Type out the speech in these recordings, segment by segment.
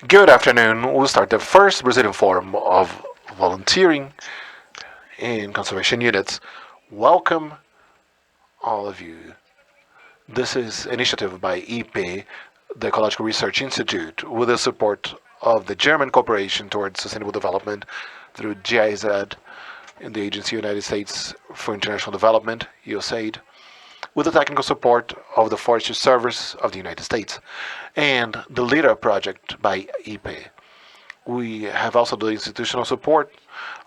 Good afternoon. We'll start the first Brazilian Forum of Volunteering in Conservation Units. Welcome, all of you. This is initiative by EP, the Ecological Research Institute, with the support of the German Corporation towards Sustainable Development through GIZ in the Agency United States for International Development, USAID, with the technical support of the Forestry Service of the United States and the LIRA project by EP. We have also the institutional support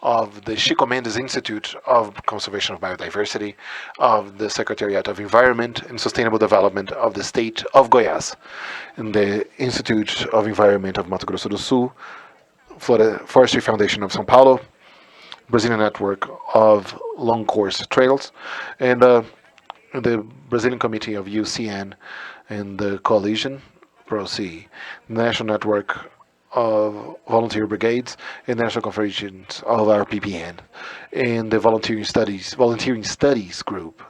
of the Chico Mendes Institute of Conservation of Biodiversity, of the Secretariat of Environment and Sustainable Development of the State of Goiás, and the Institute of Environment of Mato Grosso do Sul, Forestry Foundation of São Paulo, Brazilian Network of Long Course Trails, and the Brazilian Committee of UCN and the Coalition, PRO-C, National Network of Volunteer Brigades, and National Confederations of RPPN, and the Volunteering Studies Group.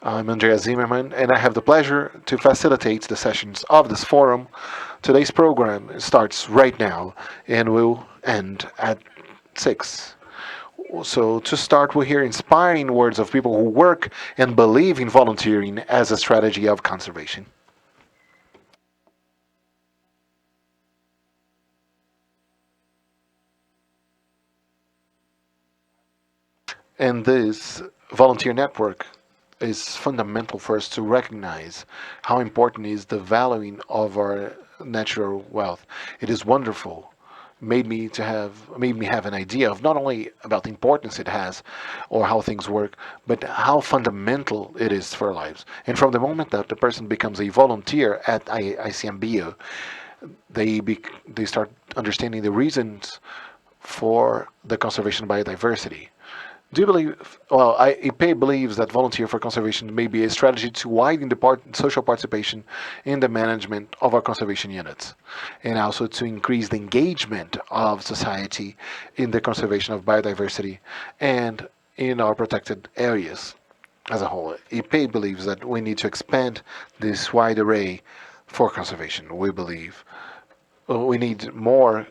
I'm Andrea Zimmerman, and I have the pleasure to facilitate the sessions of this forum. Today's program starts right now and will end at 6. So to start, we'll hear inspiring words of people who work and believe in volunteering as a strategy of conservation. And this volunteer network is fundamental for us to recognize how important is the valuing of our natural wealth. It is wonderful. Made me have an idea of not only about the importance it has or how things work, but how fundamental it is for our lives. And from the moment that the person becomes a volunteer at ICMBio, they start understanding the reasons for the conservation of biodiversity. Do you believe, well, IPE believes that volunteer for conservation may be a strategy to widen the social participation in the management of our conservation units, and also to increase the engagement of society in the conservation of biodiversity and in our protected areas as a whole. IPE believes that we need to expand this wide array for conservation. We believe we need more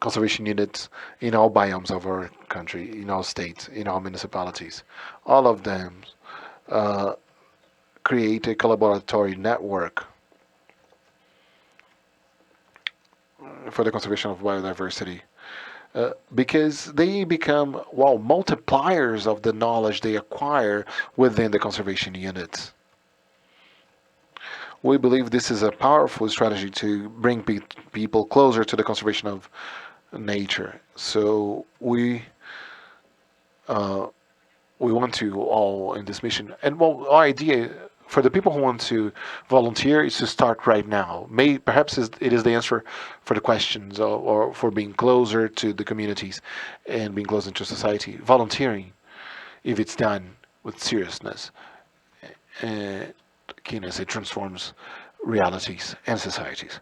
conservation units in all biomes of our country, in all states, in all municipalities. All of them create a collaboratory network for the conservation of biodiversity. Because they become, well, multipliers of the knowledge they acquire within the conservation units. We believe this is a powerful strategy to bring people closer to the conservation of nature. So we want to all in this mission. And well, our idea for the people who want to volunteer is to start right now. Perhaps it is the answer for the questions or for being closer to the communities and being closer to society. Volunteering, if it's done with seriousness and keenness, it transforms realities and societies.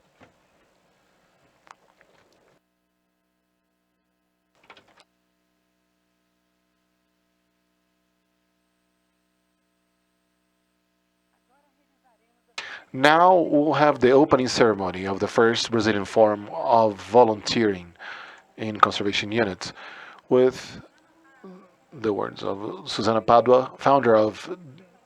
Now we'll have the opening ceremony of the first Brazilian Forum of Volunteering in Conservation Units with the words of Suzana Padua, founder of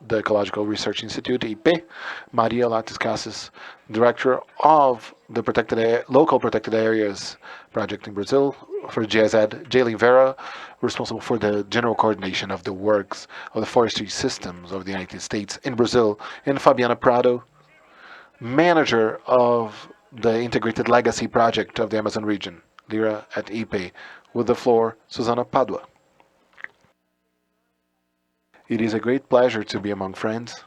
the Ecological Research Institute, IP, Maria Lattes Casas, director of the Local Protected Areas Project in Brazil for GIZ, Jayleen Vera, responsible for the general coordination of the works of the forestry systems of the United States in Brazil, and Fabiana Prado, manager of the Integrated Legacy Project of the Amazon region, LIRA at EP. With the floor, Suzana Padua. It is a great pleasure to be among friends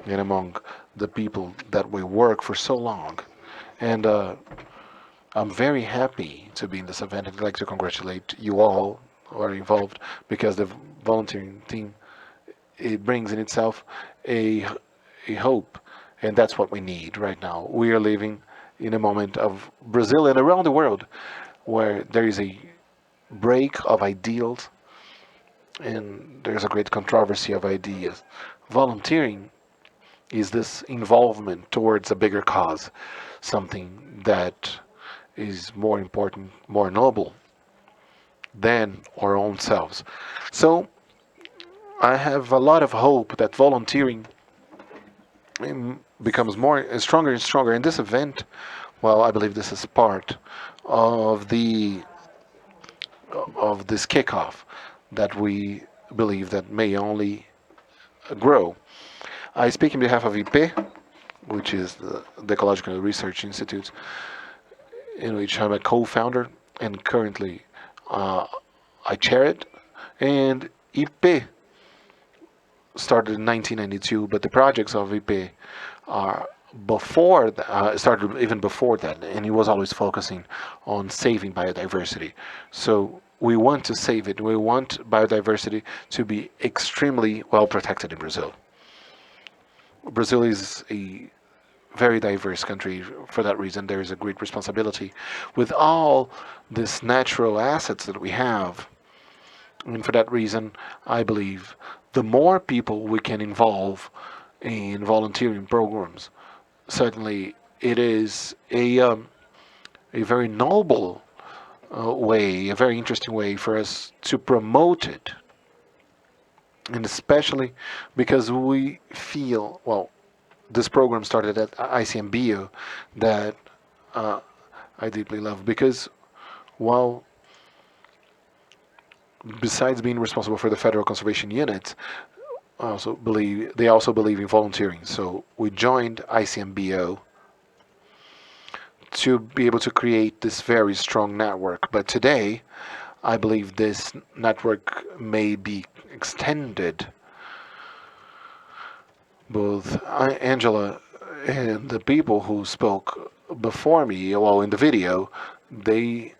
and among the people that we work for so long. And I'm very happy to be in this event. I'd like to congratulate you all who are involved because the volunteering team, it brings in itself a hope. And that's what we need right now. We are living in a moment of Brazil and around the world where there is a break of ideals and there's a great controversy of ideas. Volunteering is this involvement towards a bigger cause, something that is more important, more noble than our own selves. So I have a lot of hope that volunteering becomes more stronger and stronger. In this event, well, I believe this is part of the of this kickoff that we believe that may only grow. I speak on behalf of IP, which is the Ecological Research Institute, in which I'm a co-founder, and currently I chair it. And IP started in 1992, but the projects of IP are started even before that, and it was always focusing on saving biodiversity. So we want to save it. We want biodiversity to be extremely well protected in Brazil. Brazil is a very diverse country. For that reason, there is a great responsibility with all these natural assets that we have. And for that reason, I believe the more people we can involve in volunteering programs, certainly it is a very noble way, a very interesting way for us to promote it. And especially because we feel, well, this program started at ICMBio that I deeply love because, well, besides being responsible for the federal conservation unit, they also believe in volunteering. So we joined ICMBio to be able to create this very strong network. But today, I believe this network may be extended. Both Angela and the people who spoke before me, well, in the video, they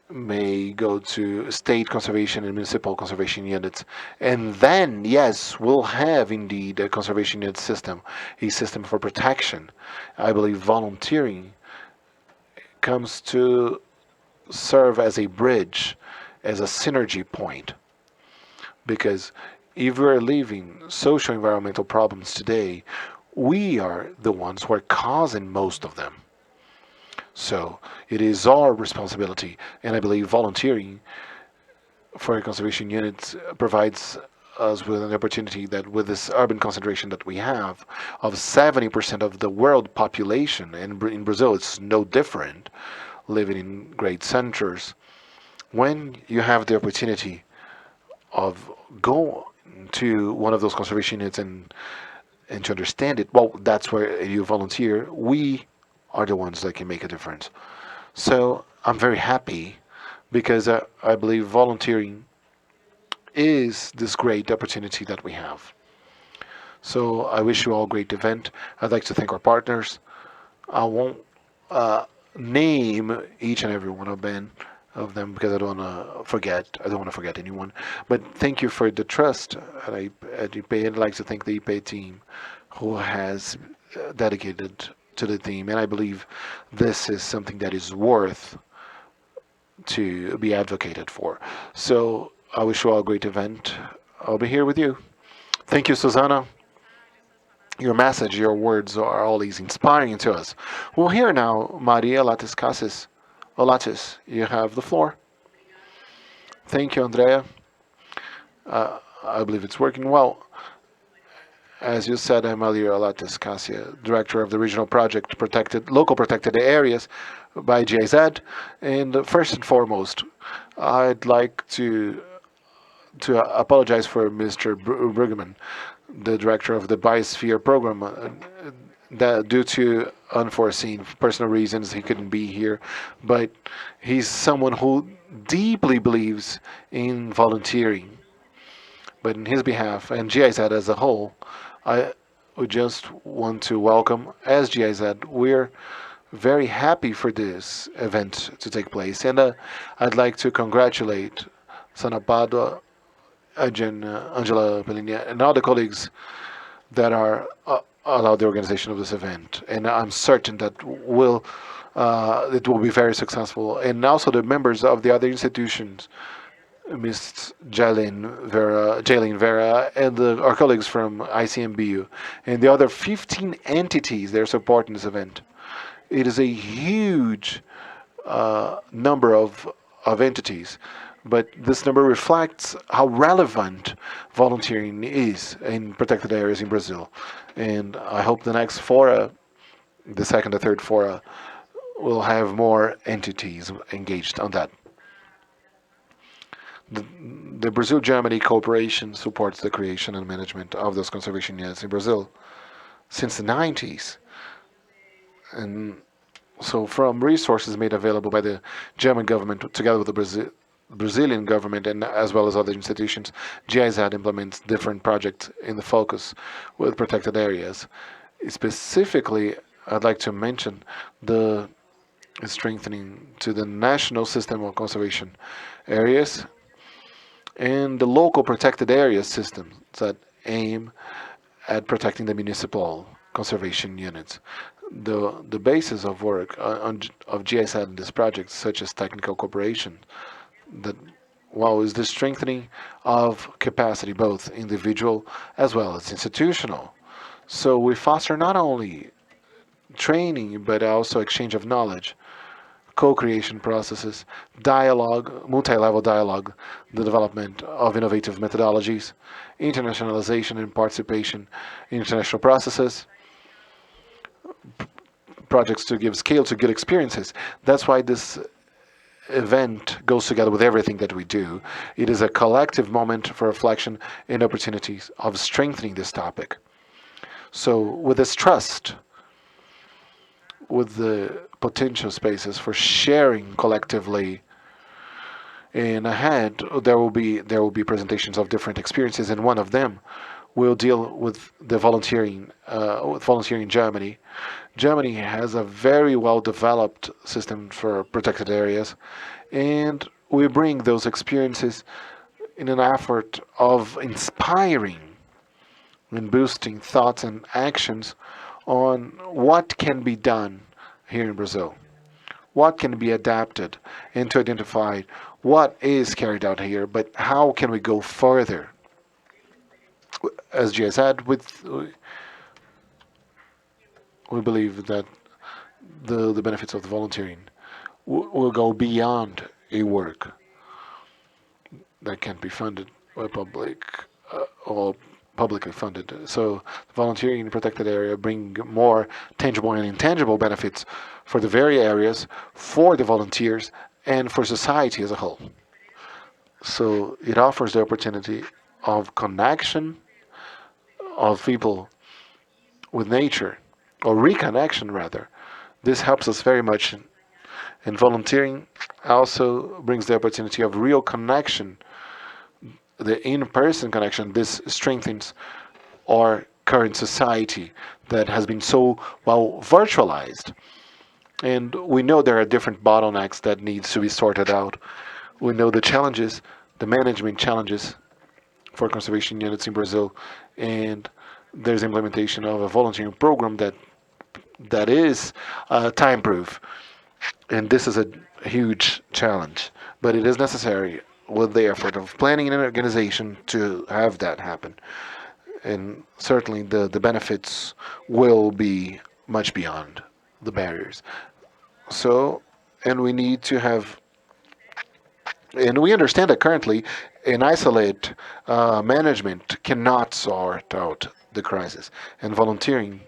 may go to state conservation and municipal conservation units. And then, yes, we'll have indeed a conservation unit system, a system for protection. I believe volunteering comes to serve as a bridge, as a synergy point. Because if we're leaving social environmental problems today, we are the ones who are causing most of them. So it is our responsibility, and I believe volunteering for conservation units provides us with an opportunity that with this urban concentration that we have of 70% of the world population, and in Brazil it's no different, living in great centers, when you have the opportunity of going to one of those conservation units and to understand it, well, that's where you volunteer. We are the ones that can make a difference. So I'm very happy because I believe volunteering is this great opportunity that we have. So I wish you all a great event. I'd like to thank our partners. I won't name each and every one of them because I don't want to forget. I don't want to forget anyone. But thank you for the trust at IP. I'd like to thank the IP team who has dedicated to the team, and I believe this is something that is worth to be advocated for. So I wish you all a great event. I'll be here with you. Thank you, Suzana. Your message, your words are always inspiring to us. We'll hear now Maria Lattes Cassis. Lattes, you have the floor. Thank you, Andrea. I believe it's working well. As you said, I'm Maria Lattes Cassia, Director of the Regional Project Local Protected Areas by GIZ. And first and foremost, I'd like to apologize for Mr. Bruggeman, the Director of the Biosphere Program, that due to unforeseen personal reasons he couldn't be here. But he's someone who deeply believes in volunteering. But in his behalf, and GIZ as a whole, I would just want to welcome, as GIZ, we're very happy for this event to take place. And I'd like to congratulate Suzana Padua, Angela Pellinia, and all the colleagues that are allowed the organization of this event. And I'm certain that it will be very successful. And also the members of the other institutions Miss Jayleen, Vera, and our colleagues from ICMBU, and the other 15 entities that are supporting this event. It is a huge number of entities, but this number reflects how relevant volunteering is in protected areas in Brazil. And I hope the next fora, the second or third fora, will have more entities engaged on that. The Brazil-Germany cooperation supports the creation and management of those conservation units in Brazil since the 90s. And so from resources made available by the German government together with the Brazilian government and as well as other institutions, GIZ implements different projects in the focus with protected areas. Specifically, I'd like to mention the strengthening to the national system of conservation areas and the local protected areas systems that aim at protecting the municipal conservation units. The basis of work of GIZ in this project, such as technical cooperation, that is the strengthening of capacity, both individual as well as institutional. So we foster not only training but also exchange of knowledge, co-creation processes, dialogue, multi-level dialogue, the development of innovative methodologies, internationalization and participation in international processes, projects to give scale to good experiences. That's why this event goes together with everything that we do. It is a collective moment for reflection and opportunities of strengthening this topic. So with this trust, with the potential spaces for sharing collectively, and ahead there will be presentations of different experiences, and one of them will deal with the volunteering in Germany. Germany has a very well developed system for protected areas, and we bring those experiences in an effort of inspiring and boosting thoughts and actions on what can be done here in Brazil, what can be adapted, and to identify what is carried out here, but how can we go further. As GIZ, we believe that the benefits of the volunteering will go beyond a work that can be funded by public or publicly funded. So volunteering in protected area bring more tangible and intangible benefits for the very areas, for the volunteers, and for society as a whole. So it offers the opportunity of connection of people with nature, or reconnection rather. This helps us very much. And volunteering also brings the opportunity of real connection, the in-person connection. This strengthens our current society that has been so well virtualized. And we know there are different bottlenecks that needs to be sorted out. We know the challenges, the management challenges for conservation units in Brazil, and there's implementation of a volunteering program that is time-proof. And this is a huge challenge, but it is necessary with the effort of planning and organization to have that happen. And certainly the benefits will be much beyond the barriers. So, and we need to have, and we understand that currently an isolate management cannot sort out the crisis. And volunteering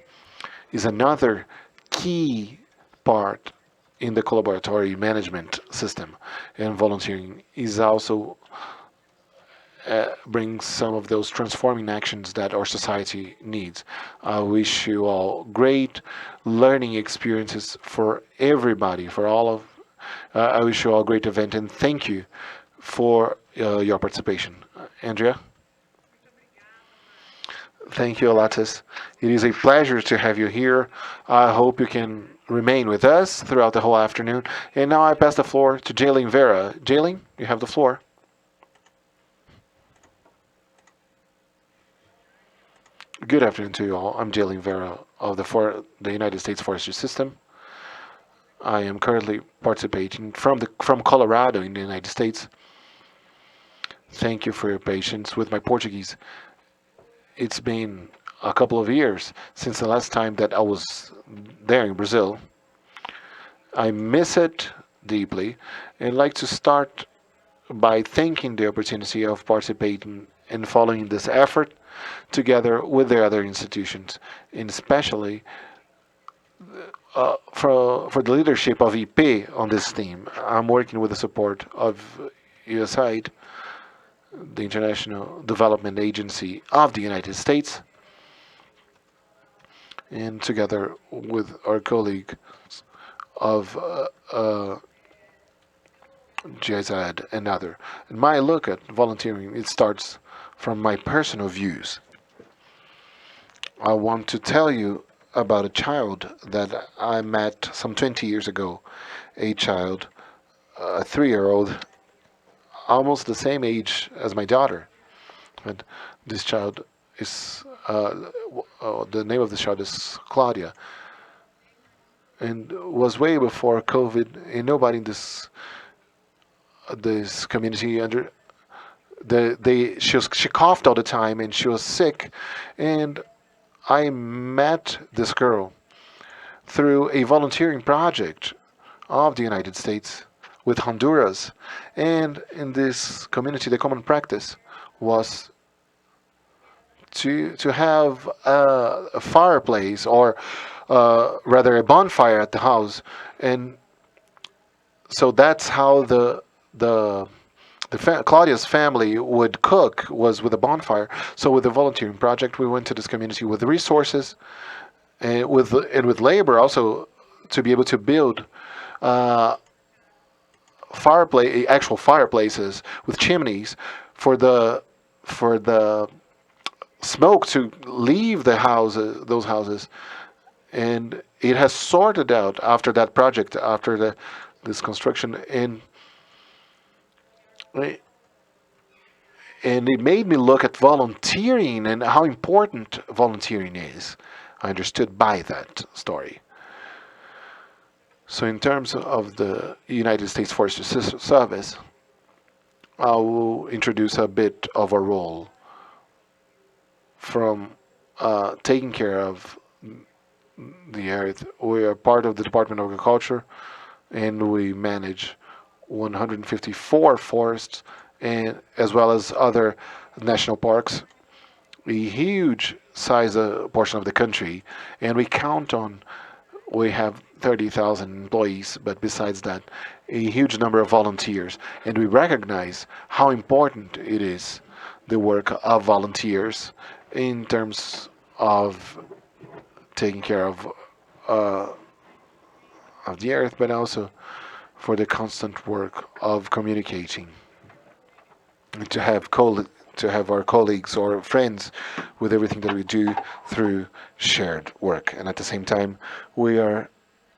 is another key part in the collaboratory management system. And volunteering is also brings some of those transforming actions that our society needs. I wish you all great learning experiences for everybody, for all of. I wish you all a great event, and thank you for your participation. Andrea? Thank you, Alatis. It is a pleasure to have you here. I hope you can remain with us throughout the whole afternoon. And now I pass the floor to Jayleen Vera. Jayleen, you have the floor. Good afternoon to you all. I'm Jayleen Vera of the United States Forestry System. I am currently participating from Colorado in the United States. Thank you for your patience with my Portuguese. It's been a couple of years since the last time that I was there in Brazil. I miss it deeply and like to start by thanking the opportunity of participating and following this effort together with the other institutions, and especially for the leadership of EP on this theme. I'm working with the support of USAID, the International Development Agency of the United States, and together with our colleague of GIZ and other. And my look at volunteering, it starts from my personal views. I want to tell you about a child that I met some 20 years ago. A child, a 3-year-old, almost the same age as my daughter. And this child is, the name of this child is Claudia, and was way before COVID, and nobody in this community under she coughed all the time and she was sick, and I met this girl through a volunteering project of the United States with Honduras. And in this community, the common practice was to have a fireplace, or rather a bonfire at the house. And so that's how Claudia's family would cook, was with a bonfire. So with the volunteering project, we went to this community with resources and with labor also, to be able to build uh, actual fireplaces with chimneys for the smoke to leave those houses. And it has sorted out after that project, after this construction, and it made me look at volunteering and how important volunteering is. I understood by that story. So in terms of the United States Forest Service, I will introduce a bit of our role from taking care of the earth. We are part of the Department of Agriculture, and we manage 154 forests, and as well as other national parks, a huge size portion of the country, and we have 30,000 employees, but besides that, a huge number of volunteers, and we recognize how important it is, the work of volunteers, in terms of taking care uh, of the earth, but also for the constant work of communicating, and to have our colleagues or friends with everything that we do through shared work. And at the same time, we are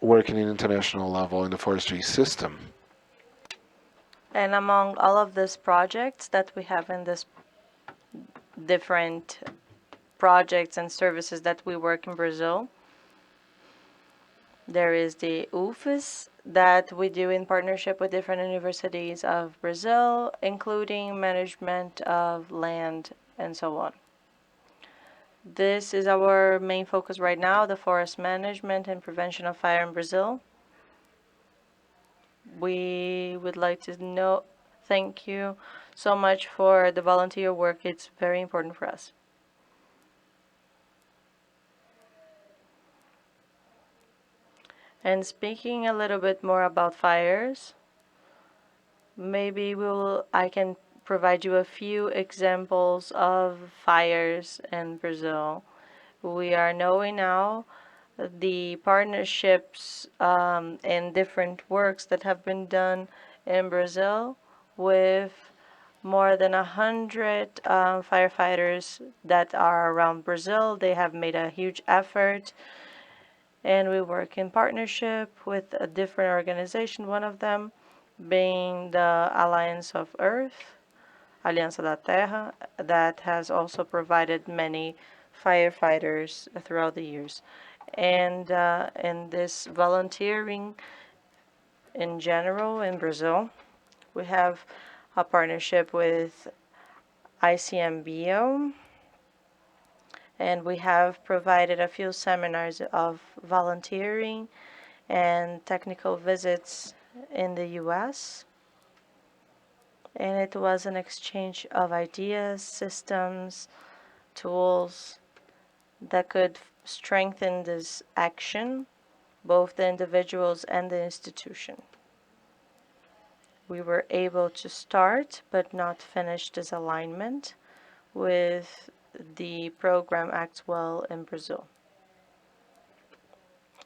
working in international level in the forestry system. And among all of these projects that we have in this different projects and services that we work in Brazil, there is the UFS that we do in partnership with different universities of Brazil, including management of land and so on. This is our main focus right now, the forest management and prevention of fire in Brazil. We would like to thank you so much for the volunteer work. It's very important for us. And speaking a little bit more about fires, maybe I can provide you a few examples of fires in Brazil. We are knowing now the partnerships and different works that have been done in Brazil with more than 100 firefighters that are around Brazil. They have made a huge effort, and we work in partnership with a different organization, one of them being the Alliance of Earth, Aliança da Terra, that has also provided many firefighters throughout the years. And in this volunteering in general in Brazil, we have a partnership with ICMBio, and we have provided a few seminars of volunteering and technical visits in the US. And it was an exchange of ideas, systems, tools that could strengthen this action, both the individuals and the institution. We were able to start but not finish this alignment with the program Act Well in Brazil.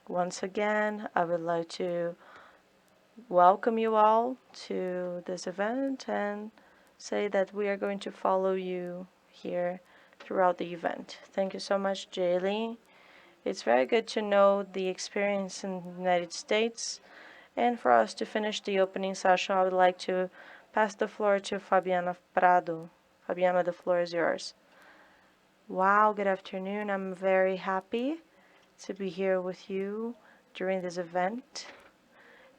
Once again, I would like to welcome you all to this event and say that we are going to follow you here throughout the event. Thank you so much, Jayleen. It's very good to know the experience in the United States. And for us to finish the opening session, I would like to pass the floor to Fabiana Prado. Fabiana, the floor is yours. Wow, good afternoon. I'm very happy to be here with you during this event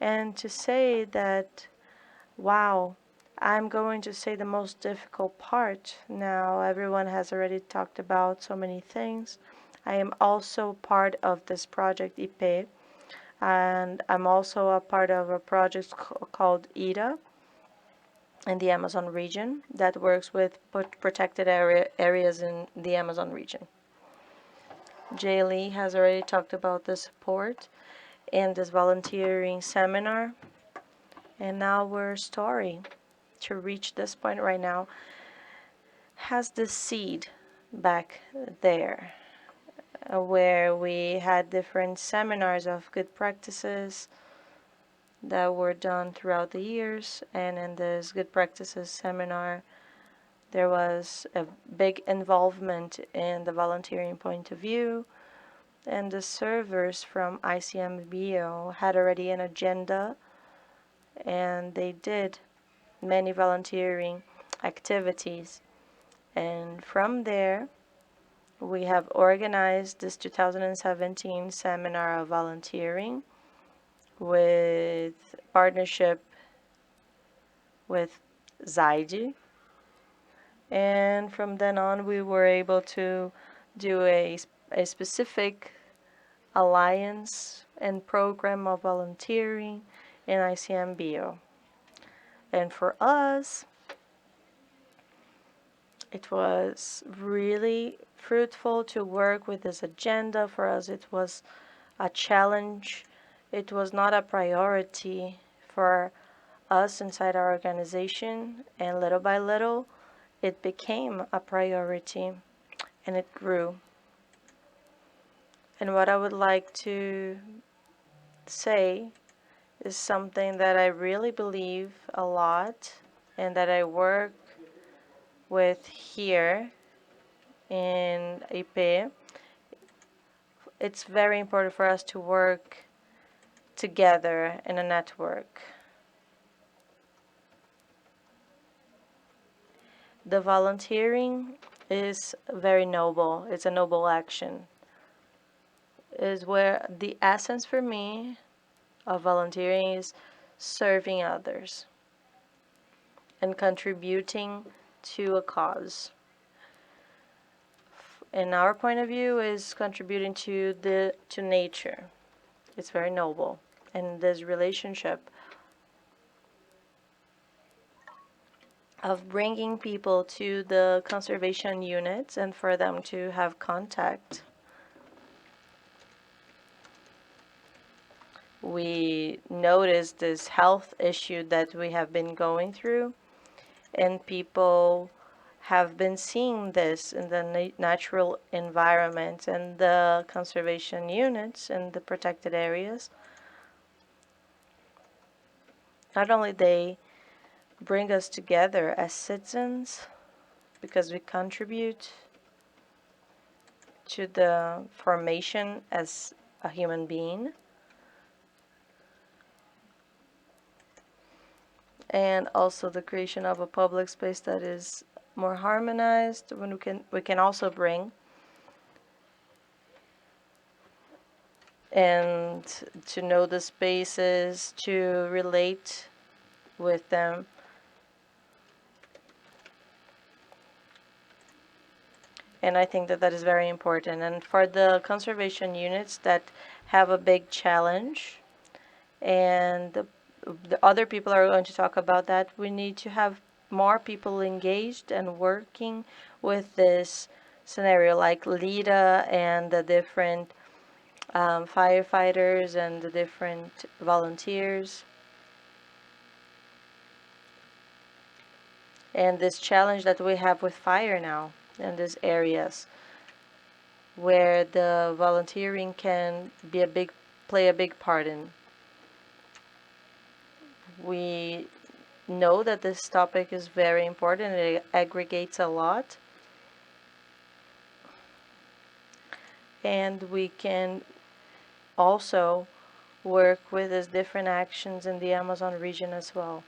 and to say that, wow, I'm going to say the most difficult part. Now, everyone has already talked about so many things. I am also part of this project IP, and I'm also a part of a project called LIRA in the Amazon region that works with protected areas in the Amazon region. Jayleen has already talked about the support in this volunteering seminar, and now our story to reach this point right now has the seed back there where we had different seminars of good practices that were done throughout the years, and in this good practices seminar there was a big involvement in the volunteering point of view, and the servers from ICMBio had already an agenda, and they did many volunteering activities. And from there, we have organized this 2017 seminar of volunteering with partnership with Zaidi. And from then on, we were able to do a specific alliance and program of volunteering in ICMBio. And for us, it was really fruitful to work with this agenda. For us, it was a challenge. It was not a priority for us inside our organization, and little by little, it became a priority, and it grew. And what I would like to say is something that I really believe a lot and that I work with here in IP. It's very important for us to work together in a network. The volunteering is very noble. It's a noble action. Is where the essence for me of volunteering is serving others and contributing to a cause. In our point of view, is contributing to nature. It's very noble, and this relationship of bringing people to the conservation units and for them to have contact. We noticed this health issue that we have been going through, and people have been seeing this in the natural environment and the conservation units and the protected areas. Not only they bring us together as citizens because we contribute to the formation as a human being, and also the creation of a public space that is more harmonized. When we can also bring and to know the spaces, to relate with them. And I think that that is very important. And for the conservation units that have a big challenge, and the other people are going to talk about that, we need to have more people engaged and working with this scenario, like LIRA and the different firefighters and the different volunteers. And this challenge that we have with fire now in these areas where the volunteering can be play a big part in. We know that this topic is very important. It aggregates a lot. And we can also work with these different actions in the Amazon region as well.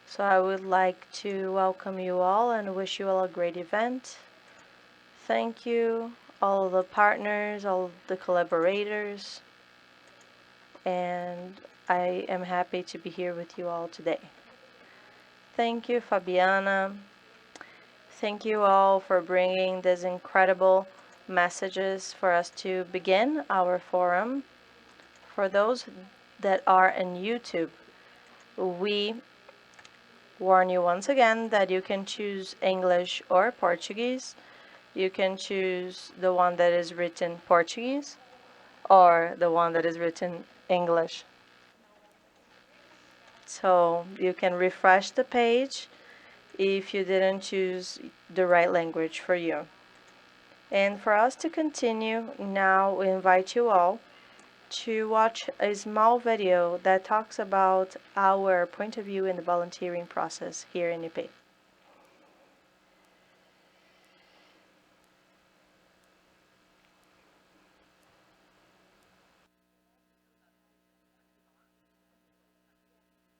So I would like to welcome you all and wish you all a great event. Thank you, all the partners, all the collaborators, and I am happy to be here with you all today. Thank you, Fabiana. Thank you all for bringing these incredible messages for us to begin our forum. For those that are in YouTube, we warn you once again that you can choose English or Portuguese. You can choose the one that is written Portuguese or the one that is written English. So you can refresh the page if you didn't choose the right language for you. And for us to continue, now we invite you all to watch a small video that talks about our point of view in the volunteering process here in IP.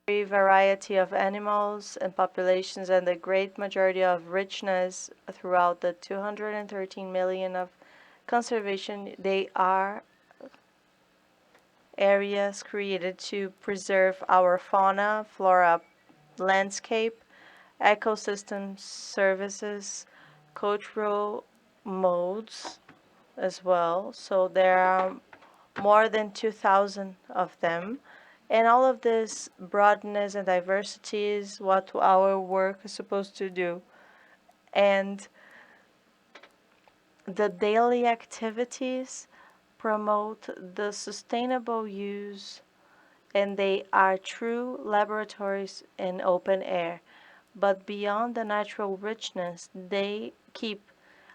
A variety of animals and populations and the great majority of richness throughout the 213 million of conservation, they are areas created to preserve our fauna, flora, landscape, ecosystem services, cultural modes as well. So there are more than 2,000 of them. And all of this broadness and diversity is what our work is supposed to do. And the daily activities promote the sustainable use, and they are true laboratories in open air. But beyond the natural richness, they keep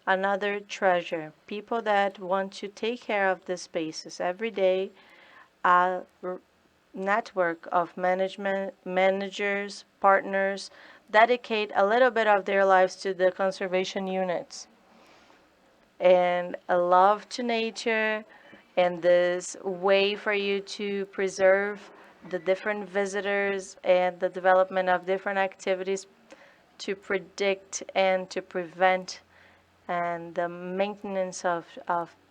another treasure. People that want to take care of the spaces every day, a network of managers, partners, dedicate a little bit of their lives to the conservation units. And a love to nature and this way for you to preserve the different visitors and the development of different activities to predict and to prevent, and the maintenance of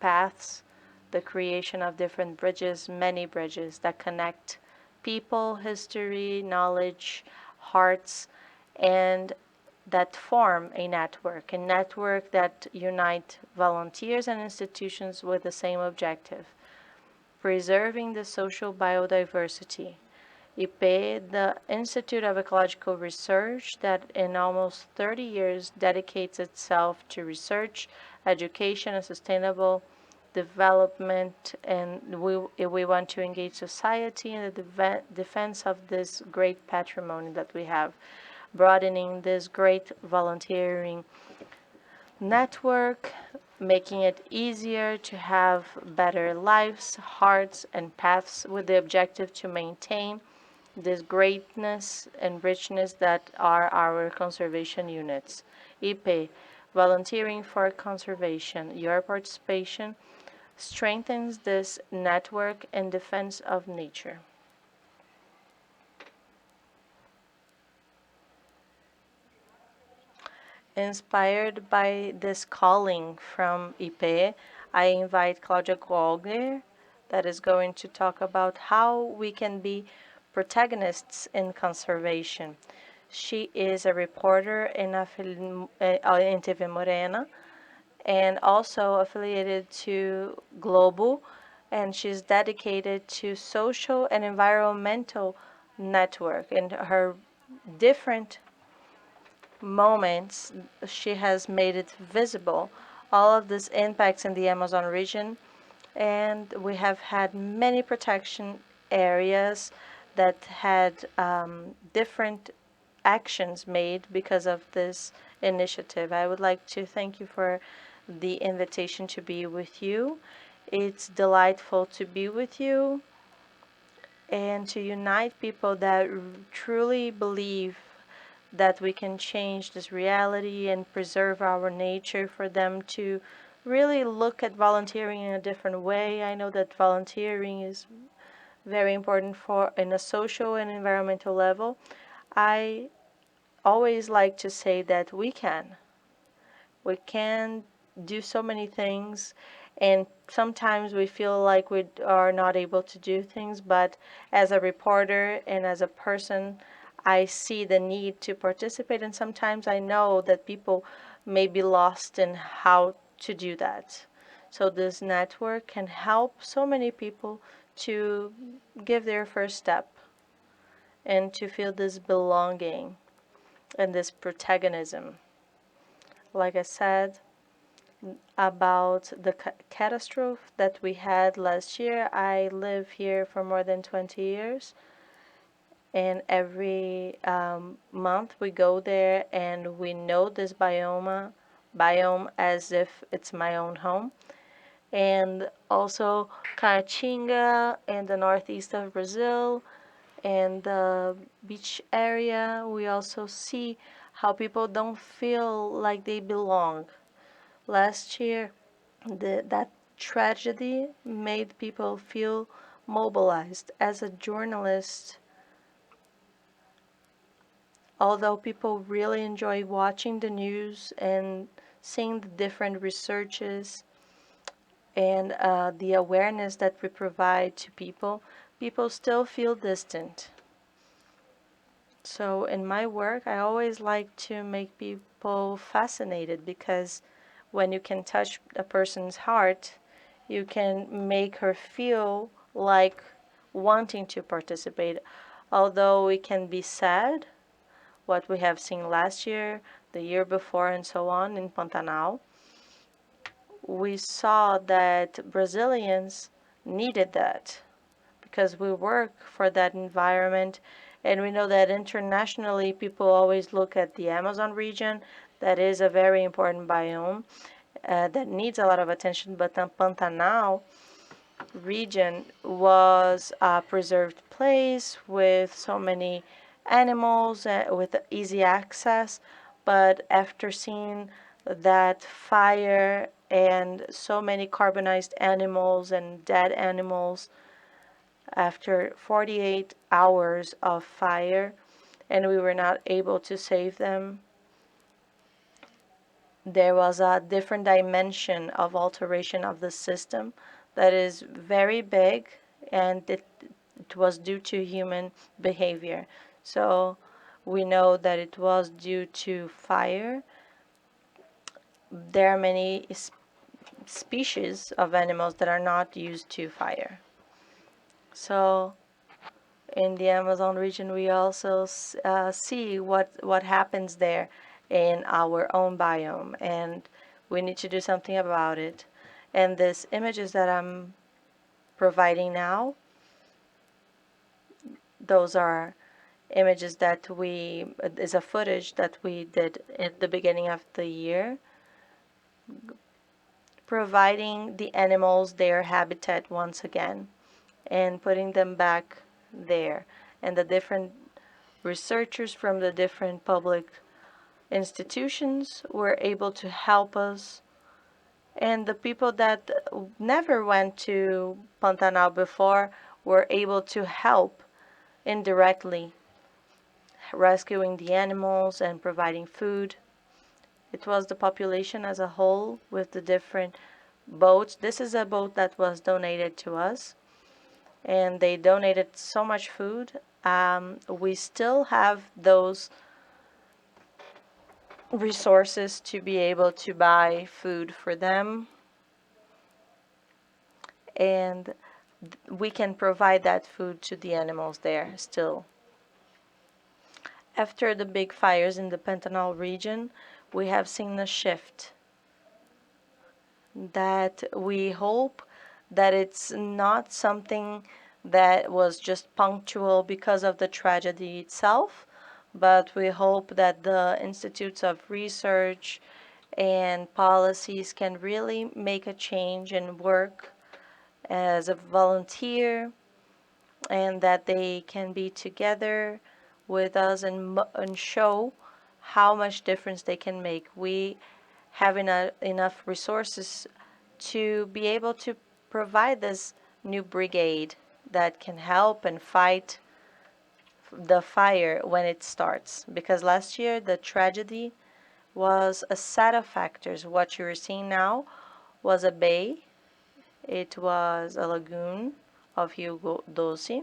paths, the creation of different bridges, many bridges that connect people, history, knowledge, hearts, and that form a network that unite volunteers and institutions with the same objective, preserving the social biodiversity. IP, the Institute of Ecological Research, that in almost 30 years dedicates itself to research, education, and sustainable development, and we want to engage society in the defense of this great patrimony that we have, broadening this great volunteering network, making it easier to have better lives, hearts, and paths with the objective to maintain this greatness and richness that are our conservation units. IP, volunteering for conservation. Your participation strengthens this network in defense of nature. Inspired by this calling from IP, I invite Claudia Gaigher, that is going to talk about how we can be protagonists in conservation. She is a reporter in TV Morena, and also affiliated to Globo, and she's dedicated to social and environmental network. In her different moments, she has made it visible, all of these impacts in the Amazon region, and we have had many protection areas that had different actions made because of this initiative. I would like to thank you for the invitation to be with you. It's delightful to be with you and to unite people that truly believe that we can change this reality and preserve our nature, for them to really look at volunteering in a different way. I know that volunteering is very important for in a social and environmental level. I always like to say that we can. We can do so many things, and sometimes we feel like we are not able to do things, but as a reporter and as a person, I see the need to participate, and sometimes I know that people may be lost in how to do that. So this network can help so many people to give their first step and to feel this belonging and this protagonism. Like I said, about the catastrophe that we had last year. I live here for more than 20 years, and every month we go there and we know this biome as if it's my own home. And also Caatinga in the northeast of Brazil and the beach area, we also see how people don't feel like they belong. Last year, that tragedy made people feel mobilized. As a journalist, although people really enjoy watching the news and seeing the different researches and the awareness that we provide to people, people still feel distant. So in my work, I always like to make people fascinated, because when you can touch a person's heart, you can make her feel like wanting to participate. Although it can be sad, what we have seen last year, the year before, and so on in Pantanal, we saw that Brazilians needed that, because we work for that environment, and we know that internationally people always look at the Amazon region. That is a very important biome that needs a lot of attention, but the Pantanal region was a preserved place with so many animals with easy access. But after seeing that fire and so many carbonized animals and dead animals, after 48 hours of fire, and we were not able to save them, there was a different dimension of alteration of the system that is very big, and it was due to human behavior. So we know that it was due to fire. There are many species of animals that are not used to fire. So in the Amazon region, we also see what happens there in our own biome, and we need to do something about it. And these images that I'm providing now, those are images that is a footage that we did at the beginning of the year, providing the animals their habitat once again and putting them back there. And the different researchers from the different public institutions were able to help us. And the people that never went to Pantanal before were able to help indirectly, rescuing the animals and providing food. It was the population as a whole with the different boats. This is a boat that was donated to us, and they donated so much food. We still have those resources to be able to buy food for them, and we can provide that food to the animals there still. After the big fires in the Pantanal region, we have seen a shift that we hope that it's not something that was just punctual because of the tragedy itself, but we hope that the institutes of research and policies can really make a change and work as a volunteer, and that they can be together with us and show how much difference they can make. We have enough resources to be able to provide this new brigade that can help and fight the fire when it starts. Because last year the tragedy was a set of factors. What you're seeing now was a bay, it was a lagoon of Rio Doce,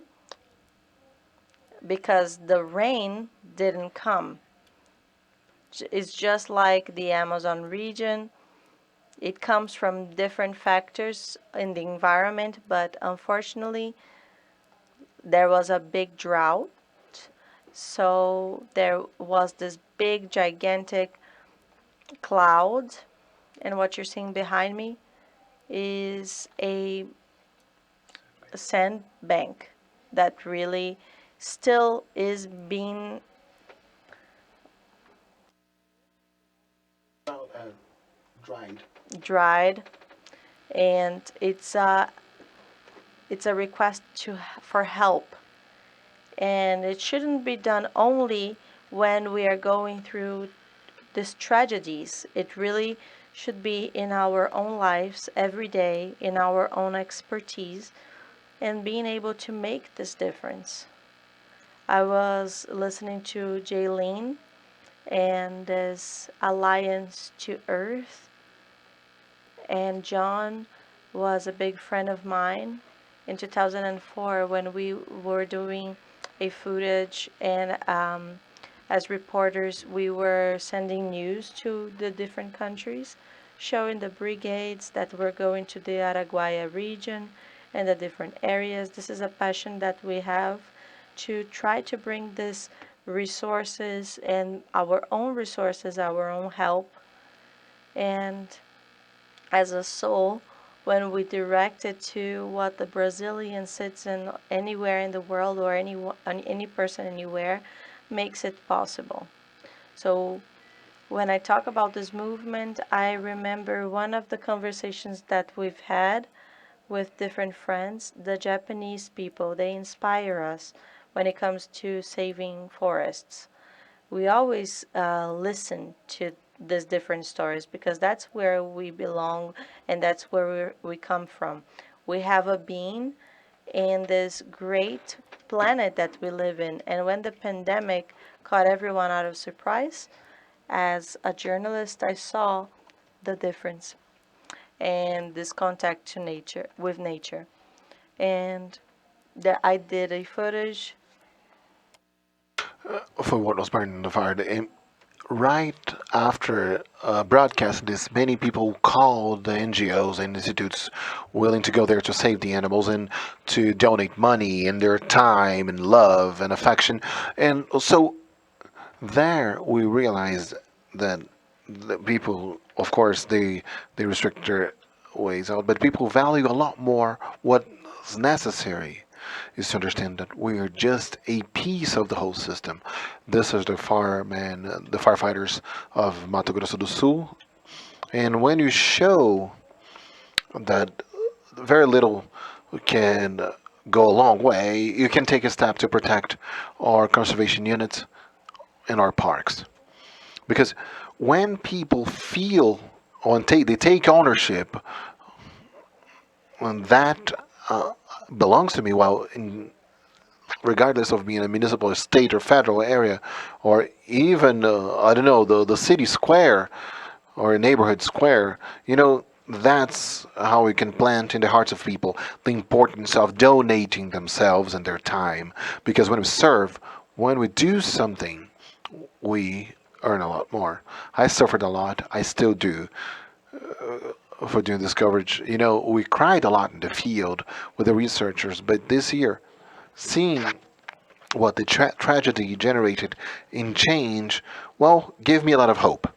because the rain didn't come. It's just like the Amazon region. It comes from different factors in the environment, but unfortunately, there was a big drought. So there was this big, gigantic cloud. And what you're seeing behind me is a sand bank that really still is being dried, and it's a request for help, and it shouldn't be done only when we are going through these tragedies. It really should be in our own lives every day, in our own expertise, and being able to make this difference. I was listening to Jayleen and this Alliance to Earth, and John was a big friend of mine in 2004 when we were doing a footage, and as reporters we were sending news to the different countries, showing the brigades that were going to the Araguaia region and the different areas. This is a passion that we have to try to bring this resources and our own resources, our own help, and as a soul, when we direct it to what the Brazilian citizen anywhere in the world, or any person anywhere, makes it possible. So when I talk about this movement, I remember one of the conversations that we've had with different friends. The Japanese people, they inspire us when it comes to saving forests. We always listen to these different stories because that's where we belong and that's where we come from. We have a being in this great planet that we live in. And when the pandemic caught everyone out of surprise, as a journalist, I saw the difference and this contact to nature, with nature. And that I did a footage. For what was burned in the fire. Right after broadcast this, many people called the NGOs and institutes willing to go there to save the animals and to donate money and their time and love and affection. And so there we realized that the people, of course, they restrict their ways out, but people value a lot more what's necessary is to understand that we are just a piece of the whole system. This is the firemen, the firefighters of Mato Grosso do Sul. And when you show that very little can go a long way, you can take a step to protect our conservation units in our parks. Because when people feel they take ownership, and that belongs to me, while regardless of being a municipal, state, or federal area, or even I don't know, the city square or a neighborhood square, that's how we can plant in the hearts of people the importance of donating themselves and their time. Because when we serve, when we do something, we earn a lot more. I suffered a lot. I still do for doing this coverage. We cried a lot in the field with the researchers, but this year, seeing what the tragedy generated in change, well, gave me a lot of hope.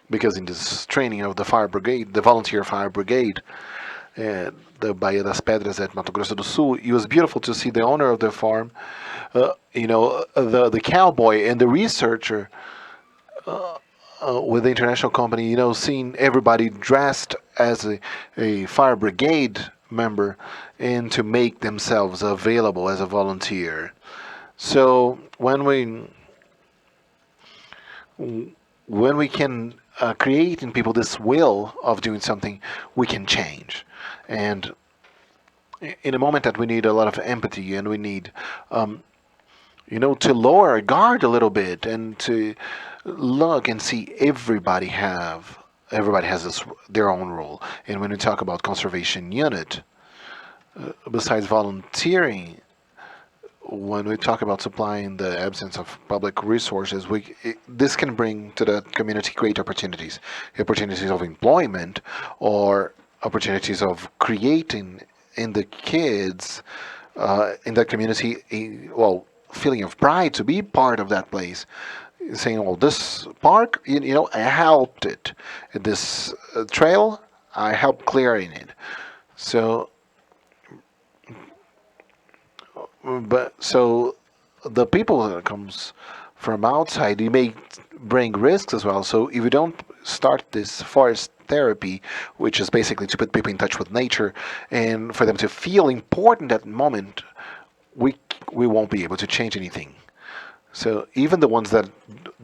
Because in this training of the fire brigade, the volunteer fire brigade, the Bahia das Pedras at Mato Grosso do Sul, it was beautiful to see the owner of the farm, the cowboy and the researcher with the international company, seeing everybody dressed as a fire brigade member and to make themselves available as a volunteer. So when we can create in people this will of doing something, we can change. And in a moment that we need a lot of empathy and we need, to lower our guard a little bit and to look and see everybody has their own role. And when we talk about conservation unit, besides volunteering, when we talk about supplying the absence of public resources, this can bring to the community great opportunities of employment or opportunities of creating in the kids in that community feeling of pride to be part of that place, saying, well, this park, I helped it. This trail, I helped clearing it. So the people that comes from outside, they may bring risks as well. So if you don't start this forest therapy, which is basically to put people in touch with nature and for them to feel important at the moment, we won't be able to change anything. So even the ones that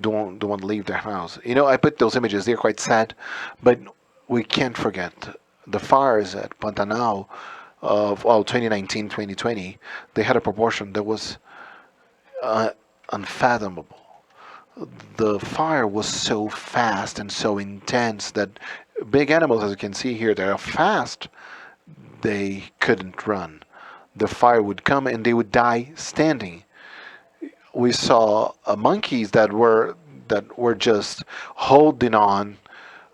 don't want to leave their house, I put those images. They're quite sad, but we can't forget the fires at Pantanal of 2019, 2020. They had a proportion that was unfathomable. The fire was so fast and so intense that big animals, as you can see here, they are fast. They couldn't run. The fire would come and they would die standing. We saw monkeys that were just holding on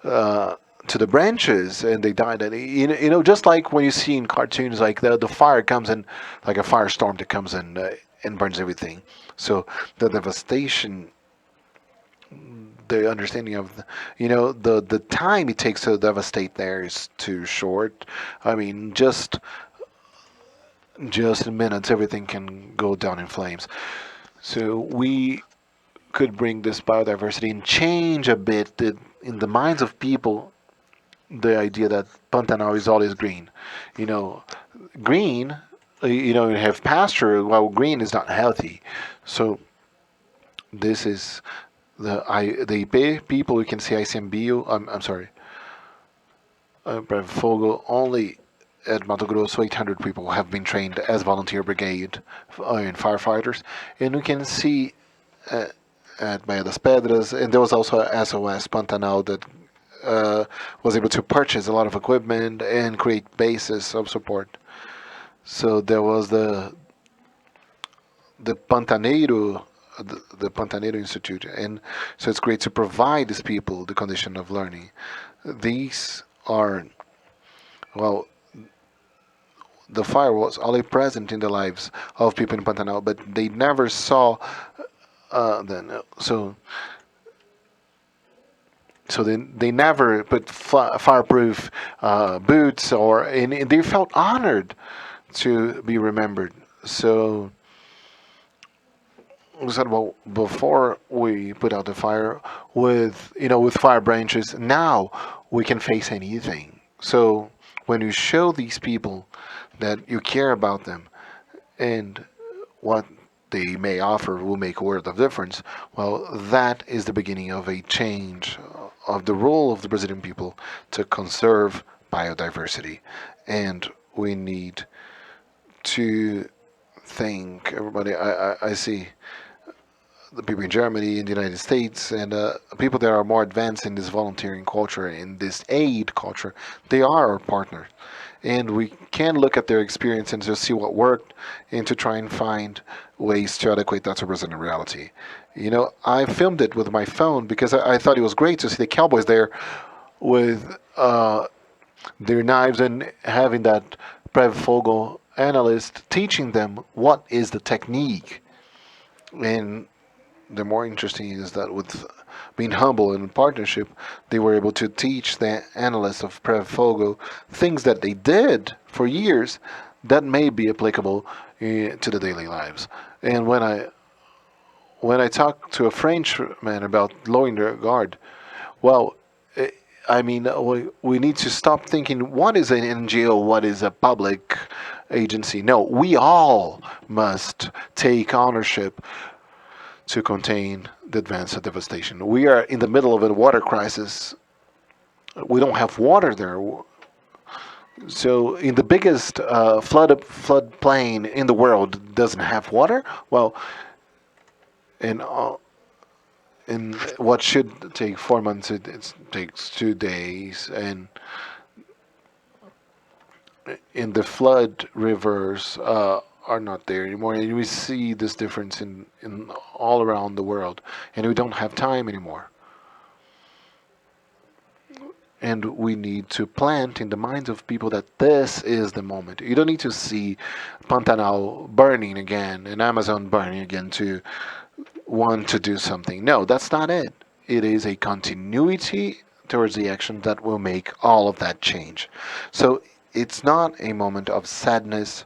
to the branches and they died. And just like when you see in cartoons, like the fire comes in, like a firestorm that comes in and burns everything. So the devastation, the understanding of the time it takes to devastate there is too short. I mean, just in minutes, everything can go down in flames. So we could bring this biodiversity and change a bit in the minds of people the idea that Pantanal is always green. Green, you have pasture, while green is not healthy. So this is the IP people. You can see ICMBio. I'm sorry. Fogo only at Mato Grosso, 800 people have been trained as volunteer brigade and firefighters, and we can see at Bahia das Pedras, and there was also SOS Pantanal that was able to purchase a lot of equipment and create bases of support. So there was the Pantaneiro, the Pantaneiro Institute, and so it's great to provide these people the condition of learning. These are, well, the fire was only present in the lives of people in Pantanal, but they never saw then. So they never put fireproof boots, and they felt honored to be remembered. So we said, well, before we put out the fire with fire branches, now we can face anything. So when you show these people that you care about them and what they may offer will make a world of difference, well, that is the beginning of a change of the role of the Brazilian people to conserve biodiversity. And we need to thank everybody. I see the people in Germany, in the United States, and people that are more advanced in this volunteering culture, in this aid culture. They are our partners. and we can look at their experience and just see what worked, and to try and find ways to adequate that to Brazilian reality. I filmed it with my phone because I thought it was great to see the cowboys there with their knives and having that Fogo analyst teaching them what is the technique. And the more interesting is that with being humble and in partnership, they were able to teach the analysts of Fogo things that they did for years that may be applicable to the daily lives. And when I talk to a Frenchman about lowering their guard, well, I mean, we need to stop thinking what is an NGO, what is a public agency. No, we all must take ownership to contain the advance of devastation. We are in the middle of a water crisis. We don't have water there. So, in the biggest floodplain in the world, doesn't have water. Well, in what should take 4 months, it takes 2 days, and in the flood rivers are not there anymore, and we see this difference in all around the world, and we don't have time anymore. And we need to plant in the minds of people that this is the moment. You don't need to see Pantanal burning again and Amazon burning again to want to do something. No, that's not it. It is a continuity towards the action that will make all of that change. So it's not a moment of sadness,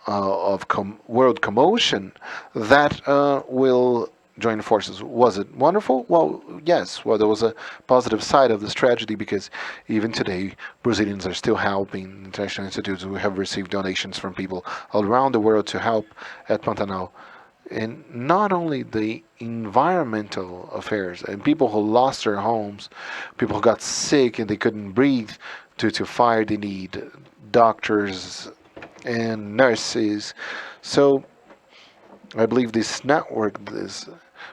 of world commotion that will join forces. Was it wonderful? Well, yes. Well, there was a positive side of this tragedy because even today, Brazilians are still helping international institutes. We have received donations from people all around the world to help at Pantanal. And not only the environmental affairs and people who lost their homes, people who got sick and they couldn't breathe due to fire, they need doctors and nurses. So I believe this network, this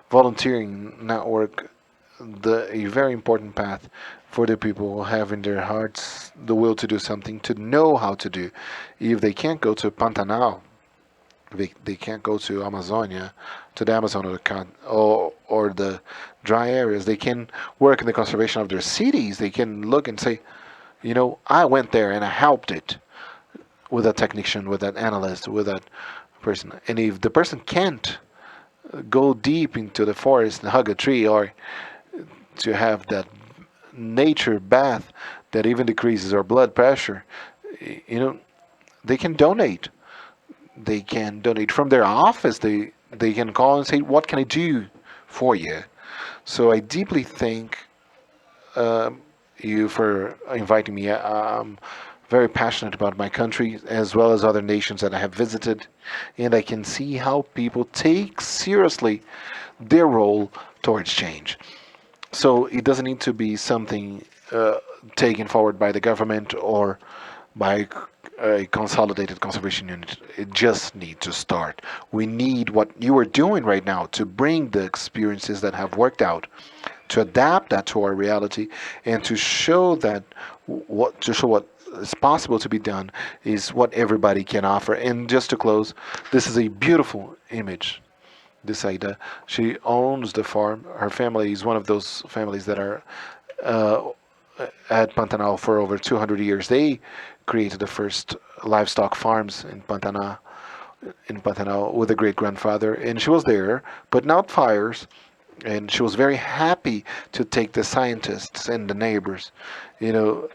volunteering network, a very important path for the people who have in their hearts the will to do something, to know how to do. If they can't go to Pantanal, they can't go to Amazonia, to the Amazon or the dry areas. They can work in the conservation of their cities. They can look and say, I went there and I helped it with that technician, with that analyst, with that person. And if the person can't go deep into the forest and hug a tree or to have that nature bath that even decreases our blood pressure, they can donate. They can donate from their office. They can call and say, what can I do for you? So I deeply thank you for inviting me. I'm very passionate about my country as well as other nations that I have visited, and I can see how people take seriously their role towards change. So it doesn't need to be something taken forward by the government or by a consolidated conservation unit. It just needs to start. We need what you are doing right now to bring the experiences that have worked out, to adapt that to our reality, and to show what is possible to be done is what everybody can offer. And just to close, this is a beautiful image. This Aida, she owns the farm. Her family is one of those families that are uh, at Pantanal for over 200 years. They created the first livestock farms in Pantanal with a great grandfather, and she was there, but not fires. And she was very happy to take the scientists and the neighbors. You know,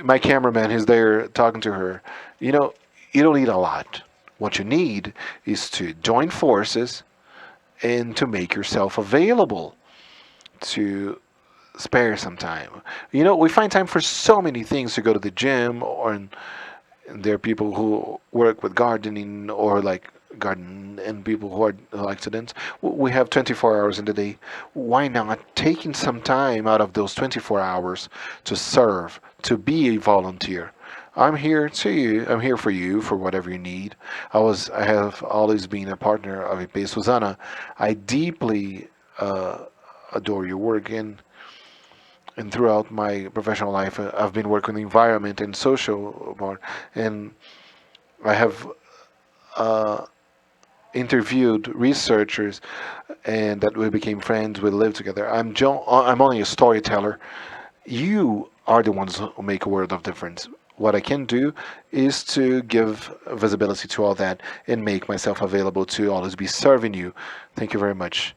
my cameraman is there talking to her. You don't need a lot. What you need is to join forces and to make yourself available to spare some time. We find time for so many things to go to the gym, and there are people who work with gardening or like garden, and people who like to dance. We have 24 hours in the day. Why not taking some time out of those 24 hours to serve, to be a volunteer? I'm here to you. I'm here for you for whatever you need. I have always been a partner of IP Suzana. I deeply adore your work, and and throughout my professional life, I've been working with environment and social part, and I have interviewed researchers, and that we became friends. We lived together. I'm only a storyteller. You are the ones who make a world of difference. What I can do is to give visibility to all that and make myself available to always be serving you. Thank you very much.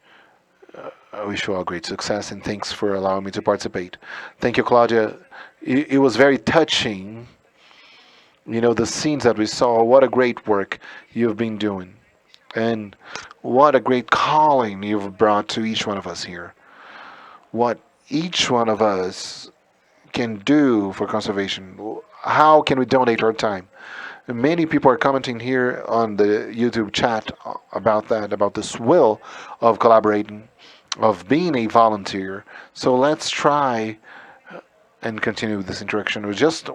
I wish you all great success, and thanks for allowing me to participate. Thank you, Claudia. It was very touching. The scenes that we saw. What a great work you've been doing. And what a great calling you've brought to each one of us here. What each one of us can do for conservation. How can we donate our time? Many people are commenting here on the YouTube chat about that, about this will of collaborating, of being a volunteer. So let's try and continue with this interaction.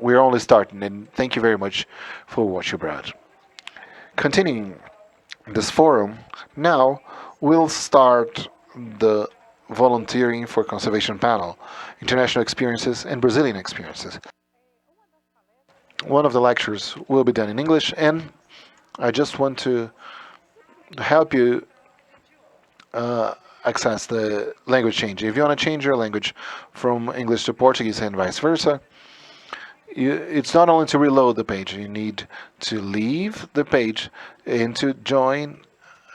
We're only starting, and thank you very much for what you brought. Continuing this forum, now we'll start the volunteering for conservation panel, international experiences and Brazilian experiences. One of the lectures will be done in English, and I just want to help you access the language change. If you want to change your language from English to Portuguese and vice versa, it's not only to reload the page. You need to leave the page and to join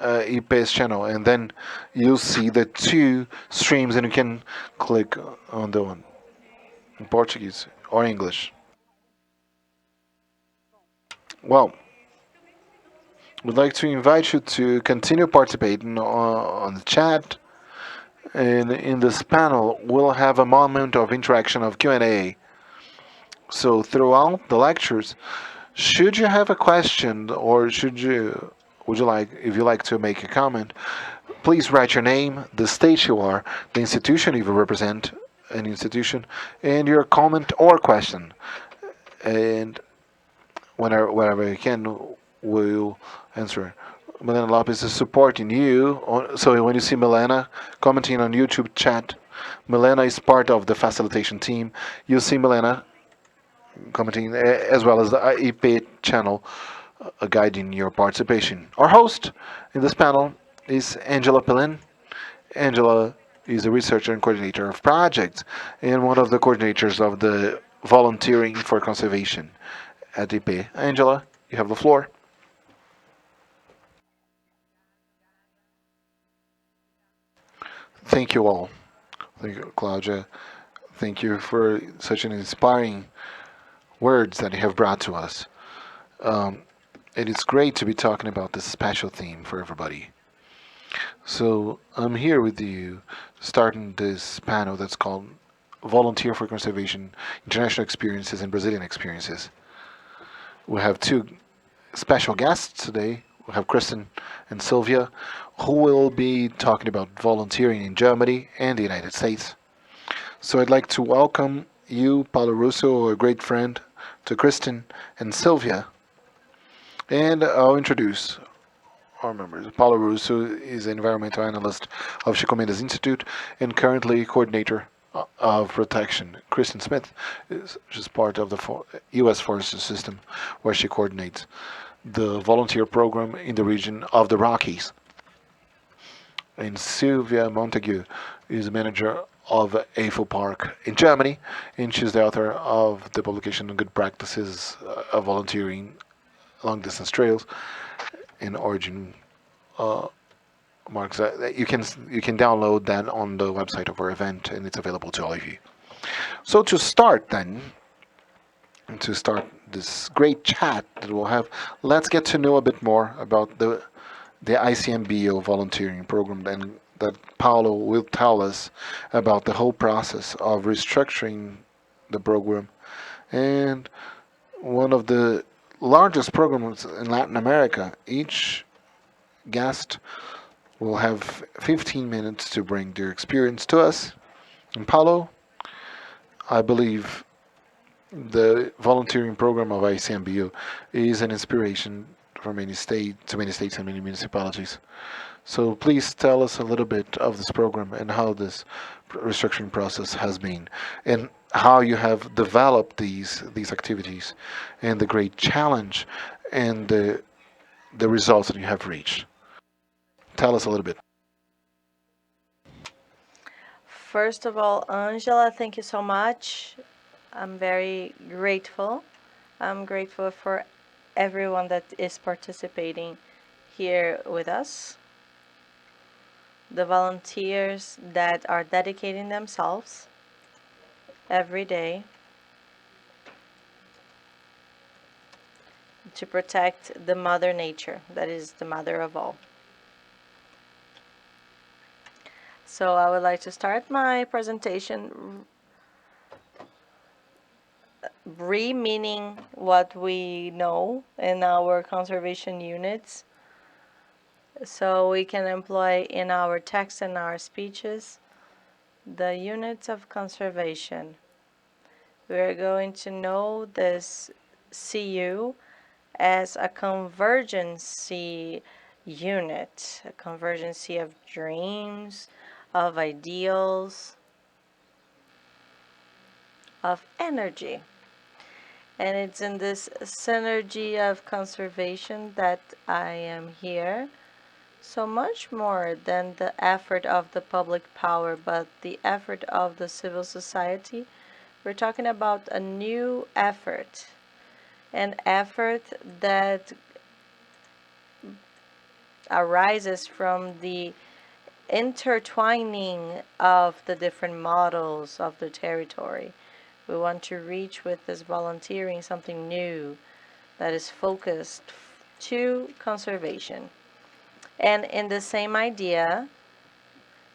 IP's channel, and then you'll see the two streams, and you can click on the one in Portuguese or English. Well, we'd like to invite you to continue participating on the chat. And in this panel, we'll have a moment of interaction of Q&A. So throughout the lectures, should you have a question, or if you like to make a comment, please write your name, the state you are, the institution you represent, an institution, and your comment or question. And whenever you can, we'll answer. Milena Lopez is supporting you. So when you see Milena commenting on YouTube chat, Milena is part of the facilitation team. You'll see Milena commenting, as well as the IP channel, guiding your participation. Our host in this panel is Angela Pellin. Angela is a researcher and coordinator of projects, and one of the coordinators of the volunteering for conservation at IP. Angela, you have the floor. Thank you all. Thank you, Claudia. Thank you for such an inspiring words that you have brought to us. It is great to be talking about this special theme for everybody. So I'm here with you, starting this panel that's called Volunteer for Conservation, International Experiences and Brazilian Experiences. We have two special guests today. We have Kristen and Sylvia, who will be talking about volunteering in Germany and the United States. So I'd like to welcome you, Paulo Russo, a great friend, to Kristen and Sylvia. And I'll introduce our members. Paulo Russo is an environmental analyst of Chico Mendes Institute and currently coordinator of protection. Kristen Smith is just part of the U.S. Forest System, where she coordinates the volunteer program in the region of the Rockies. And Sylvia Montague is manager of Eiffel Park in Germany, and she's the author of the publication on good practices of volunteering long distance trails in origin marks. You can download that on the website of our event, and it's available to all of you. So to start this great chat that we'll have, let's get to know a bit more about the ICMBio volunteering program, and that Paulo will tell us about the whole process of restructuring the program, and one of the largest programs in Latin America. Each guest will have 15 minutes to bring their experience to us. And Paulo, I believe the volunteering program of ICMBio is an inspiration for many states and many municipalities. So please tell us a little bit of this program and how this restructuring process has been, and how you have developed these activities, and the great challenge, and the results that you have reached. Tell us a little bit. First of all, Angela, thank you so much. I'm very grateful. I'm grateful for everyone that is participating here with us, the volunteers that are dedicating themselves every day to protect the mother nature, that is the mother of all. So I would like to start my presentation re-meaning what we know in our conservation units, so we can employ in our text and our speeches the units of conservation. We're going to know this CU as a convergency unit, a convergency of dreams, of ideals, of energy. And it's in this synergy of conservation that I am here. So much more than the effort of the public power, but the effort of the civil society. We're talking about a new effort, an effort that arises from the intertwining of the different models of the territory. We want to reach with this volunteering something new that is focused to conservation. And in the same idea,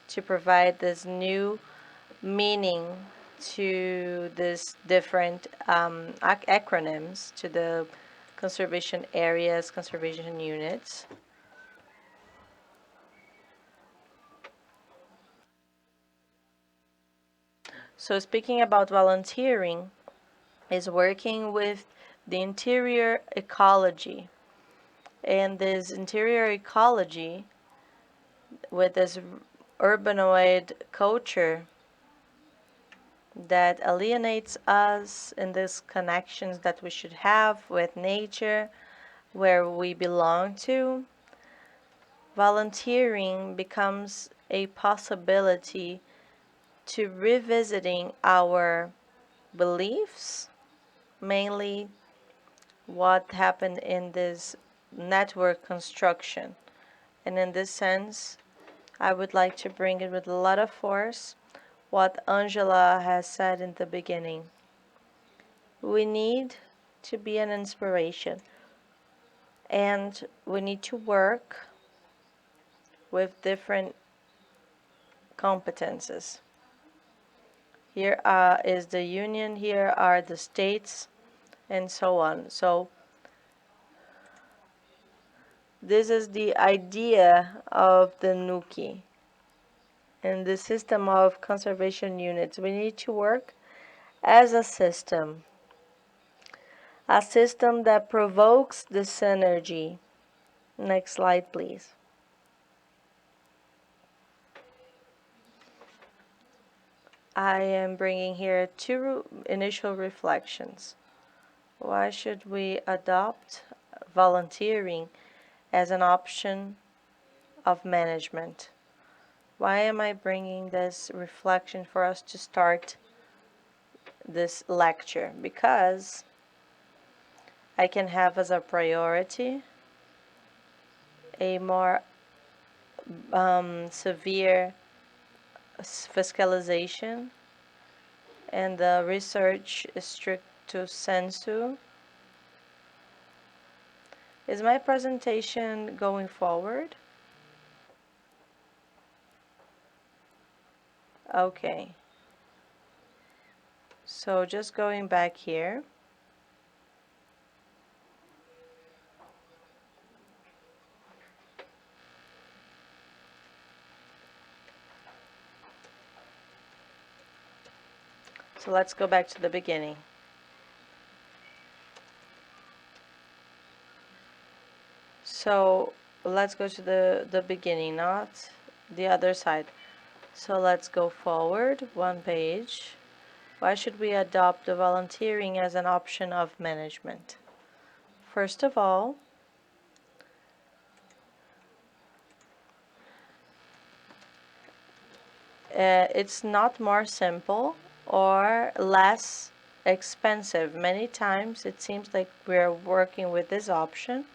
to provide this new meaning to these different acronyms, to the conservation areas, conservation units. So speaking about volunteering, is working with the interior ecology. And this interior ecology, with this urbanoid culture that alienates us in these connections that we should have with nature, where we belong to, volunteering becomes a possibility to revisiting our beliefs, mainly what happened in this network construction. And in this sense, I would like to bring it with a lot of force what Angela has said in the beginning. We need to be an inspiration, and we need to work with different competences. Here is the union, here are the states, and so on. So this is the idea of the Nuki and the system of conservation units. We need to work as a system that provokes the synergy. Next slide, please. I am bringing here two initial reflections. Why should we adopt volunteering as an option of management? Why am I bringing this reflection for us to start this lecture? Because I can have as a priority a more severe fiscalization and the research stricto sensu. Is my presentation going forward? Okay. So just going back here. So let's go back to the beginning. So let's go to the beginning, not the other side. So let's go forward one page. Why should we adopt the volunteering as an option of management? First of all, it's not more simple or less expensive. Many times it seems like we're working with this option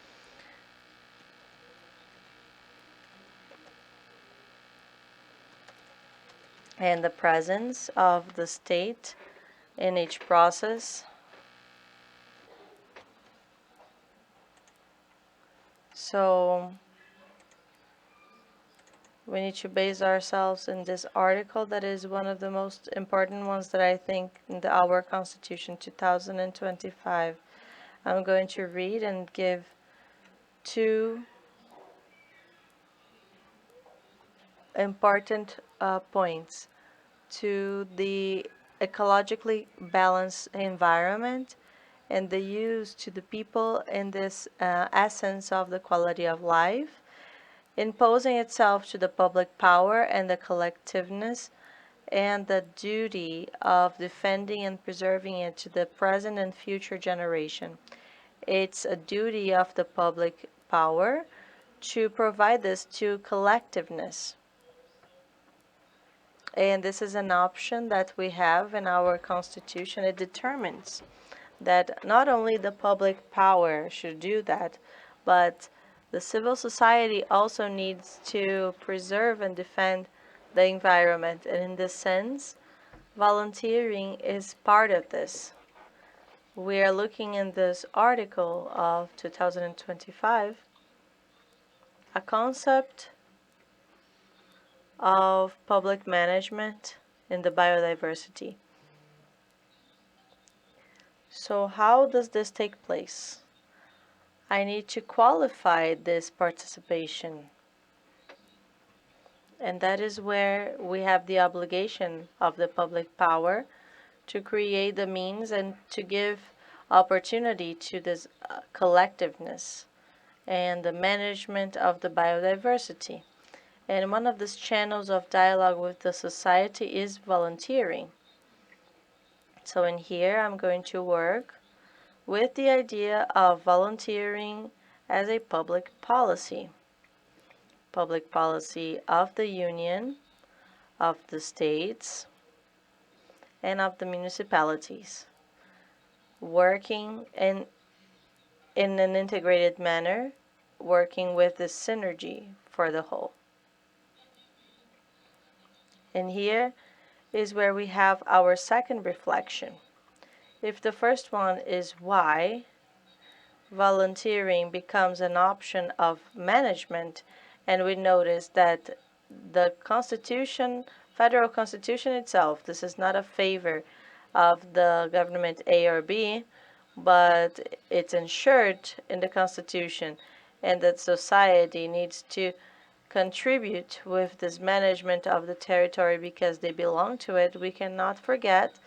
and the presence of the state in each process. So we need to base ourselves in this article that is one of the most important ones that I think in our Constitution 2025. I'm going to read and give two important points to the ecologically balanced environment and the use to the people in this essence of the quality of life, imposing itself to the public power and the collectiveness, and the duty of defending and preserving it to the present and future generation. It's a duty of the public power to provide this to collectiveness. And this is an option that we have in our Constitution. It determines that not only the public power should do that, but the civil society also needs to preserve and defend the environment. And in this sense, volunteering is part of this. We are looking in this article of 2025 a concept of public management in the biodiversity. So how does this take place? I need to qualify this participation. And that is where we have the obligation of the public power to create the means and to give opportunity to this collectiveness and the management of the biodiversity. And one of these channels of dialogue with the society is volunteering. So in here, I'm going to work with the idea of volunteering as a public policy of the union, of the states, and of the municipalities, working in an integrated manner, working with the synergy for the whole. And here is where we have our second reflection. If the first one is why volunteering becomes an option of management, and we notice that the Constitution, federal Constitution itself, this is not a favor of the government A or B, but it's ensured in the Constitution, and that society needs to contribute with this management of the territory because they belong to it. We cannot forget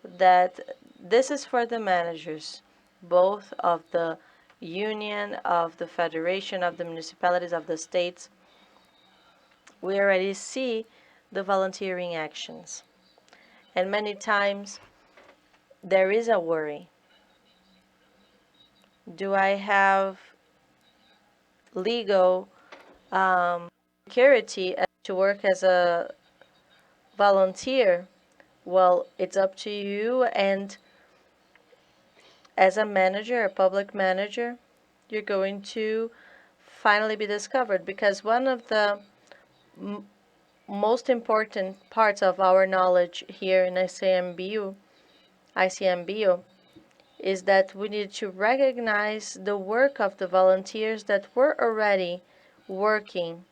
that this is for the managers, both of the union, of the federation, of the municipalities, of the states. We already see the volunteering actions. And many times there is a worry. Do I have legal security to work as a volunteer? Well, it's up to you, and as a manager, a public manager, you're going to finally be discovered, because one of the most important parts of our knowledge here in ICMBio is that we need to recognize the work of the volunteers that were already working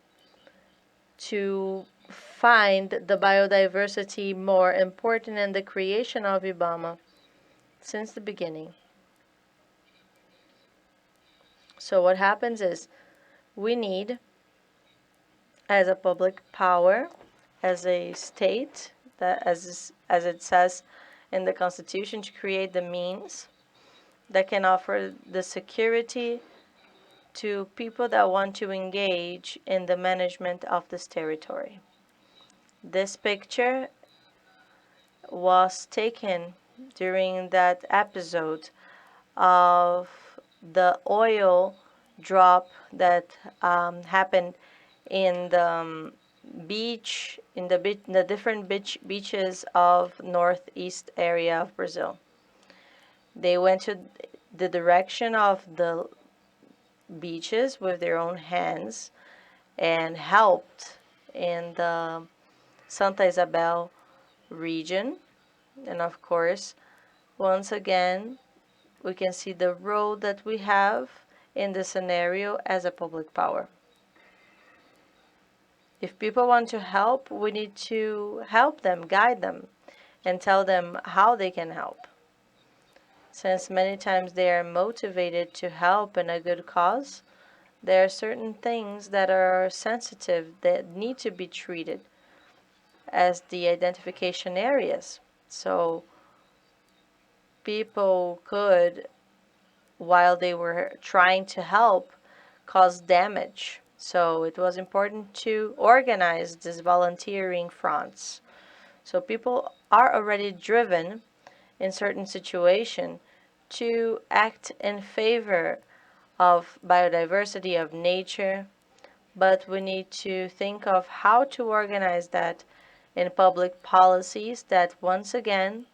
to find the biodiversity more important in the creation of IBAMA since the beginning. So what happens is we need, as a public power, as a state, that as it says in the Constitution, to create the means that can offer the security to people that want to engage in the management of this territory. This picture was taken during that episode of the oil drop that happened in the beach, in the different beaches of northeast area of Brazil. They went to the direction of the beaches with their own hands and helped in the Santa Isabel region. And of course, once again, we can see the role that we have in the scenario as a public power. If people want to help, we need to help them, guide them, and tell them how they can help. Since many times they are motivated to help in a good cause, there are certain things that are sensitive that need to be treated as the identification areas. So people could, while they were trying to help, cause damage. So it was important to organize these volunteering fronts. So people are already driven in certain situation to act in favor of biodiversity, of nature, but we need to think of how to organize that in public policies that once again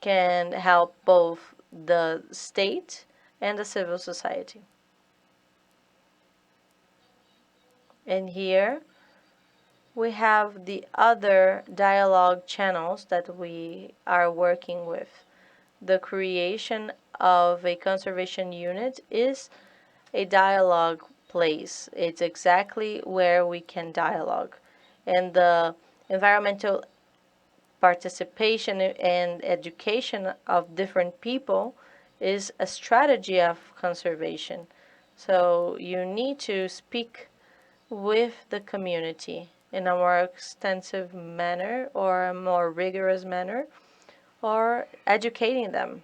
can help both the state and the civil society. And here we have the other dialogue channels that we are working with. The creation of a conservation unit is a dialogue place. It's exactly where we can dialogue. And the environmental participation and education of different people is a strategy of conservation. So you need to speak with the community in a more extensive manner or a more rigorous manner, or educating them.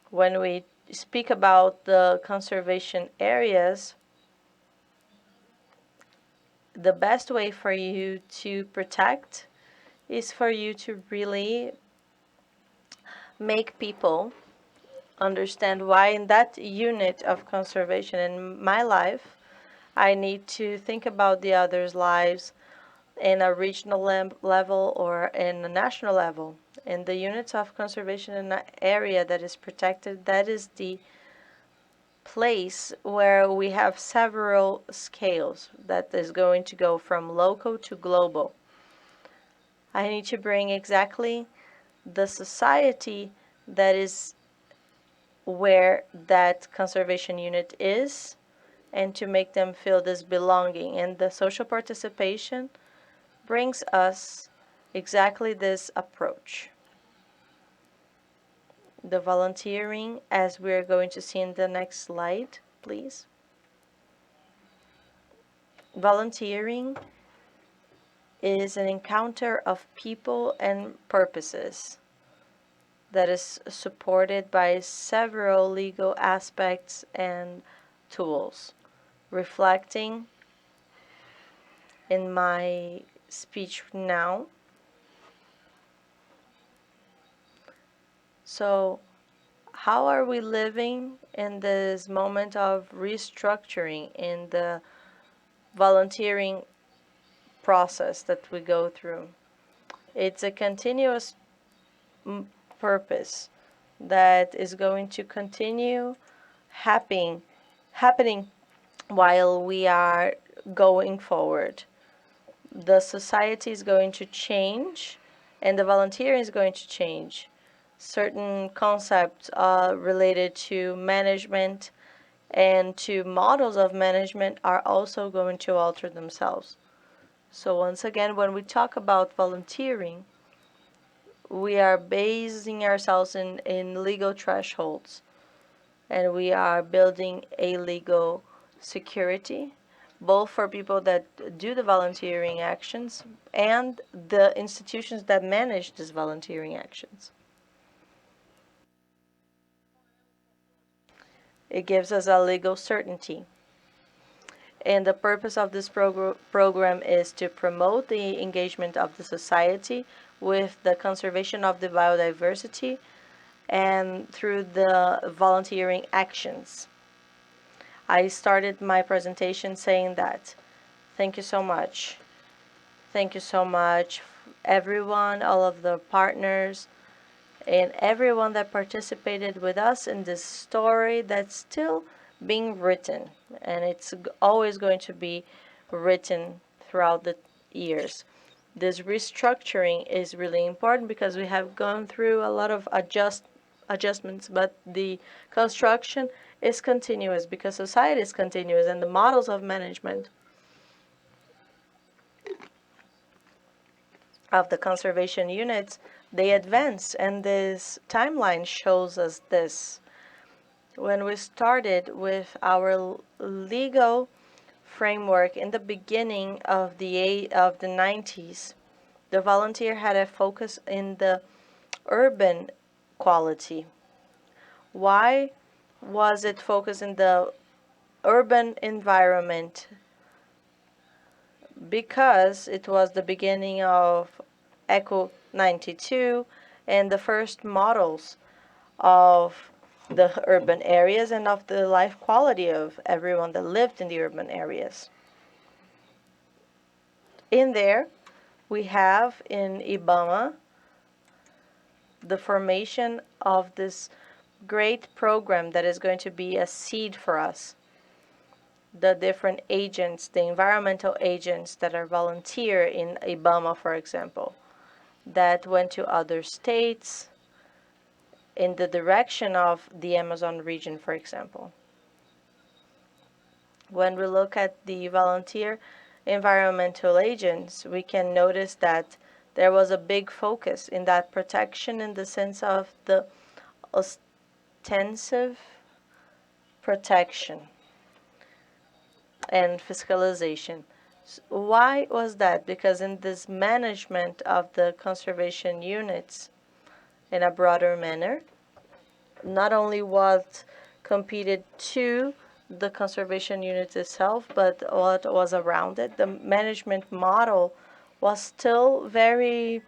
When we speak about the conservation areas, the best way for you to protect is for you to really make people understand why in that unit of conservation in my life, I need to think about the others' lives in a regional level or in a national level. In the units of conservation in an area that is protected, that is the place where we have several scales that is going to go from local to global. I need to bring exactly the society that is where that conservation unit is and to make them feel this belonging. And the social participation brings us exactly this approach. The volunteering, as we're going to see in the next slide, please. Volunteering is an encounter of people and purposes that is supported by several legal aspects and tools. Reflecting in my speech now. So, how are we living in this moment of restructuring in the volunteering process that we go through? It's a continuous purpose that is going to continue happening while we are going forward. The society is going to change and the volunteering is going to change. Certain concepts related to management and to models of management are also going to alter themselves. So once again, when we talk about volunteering, we are basing ourselves in legal thresholds, and we are building a legal security, both for people that do the volunteering actions and the institutions that manage these volunteering actions. It gives us a legal certainty. And the purpose of this program is to promote the engagement of the society with the conservation of the biodiversity and through the volunteering actions. I started my presentation saying that. Thank you so much. Thank you so much, everyone, all of the partners, and everyone that participated with us in this story that's still being written. And it's always going to be written throughout the years. This restructuring is really important because we have gone through a lot of adjustments, but the construction is continuous because society is continuous and the models of management of the conservation units, they advance, and this timeline shows us this. When we started with our legal framework in the beginning of the 90s, the volunteer had a focus in the urban quality. Why was it focused in the urban environment? Because it was the beginning of Eco 92 and the first models of the urban areas and of the life quality of everyone that lived in the urban areas. In there, we have in IBAMA the formation of this great program that is going to be a seed for us. The different agents, the environmental agents that are volunteer in IBAMA, for example, that went to other states in the direction of the Amazon region, for example. When we look at the volunteer environmental agents, we can notice that there was a big focus in that protection in the sense of the ostensive protection and fiscalization. Why was that? Because in this management of the conservation units in a broader manner, not only what competed to the conservation unit itself, but what was around it. The management model was still very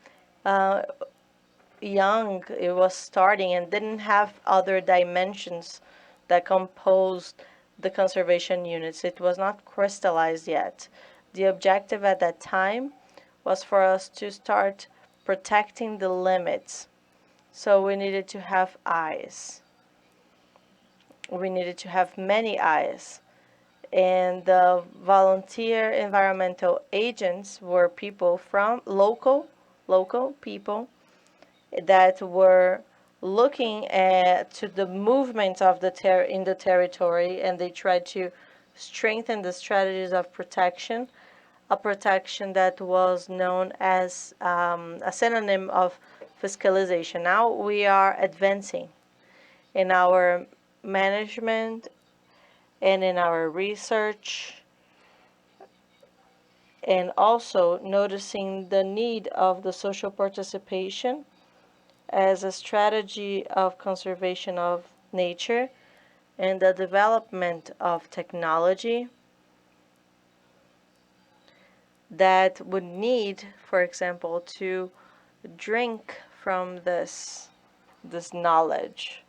young. It was starting and didn't have other dimensions that composed the conservation units. It was not crystallized yet. The objective at that time was for us to start protecting the limits. So we needed to have eyes. We needed to have many eyes. And the volunteer environmental agents were people from local people that were looking to the movements of in the territory, and they tried to strengthen the strategies of protection, a protection that was known as a synonym of fiscalization. Now we are advancing in our management and in our research, and also noticing the need of the social participation as a strategy of conservation of nature and the development of technology that would need, for example, to drink from this knowledge.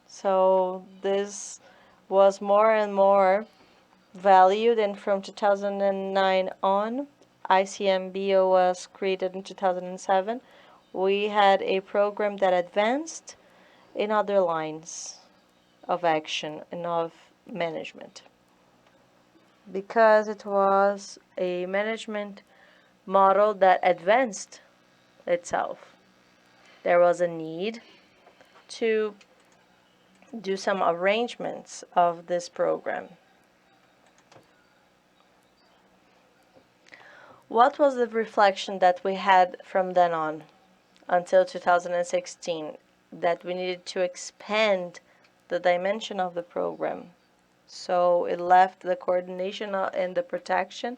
So this was more and more valued, and from 2009 on, ICMBio was created in 2007. We had a program that advanced in other lines of action and of management because it was a management model that advanced itself. There was a need to do some arrangements of this program. What was the reflection that we had from then on until 2016? That we needed to expand the dimension of the program. So it left the coordination and the protection,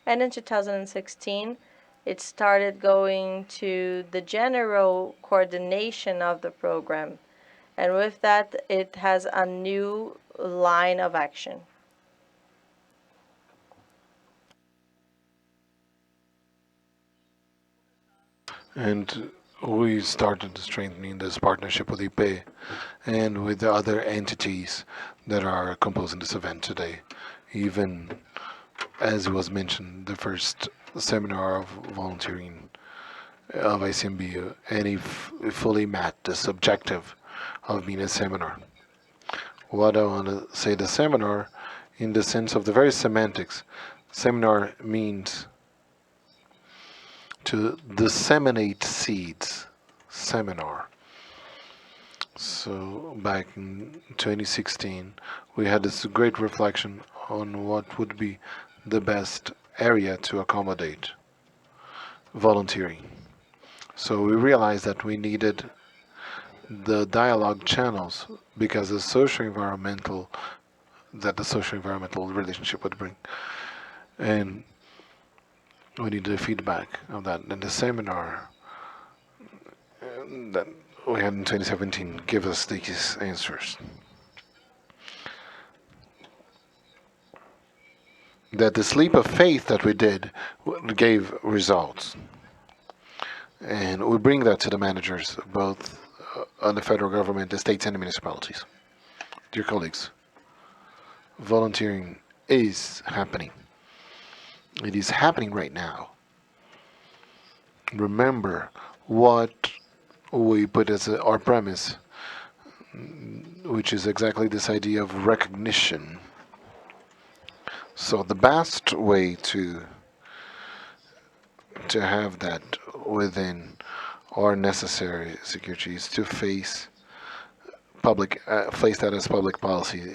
and in 2016 it started going to the general coordination of the program, and with that it has a new line of action. And we started strengthening this partnership with IP and with the other entities that are composing this event today. Even as was mentioned, the first seminar of volunteering of ICMBU, and it fully met this objective of being a seminar. What I want to say, the seminar, in the sense of the very semantics, seminar means to disseminate seeds, seminar. So back in 2016, we had this great reflection on what would be the best area to accommodate volunteering. So we realized that we needed the dialogue channels because the social environmental relationship would bring. And we need the feedback of that. And the seminar that we had in 2017 give us these answers. That the leap of faith that we did gave results. And we bring that to the managers, both on the federal government, the states, and the municipalities. Dear colleagues, volunteering is happening. It is happening right now. Remember what we put as our premise, which is exactly this idea of recognition. So the best way to have that within our necessary security is to face that as public policy,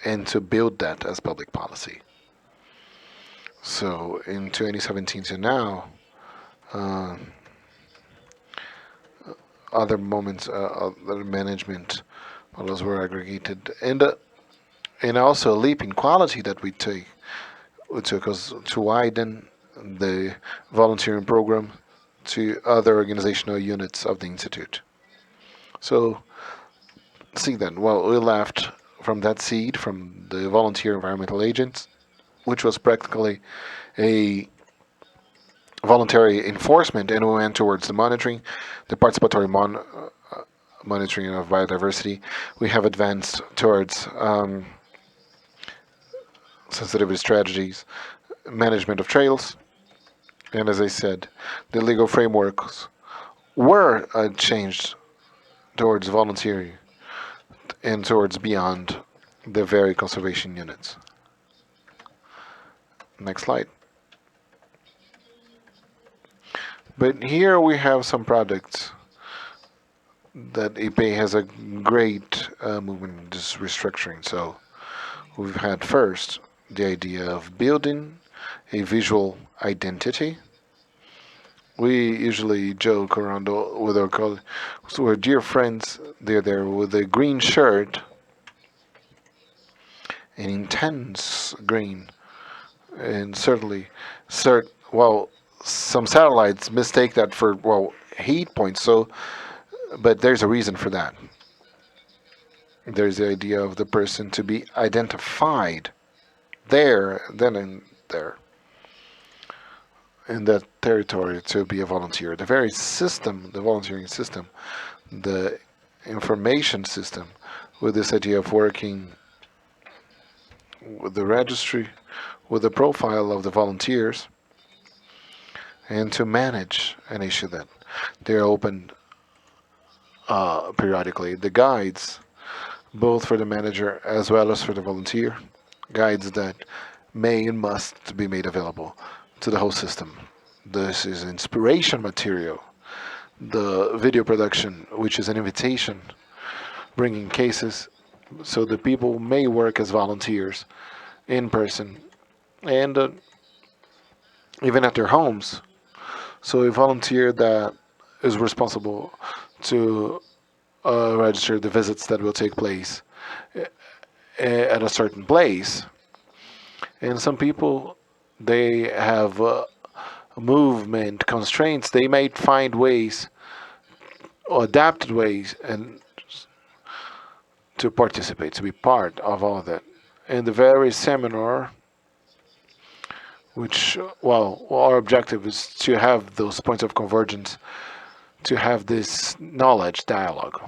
and to build that as public policy. So in 2017 to now, other moments, other management models were aggregated, and also a leap in quality that we took us to widen the volunteering program to other organizational units of the Institute. So, see then, well, we left from that seed, from the volunteer environmental agents, which was practically a voluntary enforcement, and we went towards the monitoring, the participatory monitoring of biodiversity. We have advanced towards sensitivity strategies, management of trails, and as I said, the legal frameworks were changed towards volunteering and towards beyond the very conservation units. Next slide. But here we have some projects that EP has a great movement in this restructuring. So we've had first the idea of building a visual identity. We usually joke around with our colleagues, so our dear friends, they're there with a green shirt, an intense green, and certainly, some satellites mistake that for, heat points, so, but there's a reason for that. There's the idea of the person to be identified there, then and there, in that territory, to be a volunteer. The very system, the volunteering system, the information system, with this idea of working with the registry, with the profile of the volunteers, and to manage an issue that they're open periodically. The guides, both for the manager as well as for the volunteer, guides that may and must be made available to the whole system. This is inspiration material. The video production, which is an invitation, bringing cases, so the people may work as volunteers in person and even at their homes. So a volunteer that is responsible to register the visits that will take place at a certain place. And some people, they have movement constraints. They might find ways, or adapted ways, and to participate, to be part of all of that. And the very seminar, which, our objective is to have those points of convergence to have this knowledge dialogue.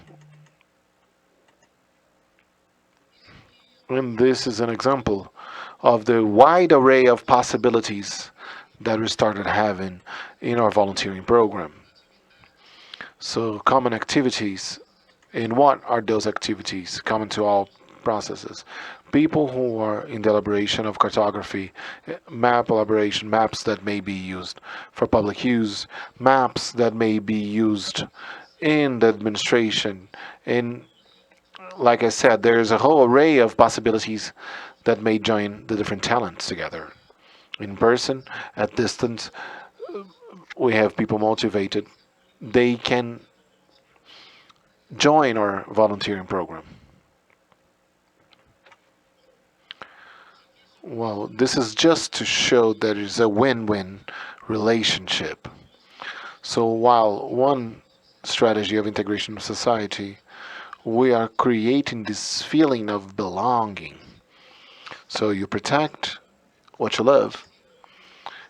And this is an example of the wide array of possibilities that we started having in our volunteering program. So common activities, and what are those activities common to all processes? People who are in the elaboration of cartography, map elaboration, maps that may be used for public use, maps that may be used in the administration. And like I said, there's a whole array of possibilities that may join the different talents together. In person, at distance, we have people motivated. They can join our volunteering program. Well, this is just to show that it's a win-win relationship. So while one strategy of integration of society, we are creating this feeling of belonging. So you protect what you love,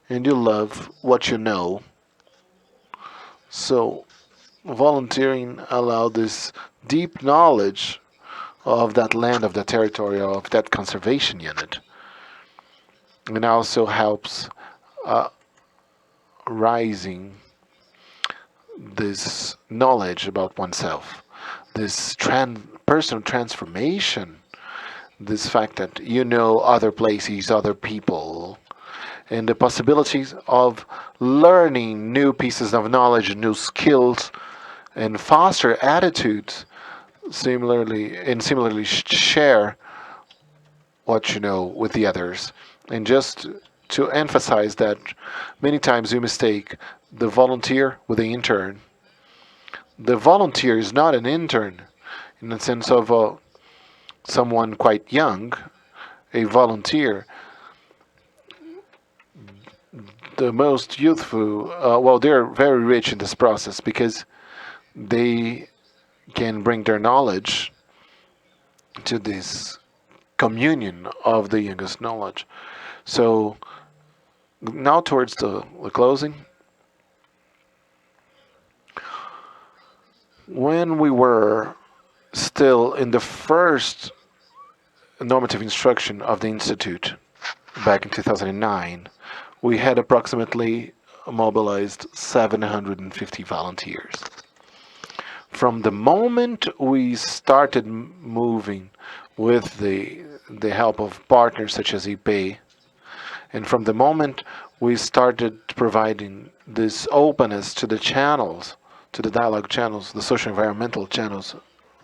and you love what you know. So volunteering allows this deep knowledge of that land, of that territory, of that conservation unit. And also helps rising this knowledge about oneself, this personal transformation, this fact that you know other places, other people, and the possibilities of learning new pieces of knowledge, new skills, and foster attitudes. Similarly share what you know with the others. And just to emphasize that many times we mistake the volunteer with the intern. The volunteer is not an intern in the sense of someone quite young. A volunteer, the most youthful, they're very rich in this process because they can bring their knowledge to this communion of the youngest knowledge. So now towards the closing. When we were still in the first normative instruction of the Institute back in 2009, we had approximately mobilized 750 volunteers. From the moment we started moving with the help of partners such as IP, and from the moment we started providing this openness to the channels, to the dialogue channels, the social environmental channels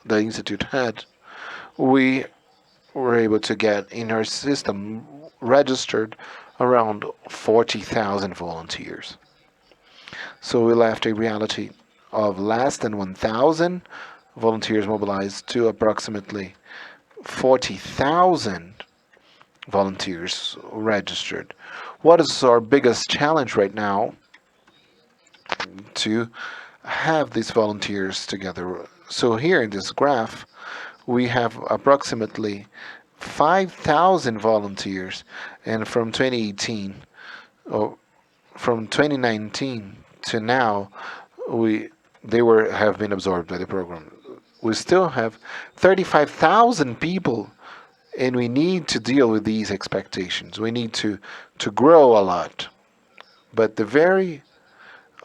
the Institute had, we were able to get in our system registered around 40,000 volunteers. So we left a reality of less than 1,000 volunteers mobilized to approximately 40,000 volunteers registered. What is our biggest challenge right now? To have these volunteers together. So here in this graph, we have approximately 5,000 volunteers, and from 2018, or from 2019 to now, have been absorbed by the program. We still have 35,000 people, and we need to deal with these expectations. We need to grow a lot. But the very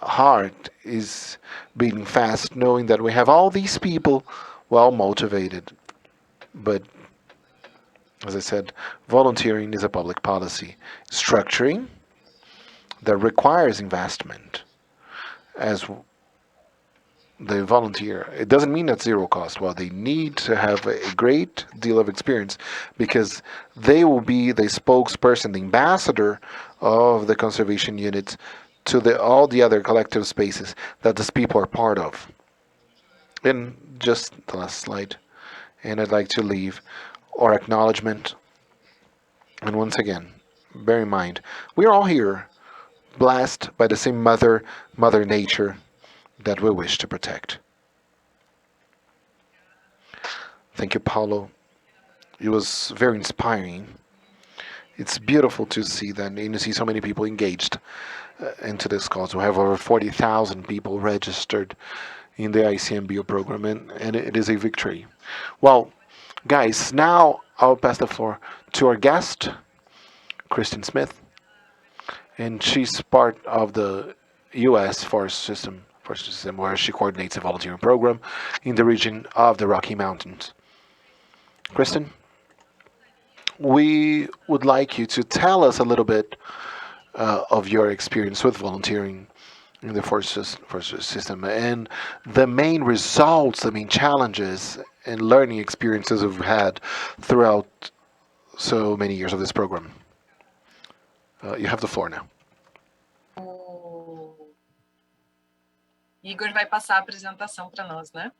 heart is beating fast, knowing that we have all these people well motivated. But as I said, volunteering is a public policy structuring that requires investment. As the volunteer, it doesn't mean at zero cost. Well, they need to have a great deal of experience because they will be the spokesperson, the ambassador of the conservation units to all the other collective spaces that these people are part of. And just the last slide, and I'd like to leave our acknowledgement. And once again, bear in mind, we are all here, blessed by the same Mother Nature that we wish to protect. Thank you, Paulo. It was very inspiring. It's beautiful to see that and to see so many people engaged. into this cause. We have over 40,000 people registered in the ICMBio program, and it is a victory. Well, guys, now I'll pass the floor to our guest, Kristen Smith, and she's part of the U.S. Forest System, where she coordinates a volunteering program in the region of the Rocky Mountains. Kristen, we would like you to tell us a little bit of your experience with volunteering in the forest system and the main results, the main challenges and learning experiences we've had throughout so many years of this program. You have the floor now. O Igor vai passar a apresentação para nós, né?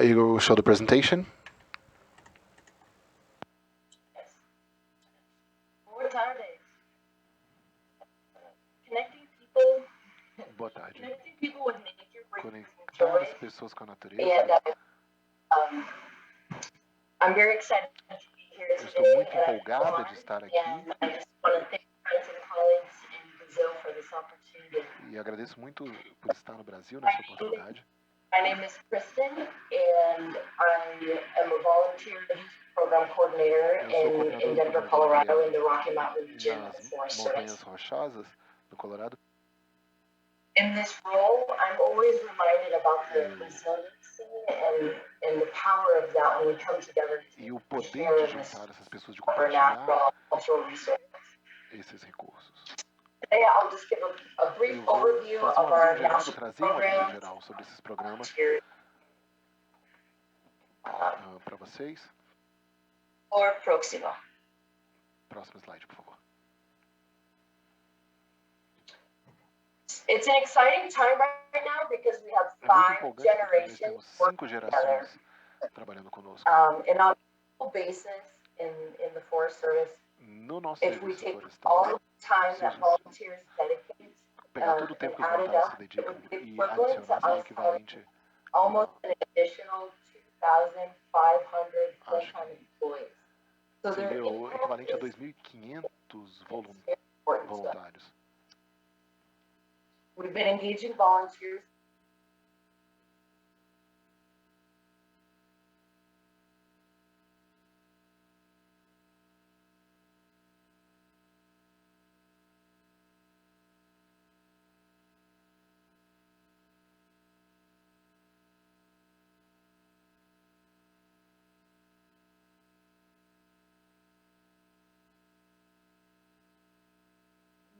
Igor will show the presentation. Boa tarde. Connecting people. Boa tarde. Connecting people with nature brings Conectar joy. as pessoas com a natureza. And I'm very excited to be here Eu estou today. muito empolgada de estar aqui And I just want to thank friends and colleagues in Brazil for this opportunity. e agradeço muito por estar no Brasil nessa oportunidade. My name is Kristen, and I am a volunteer program coordinator in Denver, Colorado, in the Rocky Mountain region of the Forest Service. Montanhas Rochosas, no Colorado. In this role, I'm always reminded about the resiliency and the power of that when we come together E o to poder share de in this juntar essas pessoas, de our compartilhar natural cultural resources. esses recursos. Today, I'll just give a brief Eu vou overview fazer of uma our visão geral, vou national trazer uma visão programs geral sobre esses programas here. para vocês. Or Proxima. Próximo slide, por favor. It's an exciting time right now because we have É muito 5 empolgante porque nós generations temos 5 working together. gerações trabalhando conosco. And on a basis in the Forest Service, No nosso if we serviço take florestal, all the time that volunteers dedicate pegar todo o tempo que os and add it voluntários se up, it dedicam would be e equivalent to adicionar seria us equivalente almost an additional 2,500 Acho full-time employees. So their seria o impact equivalente a is 2.500 very important to us. voluntários. We've been engaging volunteers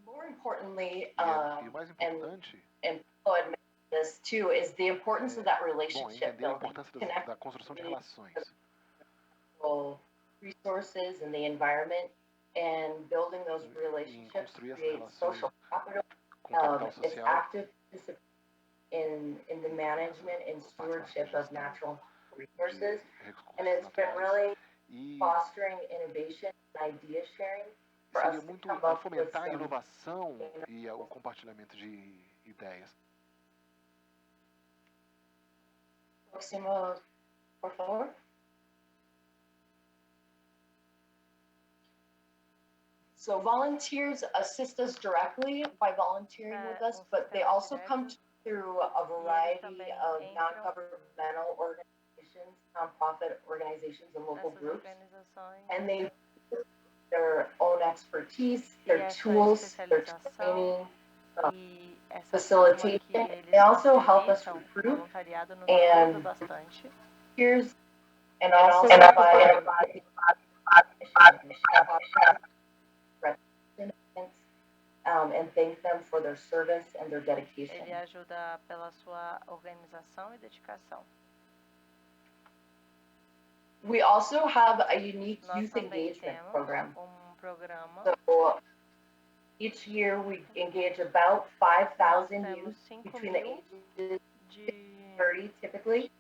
more importantly, E o mais importante, and I'll admit this too, is the importance of that bom, relationship entender a building, importância da construção de relações. resources and the environment, and building those Em relationships construir essas creates relações social capital. com capital It's social, active participation in the management and stewardship of natural resources, and recursos it's been naturais. really E fostering innovation and idea sharing for us seria to muito come up with fomentar a some inovação e o compartilhamento de ideias. próximo, por favor. So volunteers assist us directly by volunteering with us, but they also come through a variety of non-governmental organizations, nonprofit organizations, and local groups, and they use their own expertise, their tools, their training, facilitation. They also help us recruit and volunteers, and also provide and thank them for their service and their dedication. Ele ajuda pela sua organização e dedicação. We also have a unique Nós youth também engagement temos program. programa. So each year we engage about 5,000 Nós youth temos between the 5.000 ages de 30 typically,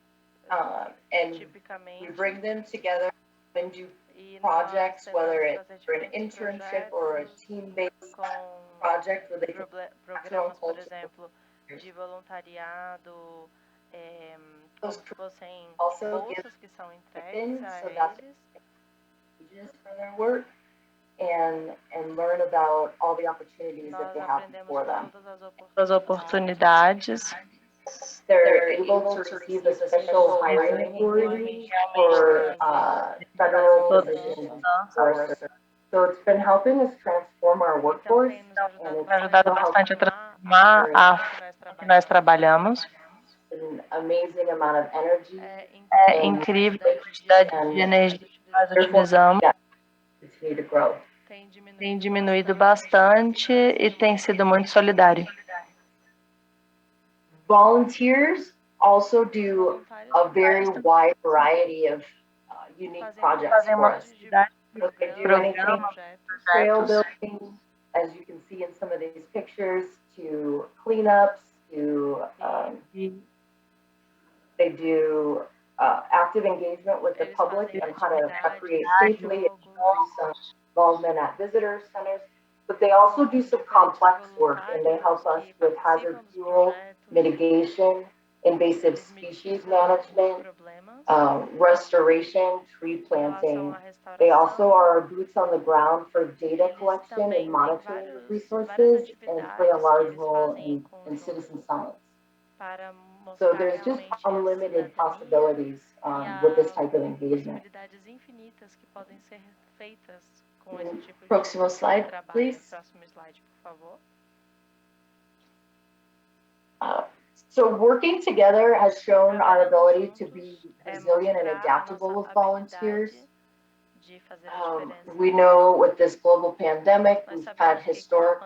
and we tipicamente bring them together and do e projects, nós whether tentamos it's fazer for an diferentes internship or a projetos team-based com project where they can programas, por exemplo, de voluntariado, como se fossem also bolsas que são entregues a so that's eles. wages for their work, and learn about all the opportunities that they have before them. As oportunidades. They're able to receive a special hiring authority for federal positions in Forest Service. So it's been helping us transform our workforce, and it's Ajudado bastante a transformar a forma que nós trabalhamos. an amazing amount of energy. É incrível a quantidade de energia que nós utilizamos. Continue to grow. Tem diminuído bastante e tem sido muito solidário. Volunteers also do a very wide variety of unique projects for us. So they do anything from trail building, as you can see in some of these pictures, to cleanups, to they do active engagement with the public and how to recreate safely, and some involvement at visitor centers. But they also do some complex work, and they help us with hazard fuel mitigation, invasive species management, restoration, tree planting. They also are boots on the ground for data collection and monitoring of resources, and play a large role in citizen science. So there's just unlimited possibilities with this type of engagement. Próximo slide, please. So working together has shown our ability to be resilient and adaptable with volunteers. We know with this global pandemic, we've had historic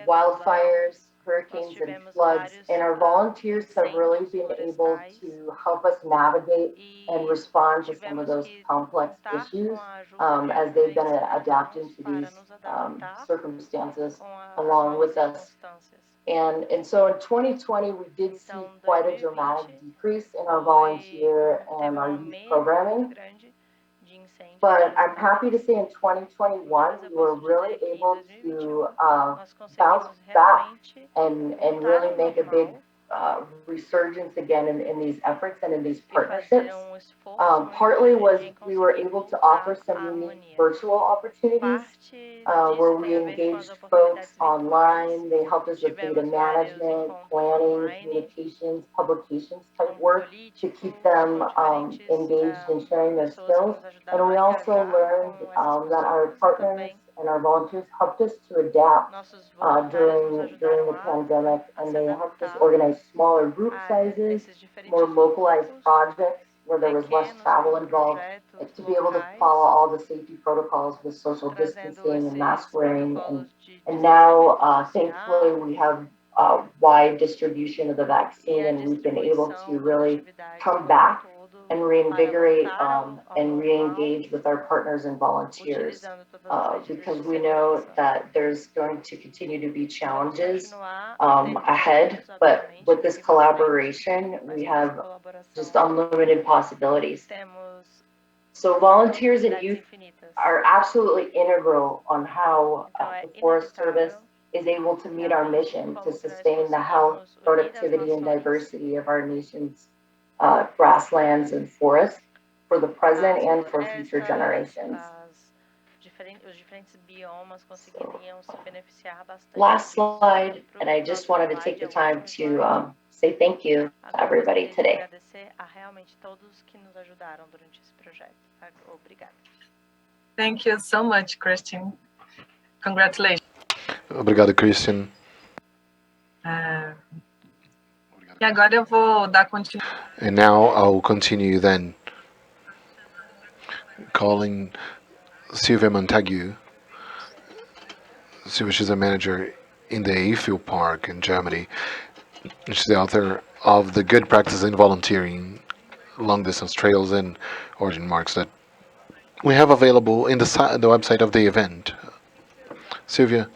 wildfires, hurricanes, and floods, and our volunteers have really been able to help us navigate and respond to some of those complex issues as they've been adapting to these circumstances along with us. And so in 2020, we did see quite a dramatic decrease in our volunteer and our youth programming. But I'm happy to say in 2021, we were really able to bounce back and really make a big resurgence again in these efforts and in these partnerships. Partly was we were able to offer some unique virtual opportunities where we engaged folks online. They helped us with data management, planning, communications, publications type work to keep them engaged in sharing their skills. And we also learned that our partners and our volunteers helped us to adapt during the pandemic, and they helped us organize smaller group sizes, more localized projects where there was less travel involved, to be able to follow all the safety protocols with social distancing and mask wearing. And now, thankfully, we have wide distribution of the vaccine, and we've been able to really come back and reinvigorate and re-engage with our partners and volunteers because we know that there's going to continue to be challenges ahead, but with this collaboration, we have just unlimited possibilities. So volunteers and youth are absolutely integral on how the Forest Service is able to meet our mission to sustain the health, productivity, and diversity of our nation's grasslands and forests for the present and for future generations. Last slide, and I just wanted to take the time to say thank you to everybody today. Thank you so much, Kristen. Congratulations. Obrigado, Kristen. E agora eu vou dar continuidade. And now I'll continue then calling Silvia Montague. She's a manager in the Eiffel Park in Germany. She's the author of the Good Practices in Volunteering, Long Distance Trails and Origin Marks that we have available in the website of the event. Silvia,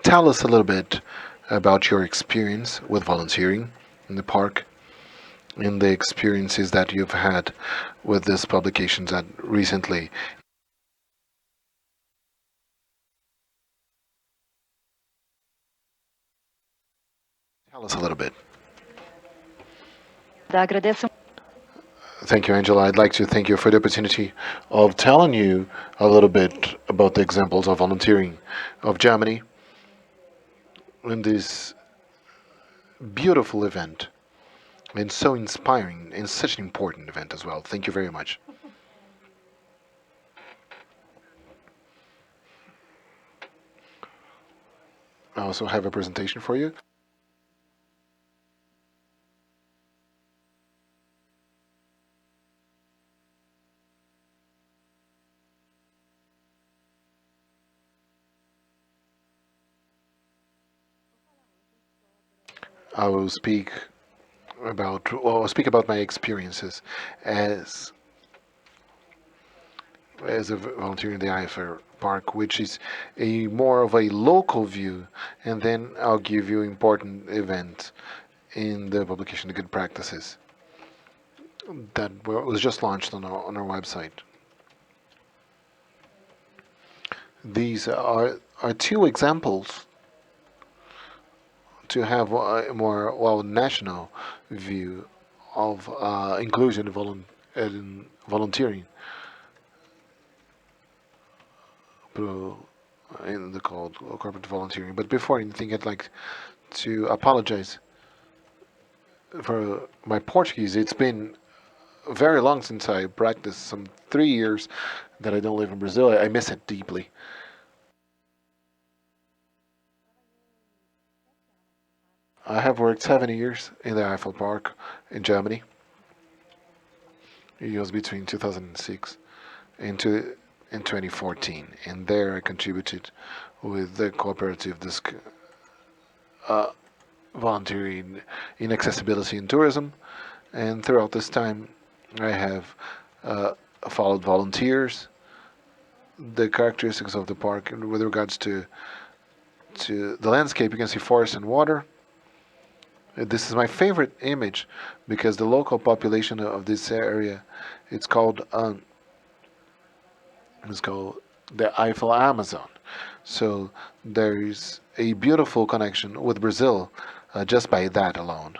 tell us a little bit about your experience with volunteering in the park and the experiences that you've had with these publications that recently. Tell us a little bit. Thank you, Angela. I'd like to thank you for the opportunity of telling you a little bit about the examples of volunteering of Germany in this beautiful event and so inspiring and such an important event as well. Thank you very much. I also have a presentation for you. I will speak about my experiences as a volunteer in the Eiffel Park, which is a more of a local view, and then I'll give you important events in the publication of good practices that was just launched on our website. These are two examples to have a more national view of inclusion in volunteering in the called corporate volunteering. But before anything, I'd like to apologize for my Portuguese. It's been very long since I practiced, some 3 years that I don't live in Brazil. I miss it deeply. I have worked 7 years in the Eiffel Park in Germany. It was between 2006 and 2014, and there I contributed with the cooperative volunteering in accessibility and tourism. And throughout this time, I have followed volunteers, the characteristics of the park, and with regards to the landscape, you can see forest and water. This is my favorite image because the local population of this area, it's called the Eiffel Amazon. So there is a beautiful connection with Brazil just by that alone.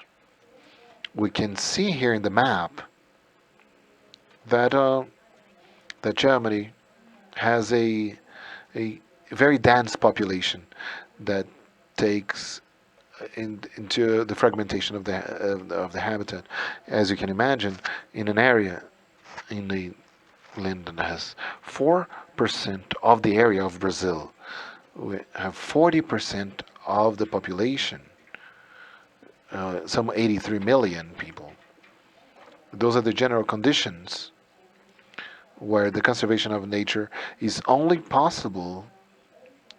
We can see here in the map that that Germany has a very dense population that takes into the fragmentation of the habitat. As you can imagine, in an area in the land that has 4% of the area of Brazil, we have 40% of the population, some 83 million people. Those are the general conditions where the conservation of nature is only possible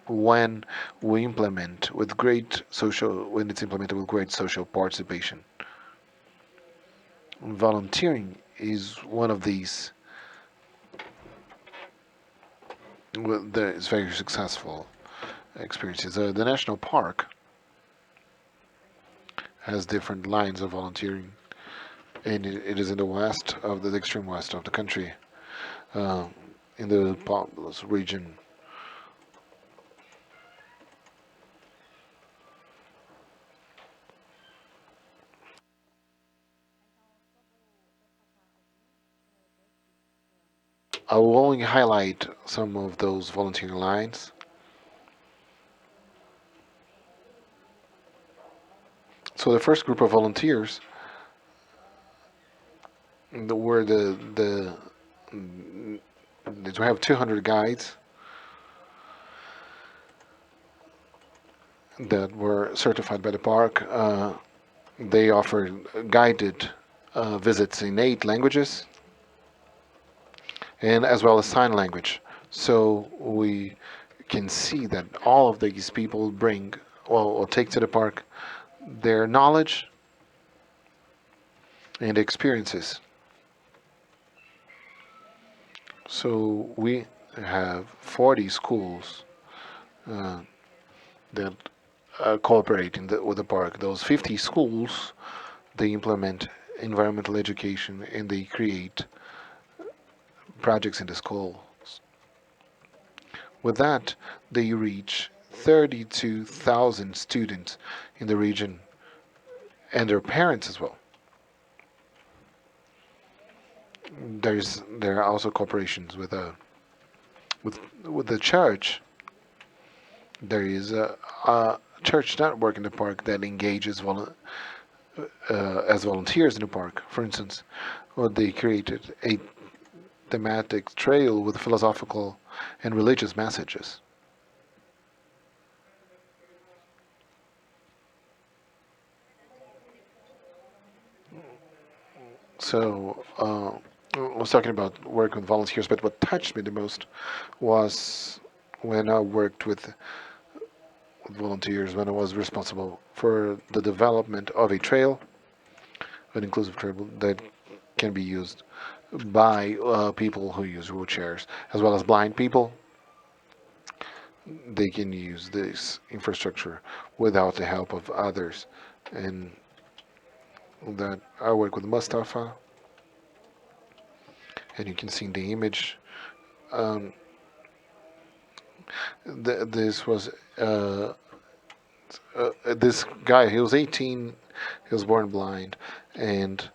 when we implement with when it's implemented with great social participation. Volunteering is one of these that is very successful experiences. The national park has different lines of volunteering, and it is in the extreme west of the country, in the populous region. I will only highlight some of those volunteering lines. So the first group of volunteers were we have 200 guides that were certified by the park. They offered guided visits in 8 languages, and as well as sign language. So we can see that all of these people bring or take to the park their knowledge and experiences. So we have 40 schools that cooperate with the park. Those 50 schools, they implement environmental education and they create projects in the schools. With that, they reach 32,000 students in the region and their parents as well. there are also cooperations with the church. There is a church network in the park that engages as volunteers in the park. For instance, they created a thematic trail with philosophical and religious messages. So I was talking about work with volunteers, but what touched me the most was when I worked with volunteers, when I was responsible for the development of a trail, an inclusive trail that can be used by people who use wheelchairs, as well as blind people. They can use this infrastructure without the help of others. And that I work with Mustafa, and you can see in the image. Um, this was this guy. He was 18. He was born blind, and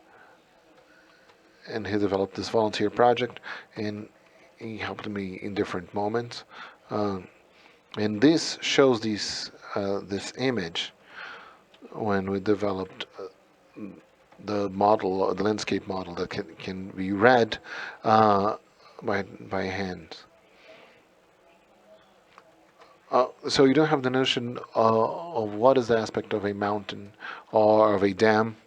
he developed this volunteer project, and he helped me in different moments. Um, and this shows this image when we developed the model, the landscape model that can be read by hand. So you don't have the notion of what is the aspect of a mountain or of a dam.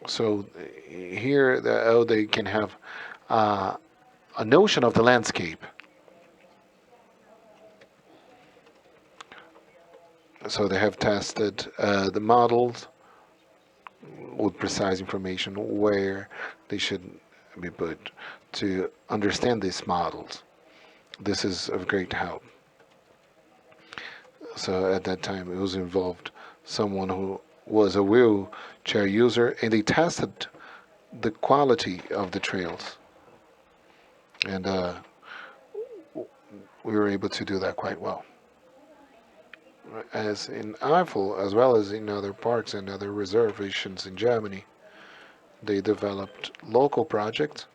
So here, they can have a notion of the landscape. So they have tested the models with precise information where they should be put to understand these models. This is of great help. So at that time, it was involved someone who was a wheelchair user, and they tested the quality of the trails. And we were able to do that quite well. As in Eiffel, as well as in other parks and other reservations in Germany, they developed local projects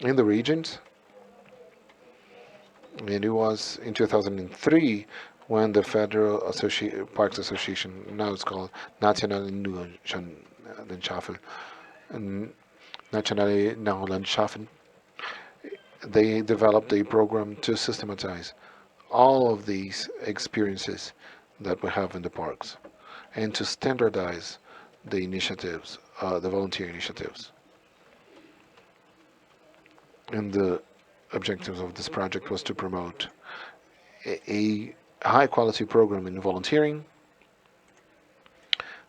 in the regions. And it was in 2003 when the Federal Parks Association, now it's called Nationale Landschaften, they developed a program to systematize all of these experiences that we have in the parks and to standardize the initiatives, the volunteer initiatives. And the objectives of this project was to promote a high quality program in volunteering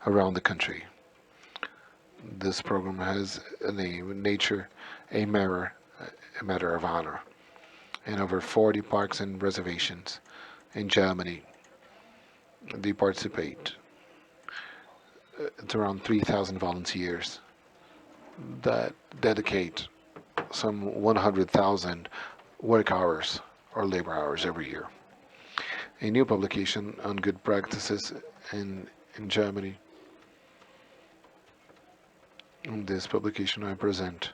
around the country. This program has a name, Nature, a Matter of Honor, in over 40 parks and reservations in Germany. They participate. It's around 3,000 volunteers that dedicate some 100,000 work hours or labor hours every year. A new publication on good practices in Germany. In this publication I present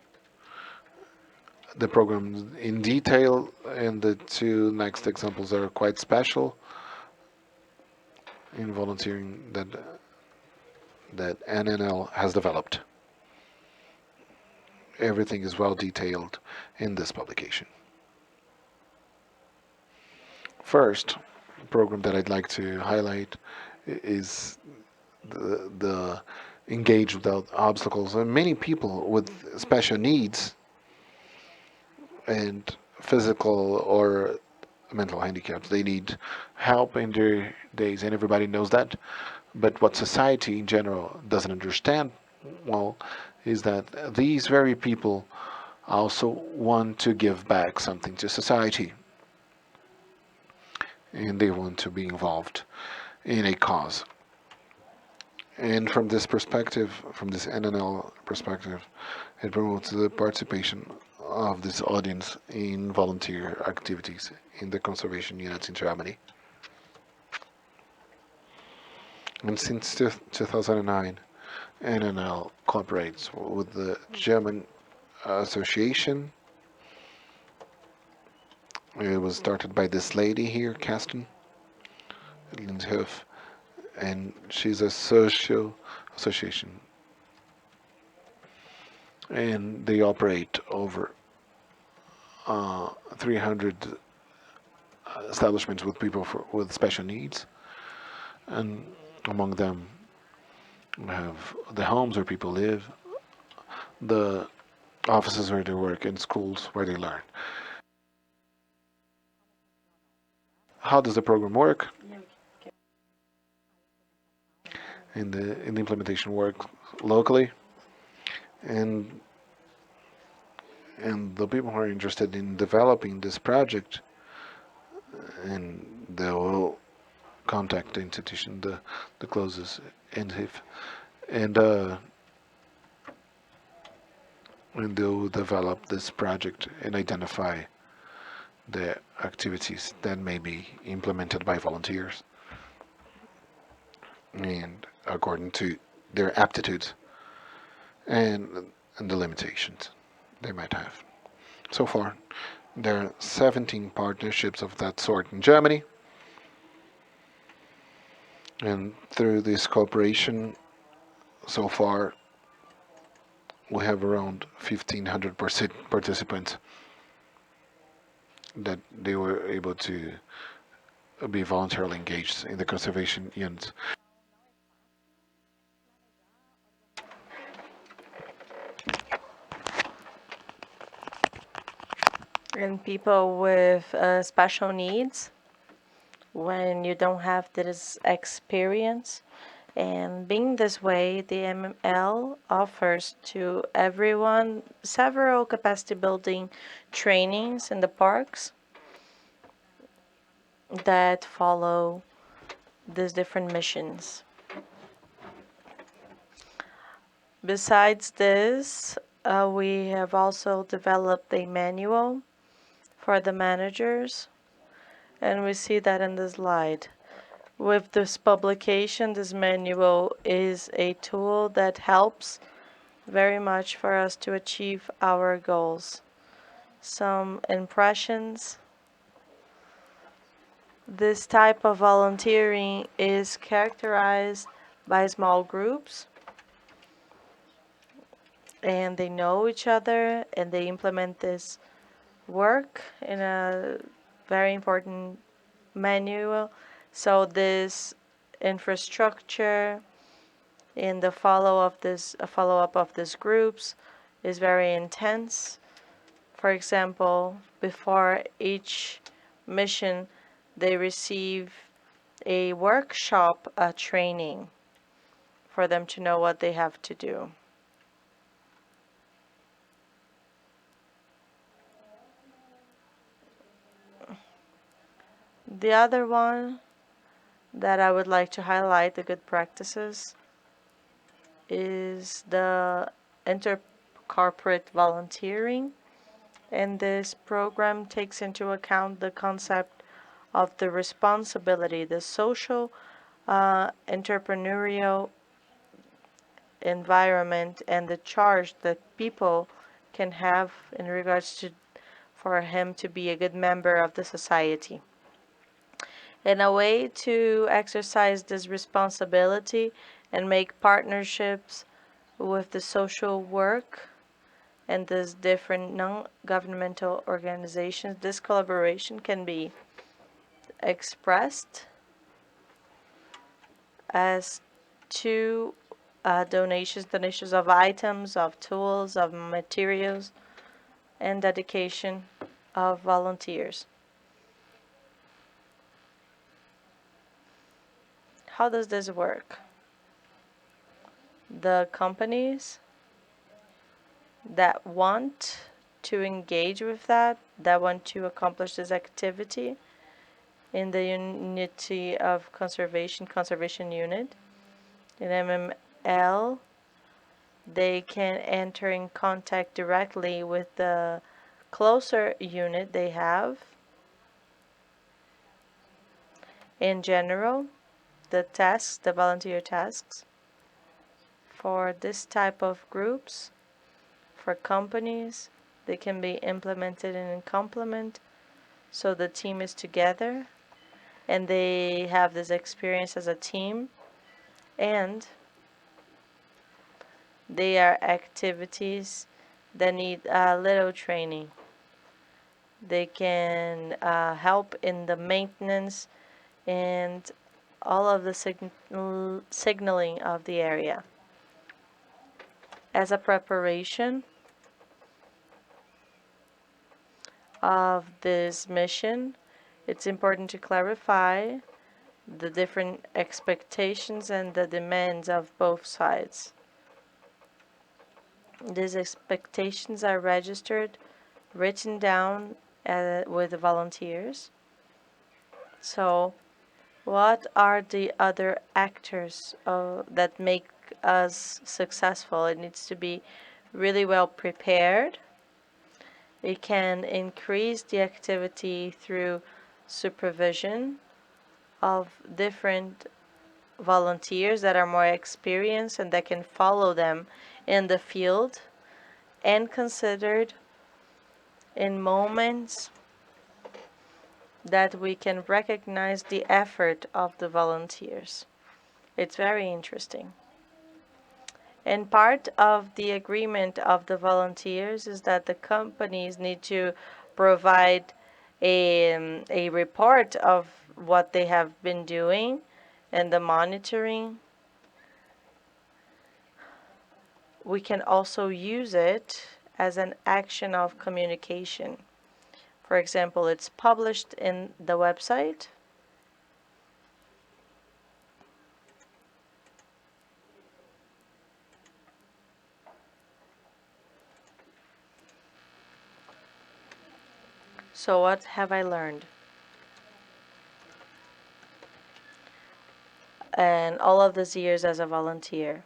the program in detail, and the two next examples are quite special in volunteering that NNL has developed. Everything is well detailed in this publication. First program that I'd like to highlight is the Engage Without Obstacles. And many people with special needs and physical or mental handicaps, they need help in their days, and everybody knows that. But what society in general doesn't understand well is that these very people also want to give back something to society, and they want to be involved in a cause. And from this perspective, from this NNL perspective, it promotes the participation of this audience in volunteer activities in the conservation units in Germany. And since 2009, NNL cooperates with the German association. It was started by this lady here, Karsten Lindhoff, and she's a social association. And they operate over 300 establishments with people with special needs. And among them, we have the homes where people live, the offices where they work, and schools where they learn. How does the program work? In the implementation work locally, and the people who are interested in developing this project, and they will contact the institution, the closest, and they'll develop this project and identify the activities that may be implemented by volunteers and according to their aptitudes and the limitations they might have. So far, there are 17 partnerships of that sort in Germany, and through this cooperation, so far, we have around 1,500 participants that they were able to be voluntarily engaged in the conservation units. And people with special needs, when you don't have this experience. And being this way, the MML offers to everyone several capacity building trainings in the parks that follow these different missions. Besides this, we have also developed a manual for the managers, and we see that in the slide. With this publication, this manual is a tool that helps very much for us to achieve our goals. Some impressions. This type of volunteering is characterized by small groups, and they know each other and they implement this work in a very important manual. So this infrastructure in the follow-up of these groups is very intense. For example, before each mission, they receive a workshop, a training for them to know what they have to do. The other one that I would like to highlight, the good practices, is the intercorporate volunteering. And this program takes into account the concept of the responsibility, the social, entrepreneurial environment, and the charge that people can have in regards to for him to be a good member of the society. In a way to exercise this responsibility and make partnerships with the social work and these different non-governmental organizations, this collaboration can be expressed as two donations of items, of tools, of materials, and dedication of volunteers. How does this work? The companies that want to engage with that want to accomplish this activity in the unity of conservation unit, in MML, they can enter in contact directly with the closer unit they have. In general, the tasks, the volunteer tasks for this type of groups, for companies. They can be implemented in complement, so the team is together and they have this experience as a team, and they are activities that need a little training. They can help in the maintenance and all of the signaling of the area. As a preparation of this mission, it's important to clarify the different expectations and the demands of both sides. These expectations are registered, written down with the volunteers. So, what are the other actors that make us successful? It needs to be really well prepared. It can increase the activity through supervision of different volunteers that are more experienced and that can follow them in the field, and considered in moments that we can recognize the effort of the volunteers. It's very interesting. And part of the agreement of the volunteers is that the companies need to provide a report of what they have been doing and the monitoring. We can also use it as an action of communication. For example, it's published in the website. So what have I learned? And all of these years as a volunteer.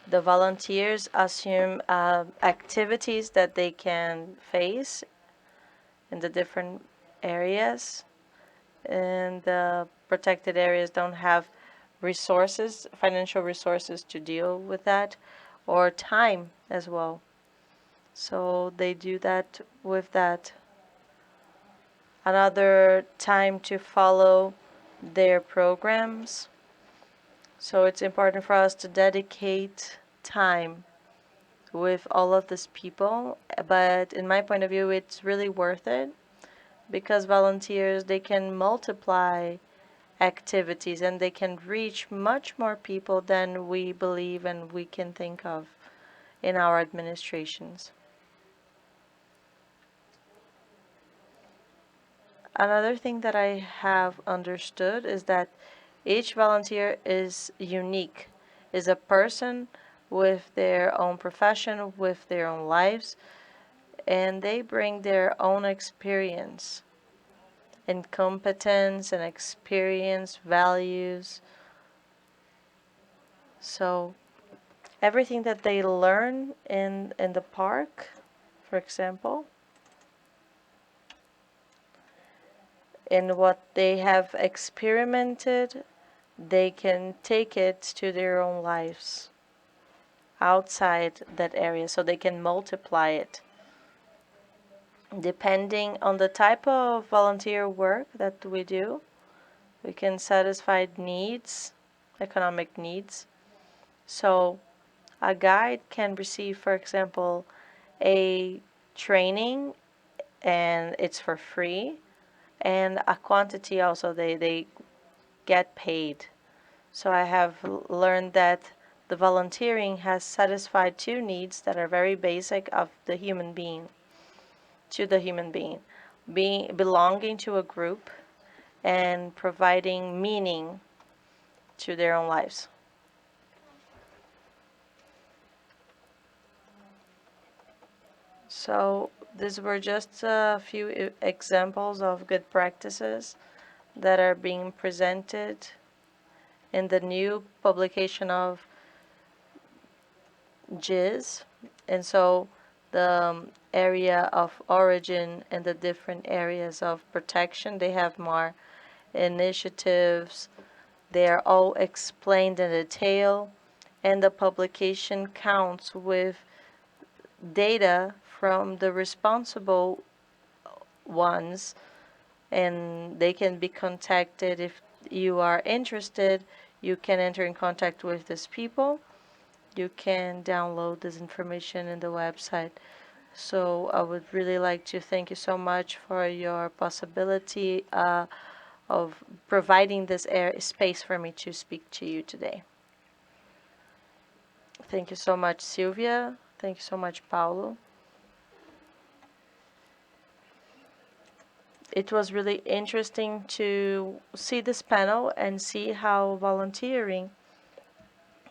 The volunteers assume activities that they can face in the different areas, and the protected areas don't have resources, financial resources to deal with that, or time as well. So they do that with that. Another time to follow their programs. So it's important for us to dedicate time with all of these people, but in my point of view, it's really worth it because volunteers, they can multiply activities and they can reach much more people than we believe and we can think of in our administrations. Another thing that I have understood is that each volunteer is unique, is a person with their own profession, with their own lives, and they bring their own experience and competence and experience, values. So everything that they learn in the park, for example, and what they have experimented, they can take it to their own lives outside that area, so they can multiply it. Depending on the type of volunteer work that we do, we can satisfy needs, economic needs. So a guide can receive, for example, a training and it's for free, and a quantity also, they get paid. So I have learned that the volunteering has satisfied two needs that are very basic of the human being, to the human being, belonging to a group and providing meaning to their own lives. So these were just a few examples of good practices that are being presented in the new publication of GIS. And so the area of origin and the different areas of protection. They have more initiatives. They are all explained in detail, and the publication counts with data from the responsible ones, and they can be contacted if you are interested. You can enter in contact with these people. You can download this information in the website. So I would really like to thank you so much for your possibility of providing this space for me to speak to you today. Thank you so much, Sylvia. Thank you so much, Paulo. It was really interesting to see this panel and see how volunteering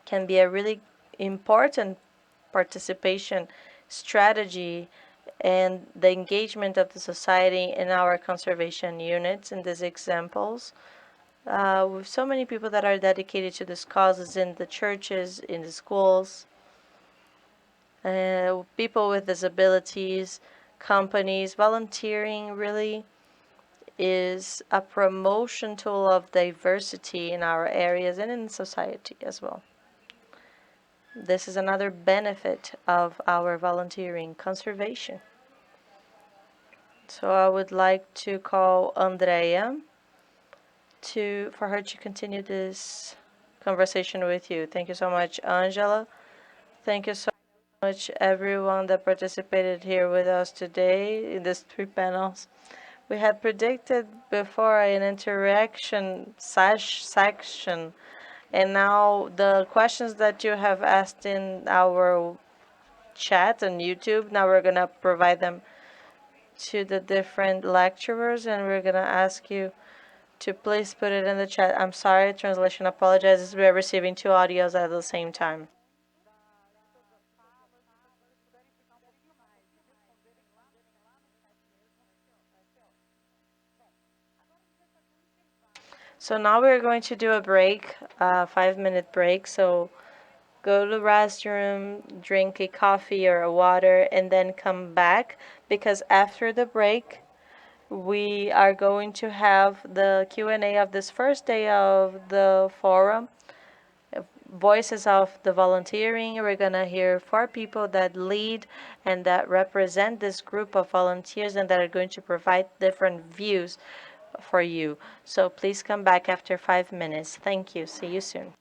can be a really important participation strategy and the engagement of the society in our conservation units in these examples. With so many people that are dedicated to these causes in the churches, in the schools, people with disabilities, companies, volunteering really is a promotion tool of diversity in our areas and in society as well. This is another benefit of our volunteering conservation. So I would like to call Andrea for her to continue this conversation with you. Thank you so much, Angela. Thank you so much, everyone that participated here with us today in these 3 panels. We had predicted before an interaction section, and now the questions that you have asked in our chat on YouTube, now we're going to provide them to the different lecturers, and we're going to ask you to please put it in the chat. I'm sorry, translation apologizes. We are receiving 2 audios at the same time. So now we're going to do a break, a 5-minute break. So go to the restroom, drink a coffee or a water, and then come back, because after the break, we are going to have the Q&A of this first day of the forum, Voices of the Volunteering. We're going to hear 4 people that lead and that represent this group of volunteers and that are going to provide different views for you. So please come back after 5 minutes. Thank you. See you soon.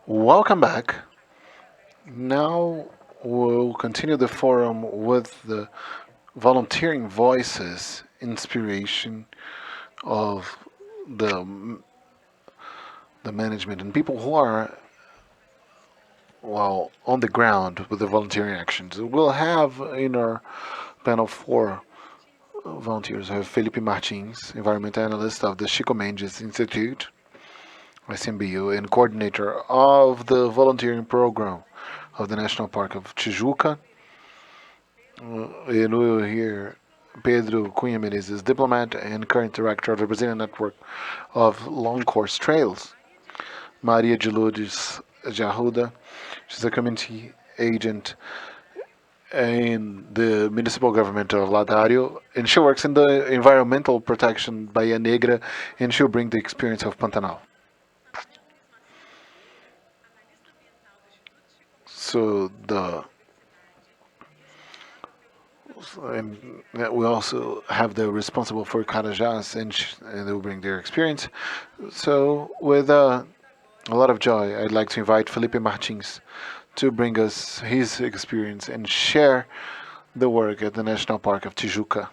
Welcome back. Now we'll continue the forum with the volunteering voices, inspiration of the the management and people who are on the ground with the volunteering actions. We'll have in our panel four volunteers. We have Felipe Martins, environmental analyst of the Chico Mendes Institute, SMBU, and coordinator of the volunteering program of the National Park of Tijuca. And we will hear Pedro Cunha Menezes, diplomat and current director of the Brazilian Network of Long Course Trails. Maria de Lourdes de Arruda, she's a community agent in the municipal government of Ladario, and she works in the environmental protection Bahia Negra, and she'll bring the experience of Pantanal. So and we also have the responsible for Carajás, and they'll bring their experience. So with a lot of joy, I'd like to invite Felipe Martins to bring us his experience and share the work at the National Park of Tijuca.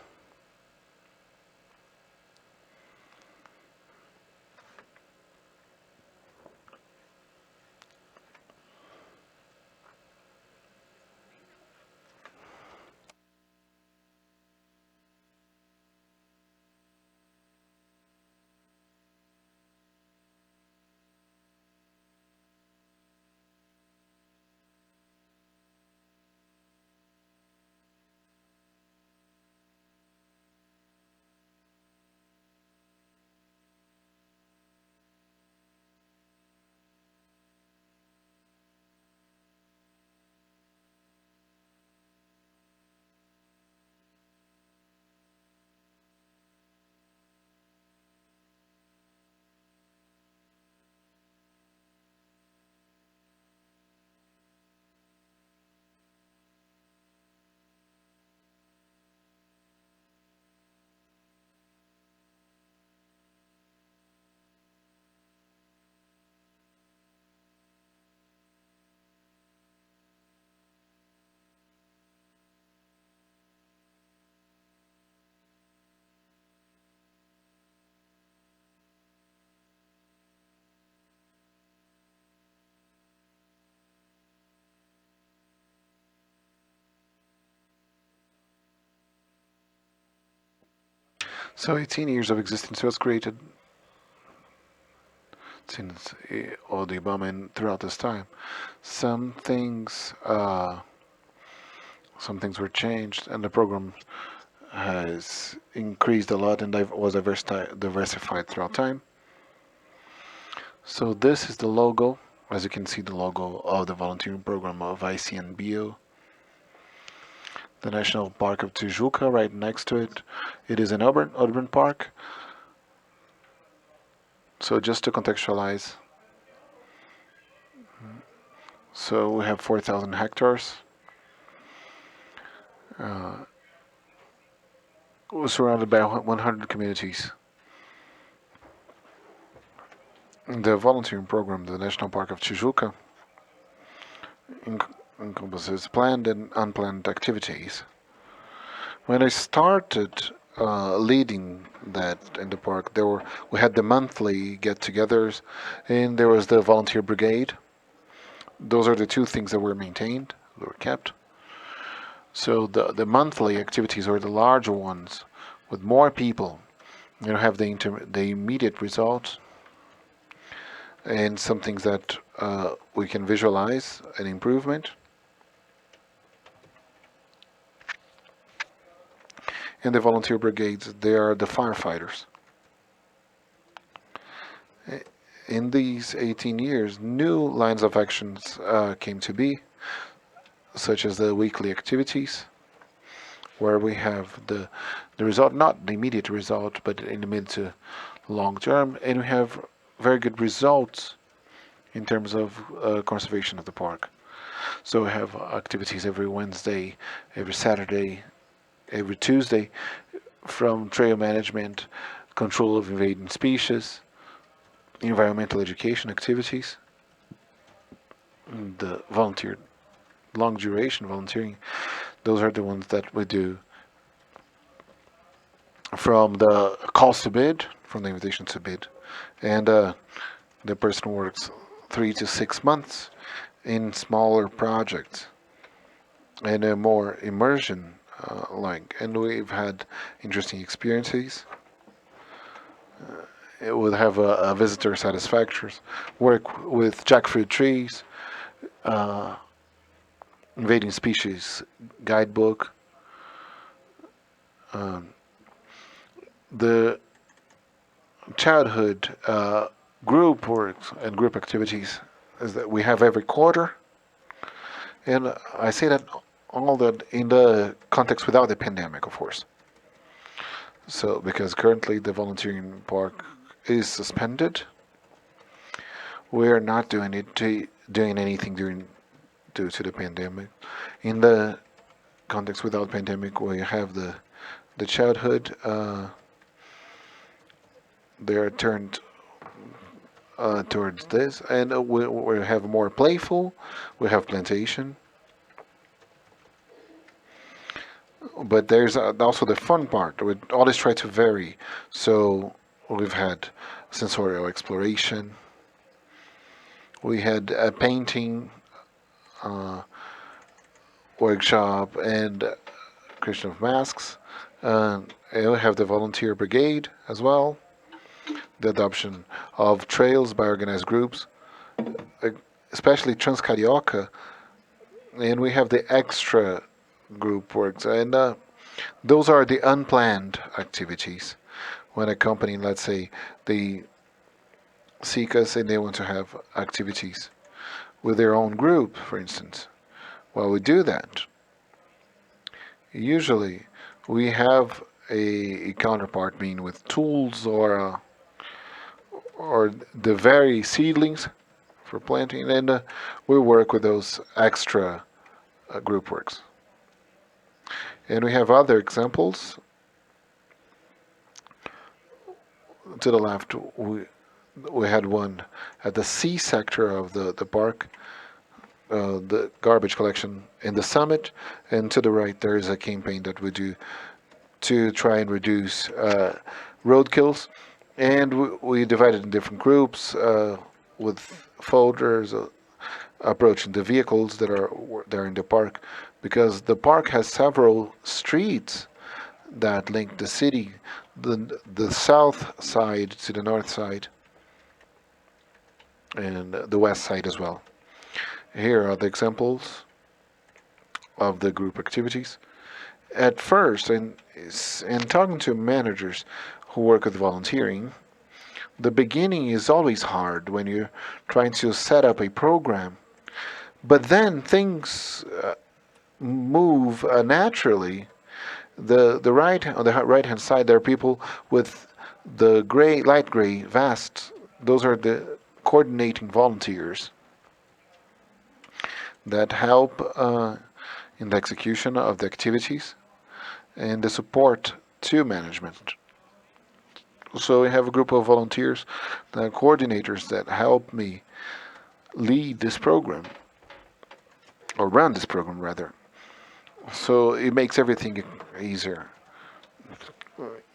So 18 years of existence was created since all the Obama, and throughout this time, some things were changed, and the program has increased a lot and was diversified throughout time. So this is the logo. As you can see, the logo of the volunteering program of ICNBO. The National Park of Tijuca, right next to it. It is an urban park. So just to contextualize, so we have 4,000 hectares. We're surrounded by 100 communities. The volunteering program, the National Park of Tijuca, encompasses planned and unplanned activities. When I started leading that in the park, we had the monthly get-togethers, and there was the volunteer brigade. Those are the two things that were maintained, that were kept. So the monthly activities are the larger ones with more people. You have the immediate results and some things that we can visualize an improvement. And the volunteer brigades, they are the firefighters. In these 18 years, new lines of actions came to be, such as the weekly activities, where we have the result, not the immediate result, but in the mid to long term, and we have very good results in terms of conservation of the park. So we have activities every Wednesday, every Saturday, every Tuesday, from trail management, control of invading species, environmental education activities. the volunteer, long duration volunteering, those are the ones that we do from the calls to bid, from the invitation to bid. And the person works 3 to 6 months in smaller projects and a more immersion and we've had interesting experiences. It would have a visitor satisfactors, work with jackfruit trees, invading species guidebook. The childhood group works and group activities is that we have every quarter, and I say that all that in the context without the pandemic, of course. So because currently the volunteering park is suspended, we're not doing anything due to the pandemic. In the context without pandemic, we have the childhood. They're turned towards this, and we have more playful. We have plantation, but there's also the fun part. We always try to vary. So we've had sensorial exploration. We had a painting workshop and creation of masks. And we have the volunteer brigade as well. The adoption of trails by organized groups, especially Transcarioca, and we have the extra group works, and those are the unplanned activities. When a company, let's say, they seek us and they want to have activities with their own group, for instance, well, we do that. Usually, we have a counterpart, being with tools or the very seedlings for planting, and we work with those extra group works. And we have other examples. To the left, we had one at the C sector of the park, the garbage collection in the summit, and to the right there is a campaign that we do to try and reduce roadkills. And we divided in different groups with folders approaching the vehicles that are there in the park, because the park has several streets that link the city, the south side to the north side, and the west side as well. Here are the examples of the group activities. At first, and talking to managers who work with volunteering, the beginning is always hard when you're trying to set up a program. But then things move naturally. On the right hand side, there are people with the light gray vests. Those are the coordinating volunteers that help in the execution of the activities and the support to management. So we have a group of volunteers, the coordinators, that help me lead this program, or run this program rather. So it makes everything easier.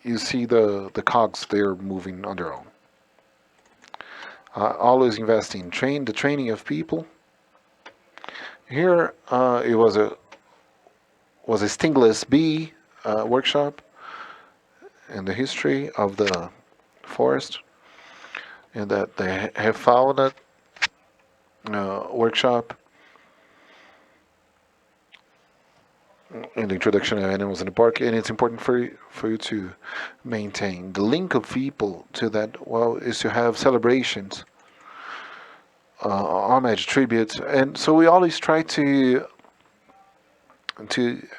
You see the cogs, they're moving on their own. Always invest in the training of people. Here it was a stingless bee workshop, and the history of the forest, and that they have followed it workshop, and the introduction of animals in the park. And it's important for you to maintain the link of people to that. Well, is to have celebrations, homage, tributes, and so we always try to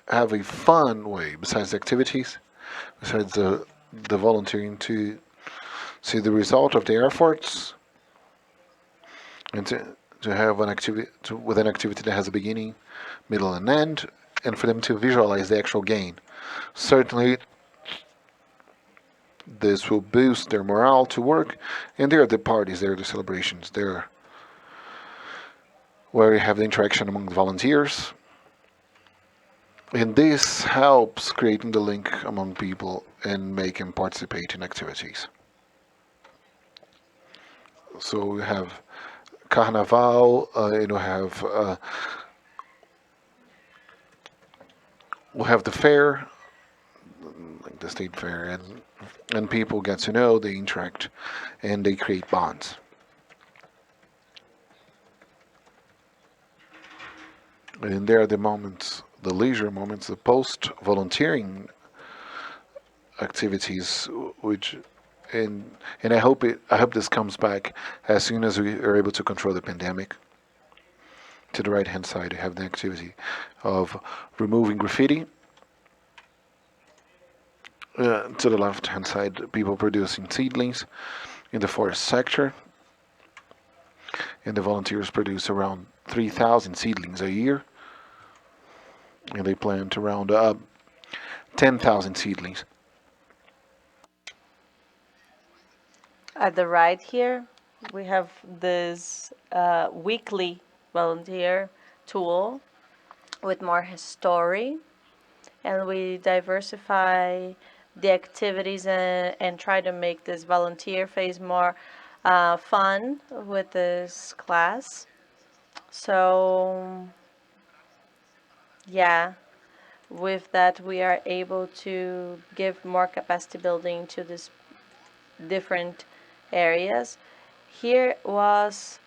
have a fun way besides the activities, besides the volunteering, to see the result of their efforts, and to have an activity with an activity that has a beginning, middle, and end, and for them to visualize the actual gain. Certainly, this will boost their morale to work, and there are the parties, there are the celebrations, there. where you have the interaction among the volunteers. And this helps creating the link among people and make them participate in activities. So we have Carnaval, and we have the fair, like the state fair, and people get to know, they interact, and they create bonds. And there are the moments, the leisure moments, the post-volunteering activities, which and I hope this comes back as soon as we are able to control the pandemic. To the right hand side, you have the activity of removing graffiti. To the left hand side, people producing seedlings in the forest sector. And the volunteers produce around 3,000 seedlings a year. And they plant around 10,000 seedlings. At the right here, we have this weekly volunteer tool with more story, and we diversify the activities and try to make this volunteer phase more fun with this class. So yeah, with that we are able to give more capacity building to these different areas. Here was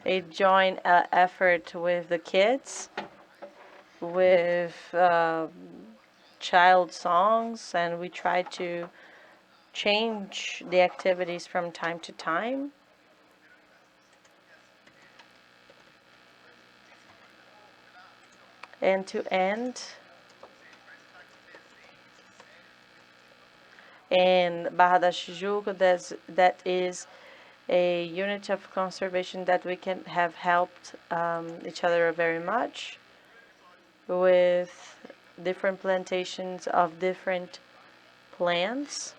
a joint effort with the kids, with child songs, and we try to change the activities from time to time. And to end, in Barra da Tijuca, that is a unit of conservation that we can have helped each other very much with different plantations of different plants.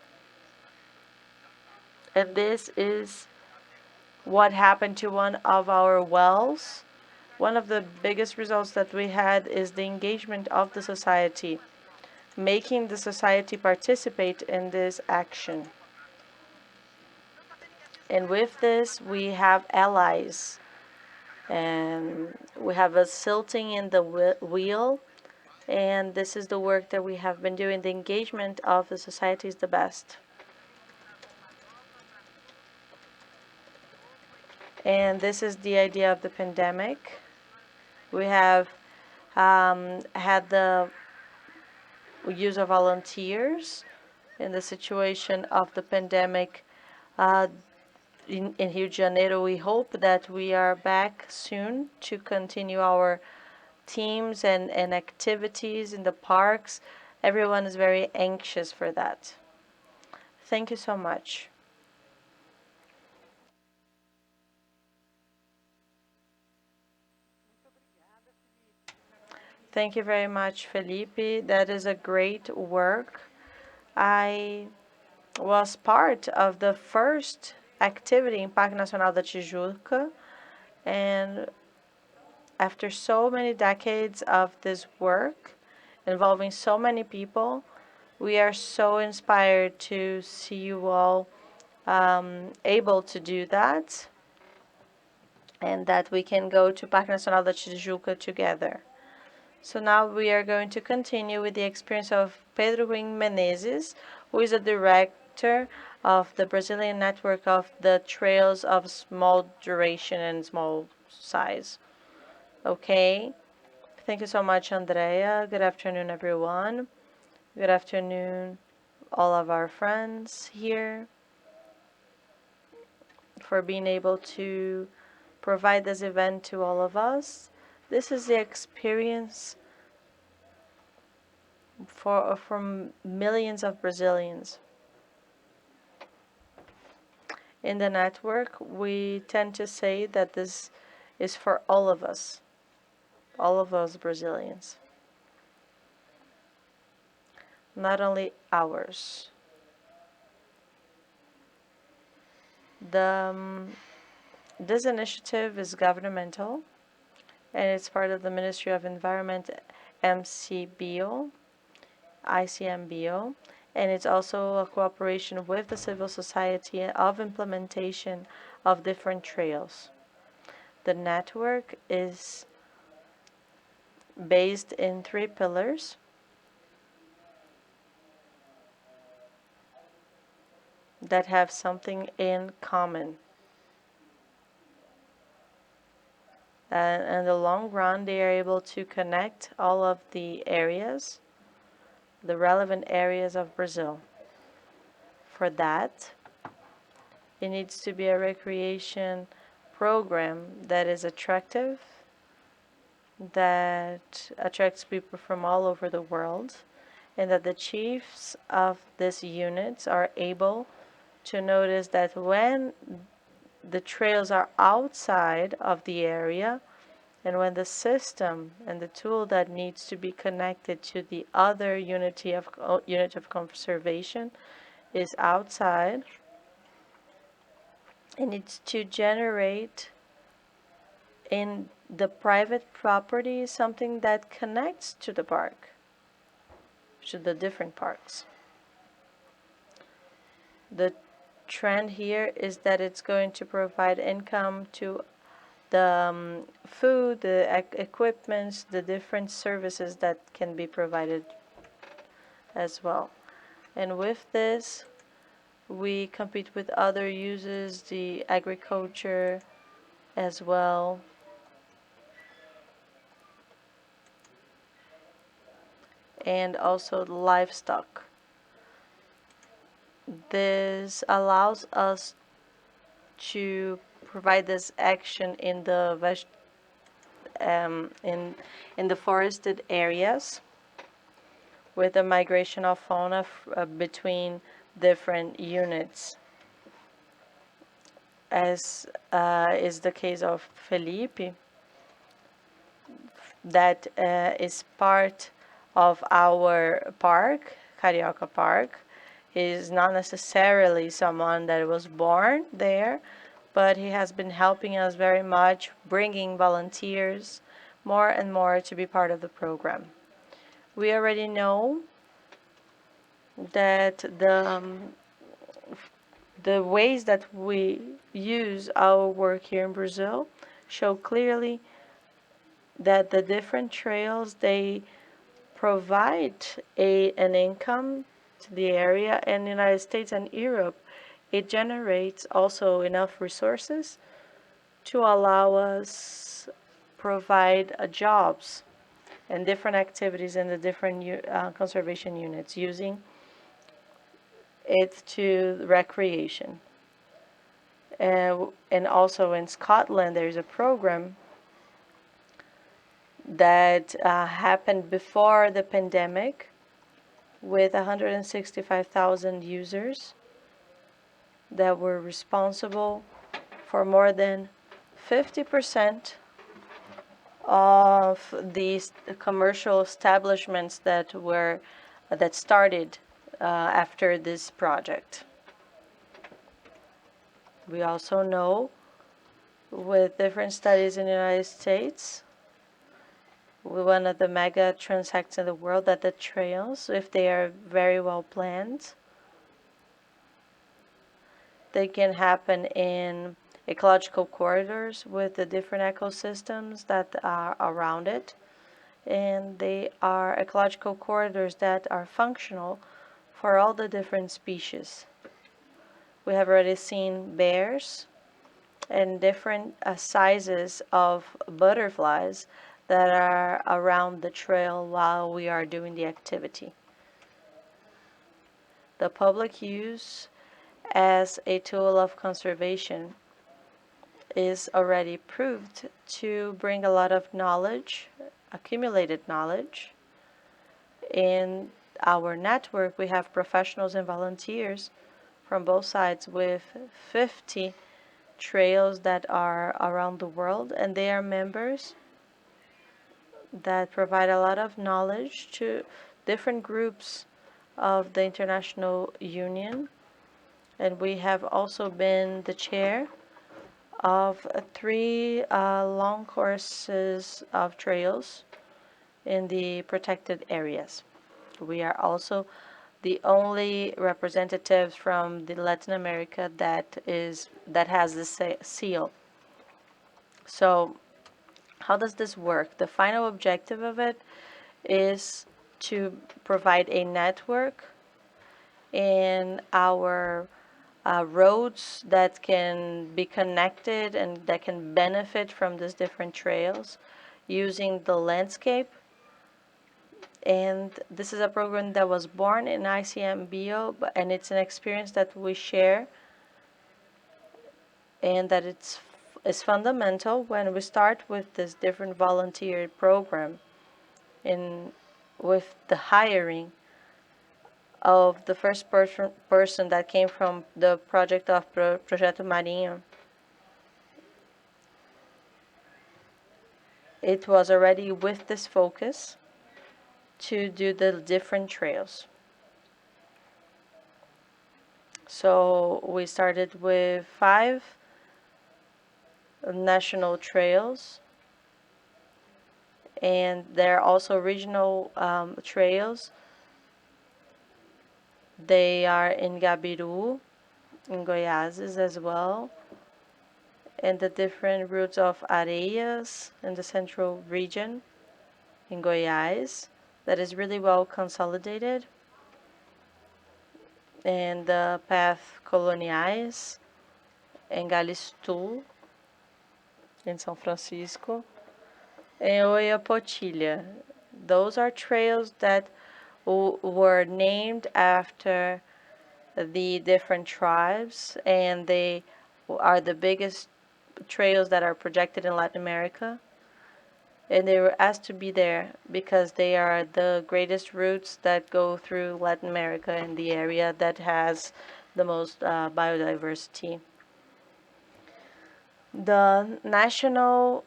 And this is what happened to one of our wells. One of the biggest results that we had is the engagement of the society, making the society participate in this action. And with this, we have allies. And we have a silting in the wheel. And this is the work that we have been doing. The engagement of the society is the best. And this is the idea of the pandemic. We have had the use of volunteers in the situation of the pandemic in Rio de Janeiro. We hope that we are back soon to continue our teams and activities in the parks. Everyone is very anxious for that. Thank you so much. Thank you very much, Felipe. That is a great work. I was part of the first activity in Parque Nacional da Tijuca, and after so many decades of this work involving so many people, we are so inspired to see you all able to do that, and that we can go to Parque Nacional da Tijuca together. So now we are going to continue with the experience of Pedro Ruim Menezes, who is a director of the Brazilian network of the trails of small duration and small size. Okay. Thank you so much, Andrea. Good afternoon, everyone. Good afternoon, all of our friends here, for being able to provide this event to all of us. This is the experience from millions of Brazilians. In the network, we tend to say that this is for all of us Brazilians, not only ours. This initiative is governmental, and it's part of the Ministry of Environment, ICMBio, and it's also a cooperation with the civil society of implementation of different trails. The network is based in 3 pillars. That have something in common. And in the long run, they are able to connect all of the areas, the relevant areas of Brazil. For that, it needs to be a recreation program that is attractive, that attracts people from all over the world, and that the chiefs of these units are able to notice that when the trails are outside of the area, and when the system and the tool that needs to be connected to the other unit of conservation is outside, it needs to generate in the private property something that connects to the park, to the different parks. The trend here is that it's going to provide income to the food, the equipment, the different services that can be provided as well. And with this, we compete with other uses, the agriculture as well. And also livestock. This allows us to provide this action in the in the forested areas with the migration of fauna between different units, as is the case of Felipe, that is part of our park, Carioca Park. He is not necessarily someone that was born there, but he has been helping us very much, bringing volunteers more and more to be part of the program. We already know that the ways that we use our work here in Brazil show clearly that the different trails, they provide an income to the area. In the United States and Europe, it generates also enough resources to allow us provide jobs and different activities in the different conservation units, using it to recreation. And also in Scotland, there's a program that happened before the pandemic with 165,000 users that were responsible for more than 50% of these commercial establishments that started after this project. We also know, with different studies in the United States, one of the mega transects in the world, that the trails, if they are very well planned, they can happen in ecological corridors with the different ecosystems that are around it. And they are ecological corridors that are functional for all the different species. We have already seen bears and different sizes of butterflies that are around the trail while we are doing the activity. The public use as a tool of conservation is already proved to bring a lot of knowledge, accumulated knowledge. In our network, we have professionals and volunteers from both sides with 50 trails that are around the world, and they are members that provide a lot of knowledge to different groups of the International Union And we have also been the chair of 3 long courses of trails in the protected areas. We are also the only representatives from the Latin America that has this seal. So how does this work? The final objective of it is to provide a network in our roads that can be connected and that can benefit from these different trails using the landscape. And this is a program that was born in ICM Bio, and it's an experience that we share, and that is fundamental when we start with this different volunteer program with the hiring of the first person that came from the project of Projeto Morena. It was already with this focus to do the different trails. So we started with 5 national trails, and there are also regional trails. They are in Gabiru, in Goiás as well, and the different routes of Areias in the central region in Goiás that is really well consolidated, and the path Coloniais in Galistu in São Francisco, and Oiapotilha. Those are trails that were named after the different tribes, and they are the biggest trails that are projected in Latin America. And they were asked to be there because they are the greatest routes that go through Latin America in the area that has the most biodiversity. The national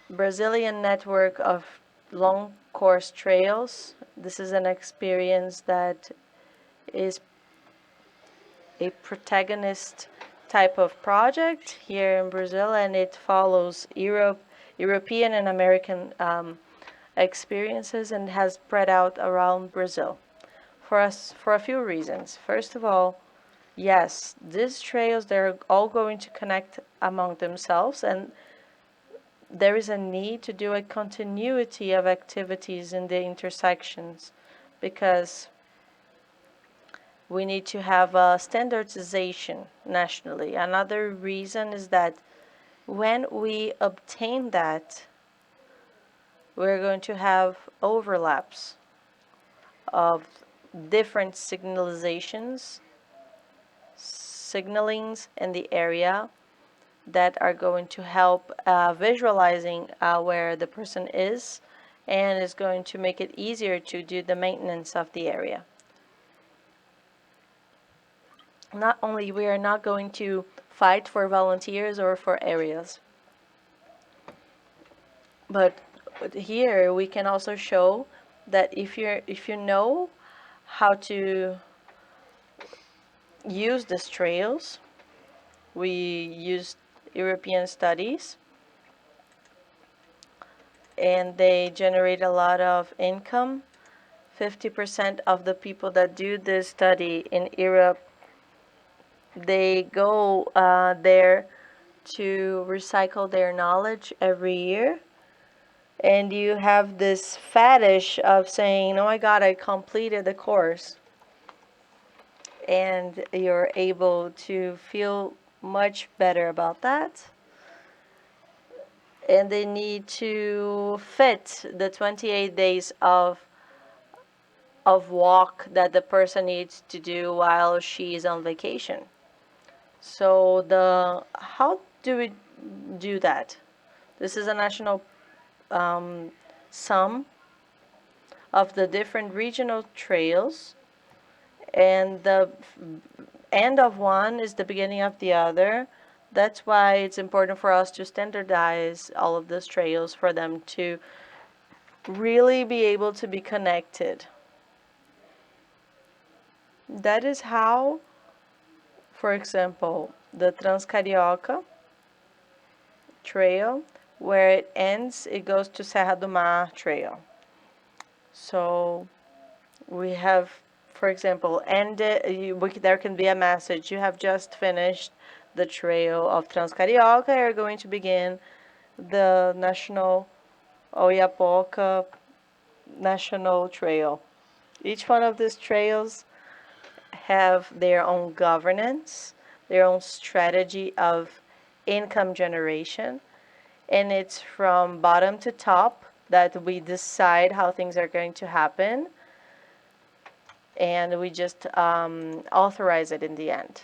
Brazilian network of long course trails. This is an experience that is a protagonist type of project here in Brazil, and it follows European and American experiences and has spread out around Brazil for a few reasons. First of all, yes, these trails, they're all going to connect among themselves, and there is a need to do a continuity of activities in the intersections because we need to have a standardization nationally. Another reason is that when we obtain that, we're going to have overlaps of different signalings in the area that are going to help visualizing where the person is, and is going to make it easier to do the maintenance of the area. Not only we are not going to fight for volunteers or for areas, but here we can also show that if you know how to use these trails, we use European studies, and they generate a lot of income. 50% of the people that do this study in Europe, they go there to recycle their knowledge every year. And you have this fetish of saying, oh my God, I completed the course. And you're able to feel much better about that. And they need to fit the 28 days of walk that the person needs to do while she's on vacation. So how do we do that? This is a national sum of the different regional trails, and the end of one is the beginning of the other. That's why it's important for us to standardize all of those trails for them to really be able to be connected. That is how For example, the Transcarioca Trail, where it ends, it goes to Serra do Mar Trail. So we have, for example, there can be a message. You have just finished the trail of Transcarioca. You're going to begin the National Oiapoca National Trail. Each one of these trails have their own governance, their own strategy of income generation, and it's from bottom to top that we decide how things are going to happen, and we just authorize it in the end.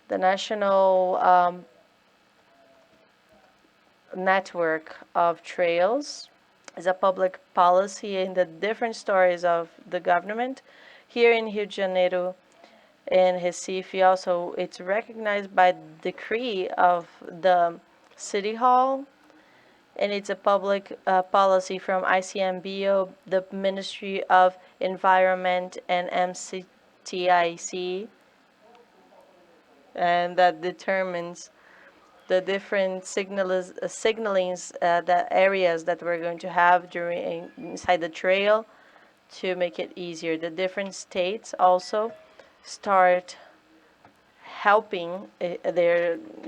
The national network of trails is a public policy in the different stories of the government. Here in Rio de Janeiro and Recife also, it's recognized by decree of the City Hall, and it's a public policy from ICMBio, the Ministry of Environment, and MCTIC, and that determines the different signalings, the areas that we're going to have inside the trail to make it easier. The different states also start helping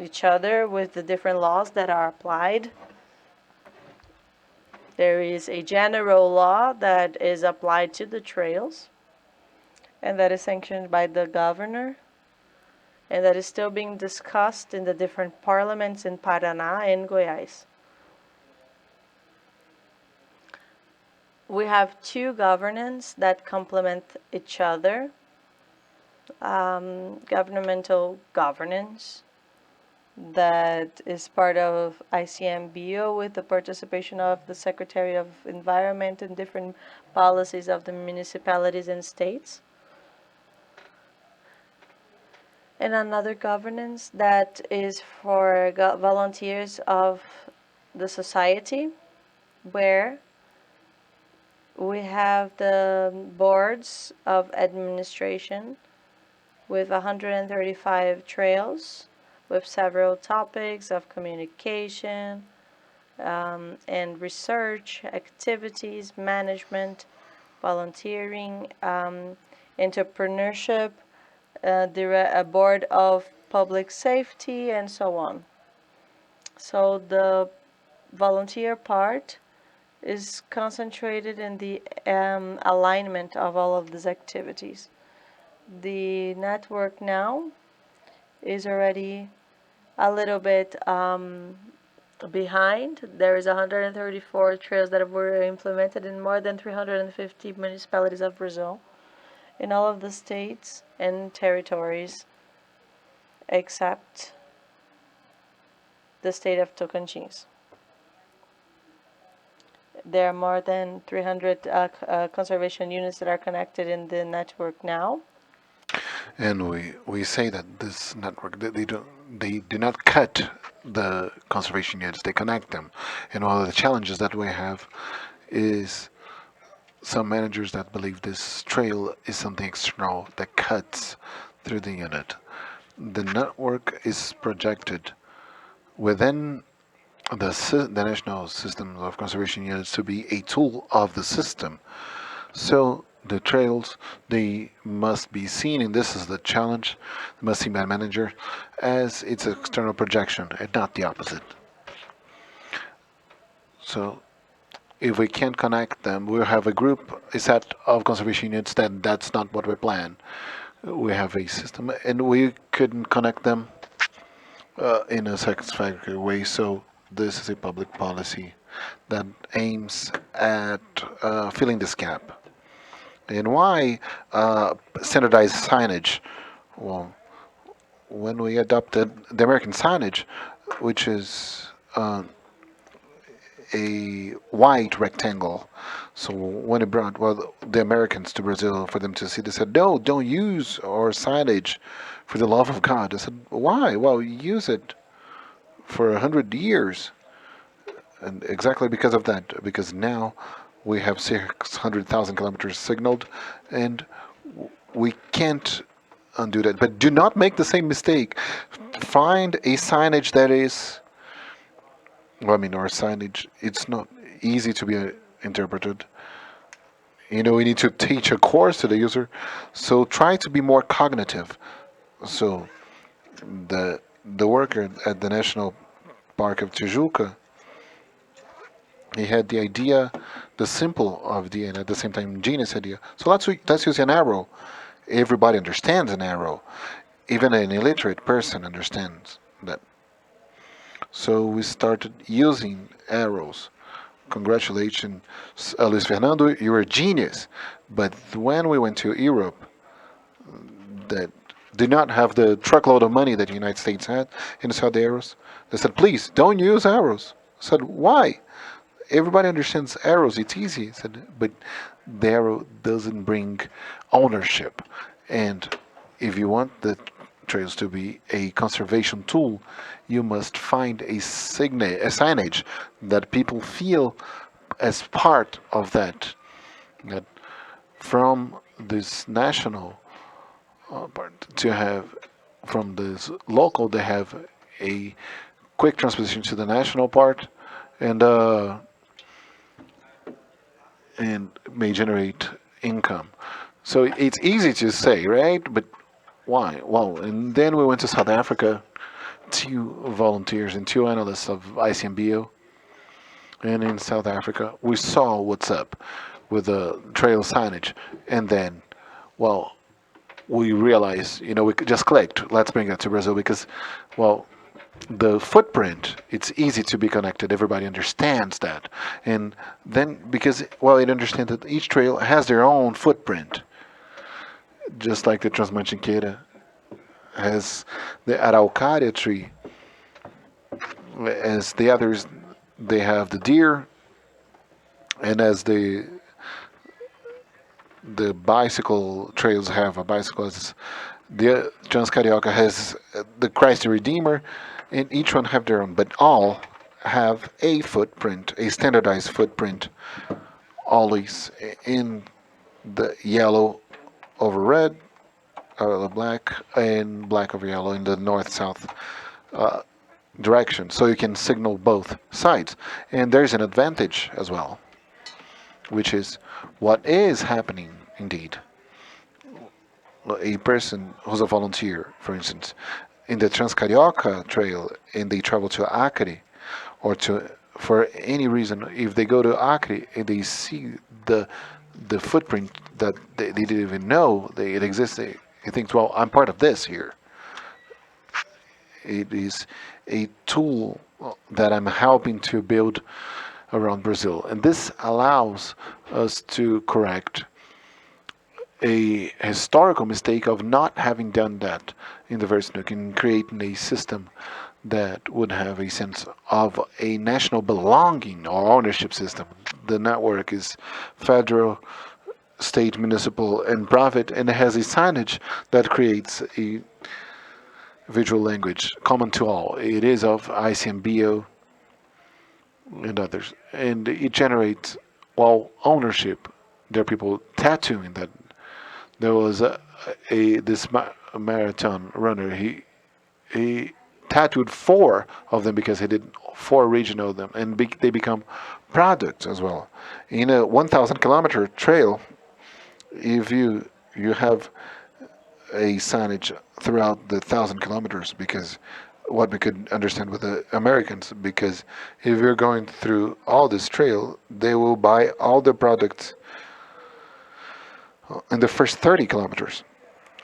each other with the different laws that are applied. There is a general law that is applied to the trails, and that is sanctioned by the governor, and that is still being discussed in the different parliaments in Paraná and Goiás. We have two governance that complement each other. Governmental governance that is part of ICMBio with the participation of the Secretary of Environment and different policies of the municipalities and states. And another governance that is for volunteers of the society, where we have the boards of administration with 135 trails, with several topics of communication and research, activities, management, volunteering, entrepreneurship, a board of public safety, and so on. So the volunteer part is concentrated in the alignment of all of these activities. The network now is already a little bit behind. There is 134 trails that were implemented in more than 350 municipalities of Brazil, in all of the states and territories, except the state of Tocantins. There are more than 300 conservation units that are connected in the network now. And we say that this network, they do not cut the conservation units, they connect them. And one of the challenges that we have is some managers that believe this trail is something external that cuts through the unit. The network is projected within the national system of conservation units to be a tool of the system. So the trails, they must be seen, and this is the challenge, they must be by manager as its external projection and not the opposite. So if we can't connect them, we'll have a set of conservation units that's not what we plan. We have a system and we couldn't connect them in a satisfactory way. So this is a public policy that aims at filling this gap. And why standardized signage? Well, when we adopted the American signage, which is a white rectangle, so when it brought the Americans to Brazil for them to see, they said, "No, don't use our signage for the love of God." I said, "Why?" "Well, use it for 100 years." And exactly because of that, because now we have 600,000 kilometers signaled, and we can't undo that. But do not make the same mistake. Find a signage that is, well, I mean, or signage, it's not easy to be interpreted. You know, we need to teach a course to the user. So try to be more cognitive. So the worker at the National Park of Tijuca, he had the idea, the simple idea, and at the same time genius idea. So let's use an arrow. Everybody understands an arrow. Even an illiterate person understands that. So we started using arrows. Congratulations, Luis Fernando, you're a genius. But when we went to Europe, that did not have the truckload of money that the United States had, and saw the arrows, they said, please, don't use arrows. I said, why? Everybody understands arrows, it's easy. I said, but the arrow doesn't bring ownership. And if you want the trails to be a conservation tool, you must find a signage that people feel as part of that. That from this national part to have, from this local, they have a quick transposition to the national part, and may generate income. So it's easy to say, right? But why? Well, and then we went to South Africa, 2 volunteers and 2 analysts of ICMBio. And in South Africa, we saw what's up with the trail signage. And then, well, we realized, you know, we could just clicked, let's bring it to Brazil because, well, the footprint, it's easy to be connected. Everybody understands that. And then, because, well, it understands that each trail has their own footprint. Just like the Transmantiqueira has the Araucaria tree. As the others, they have the deer. And as the bicycle trails have a bicycle, the Transcarioca has the Christ the Redeemer, and each one have their own, but all have a footprint, a standardized footprint, always in the yellow over red, or black, and black over yellow in the north-south direction. So you can signal both sides. And there's an advantage as well, which is what is happening indeed. A person who's a volunteer, for instance, in the Transcarioca Trail, and they travel to Acre, or for any reason, if they go to Acre and they see the footprint that they didn't even know it exists, they think, well, I'm part of this here. It is a tool that I'm helping to build around Brazil. And this allows us to correct a historical mistake of not having done that in the Versnook, in creating a system that would have a sense of a national belonging or ownership system. The network is federal, state, municipal, and private, and it has a signage that creates a visual language common to all. It is of ICMBio and others, and it generates, well, ownership. There are people tattooing that. There was this marathon runner. He tattooed 4 of them because he did 4 regional of them, and they become products as well. In a 1,000-kilometer trail, if you have a signage throughout the 1,000 kilometers, because what we could understand with the Americans, because if you're going through all this trail, they will buy all the products in the first 30 kilometers.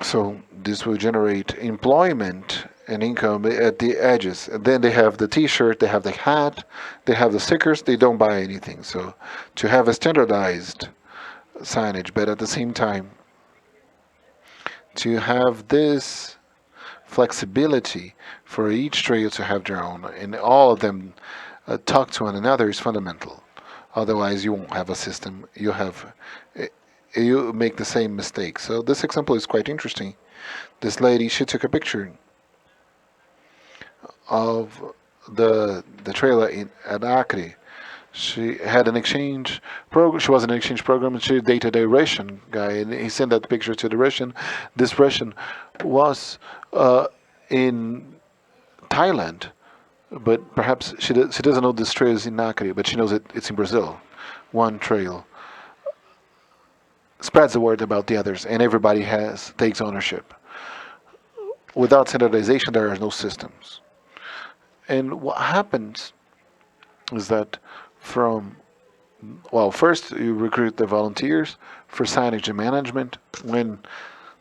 So this will generate employment and income at the edges. And then they have the t-shirt, they have the hat, they have the stickers, they don't buy anything. So to have a standardized signage, but at the same time, to have this flexibility for each trail to have their own, and all of them talk to one another is fundamental. Otherwise, you won't have a system. You make the same mistake. So this example is quite interesting. This lady, she took a picture of the trailer at Acre, She had an exchange program. She was in an exchange program, and she dated a Russian guy, and he sent that picture to the Russian. This Russian was in Thailand, but perhaps she doesn't know this trail is in Acre, but she knows it's in Brazil. One trail spreads the word about the others, and everybody takes ownership. Without standardization, there are no systems. And what happens is that first you recruit the volunteers for signage and management. When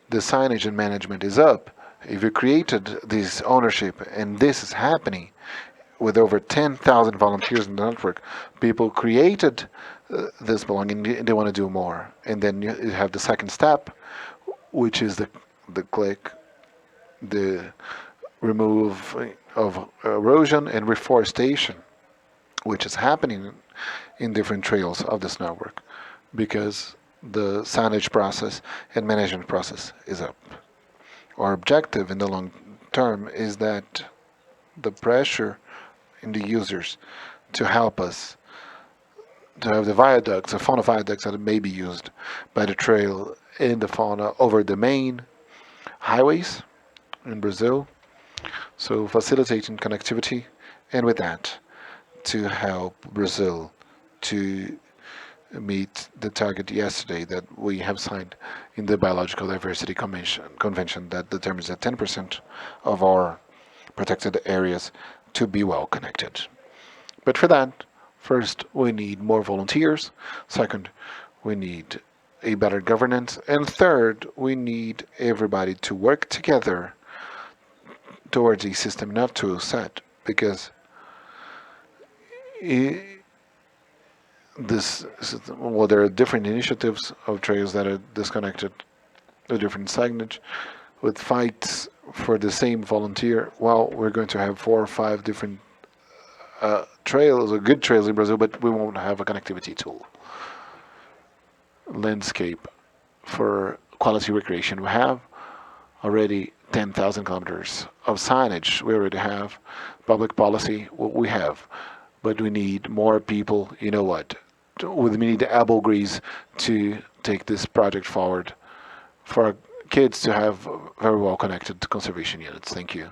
the signage and management is up, if you created this ownership, and this is happening with over 10,000 volunteers in the network, people created this belonging, and they want to do more. And then you have the second step, which is the click, the remove of erosion and reforestation, which is happening in different trails of this network, because the signage process and management process is up. Our objective in the long term is that the pressure in the users to help us to have the viaducts, the fauna viaducts that may be used by the trail in the fauna over the main highways in Brazil. So facilitating connectivity, and with that, to help Brazil to meet the target yesterday that we have signed in the Biological Diversity Convention that determines that 10% of our protected areas to be well connected. But for that, first, we need more volunteers. Second, we need a better governance. And third, we need everybody to work together towards a system not too set, because there are different initiatives of trails that are disconnected, a different signage, with fights for the same volunteer. Well, we're going to have 4 or 5 different trails, or good trails in Brazil, but we won't have a connectivity tool. Landscape for quality recreation. We have already 10,000 kilometers of signage. We already have public policy. What we have, but we need more people. You know what? We need the elbow grease to take this project forward for our kids to have very well connected conservation units. Thank you.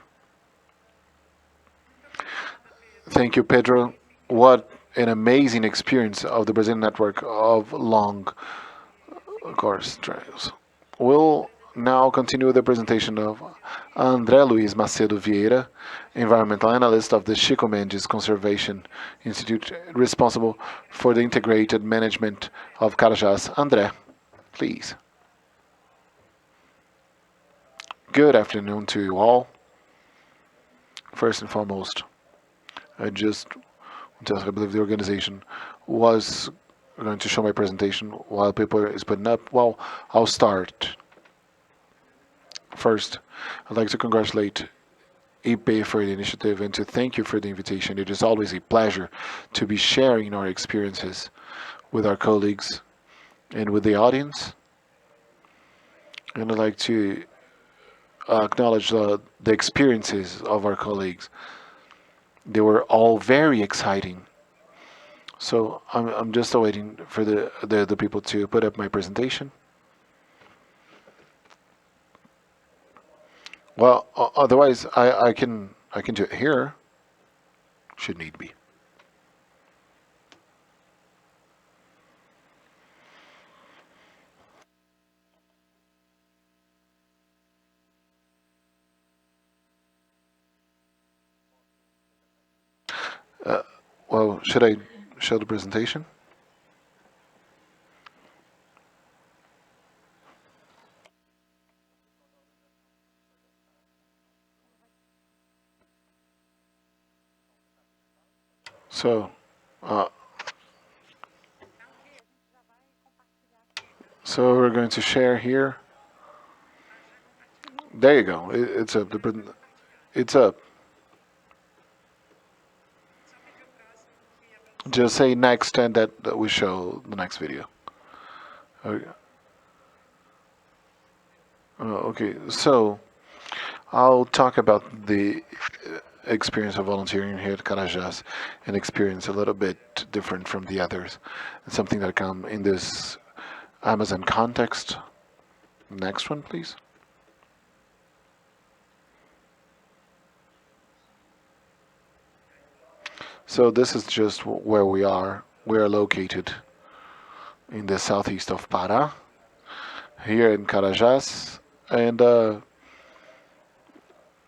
Thank you, Pedro. What an amazing experience of the Brazilian network of long course trails. We'll now continue with the presentation of André Luiz Macedo Vieira, environmental analyst of the Chico Mendes Conservation Institute, responsible for the integrated management of Carajás. André, please. Good afternoon to you all. First and foremost, I just want to ask, I believe the organization was going to show my presentation while paper is putting up. Well, I'll start. First, I'd like to congratulate IP for the initiative and to thank you for the invitation. It is always a pleasure to be sharing our experiences with our colleagues and with the audience. And I'd like to acknowledge the experiences of our colleagues. They were all very exciting. So I'm just waiting for the people to put up my presentation. Well, otherwise I can do it here, should need be. Well, should I show the presentation? So we're going to share here. There you go. It's up. It's up. Just say next, and that we show the next video. Okay. Okay. So I'll talk about the experience of volunteering here at Carajás, an experience a little bit different from the others. It's something that come in this Amazon context. Next one, please. So this is just where we are. We are located in the southeast of Pará, here in Carajás, and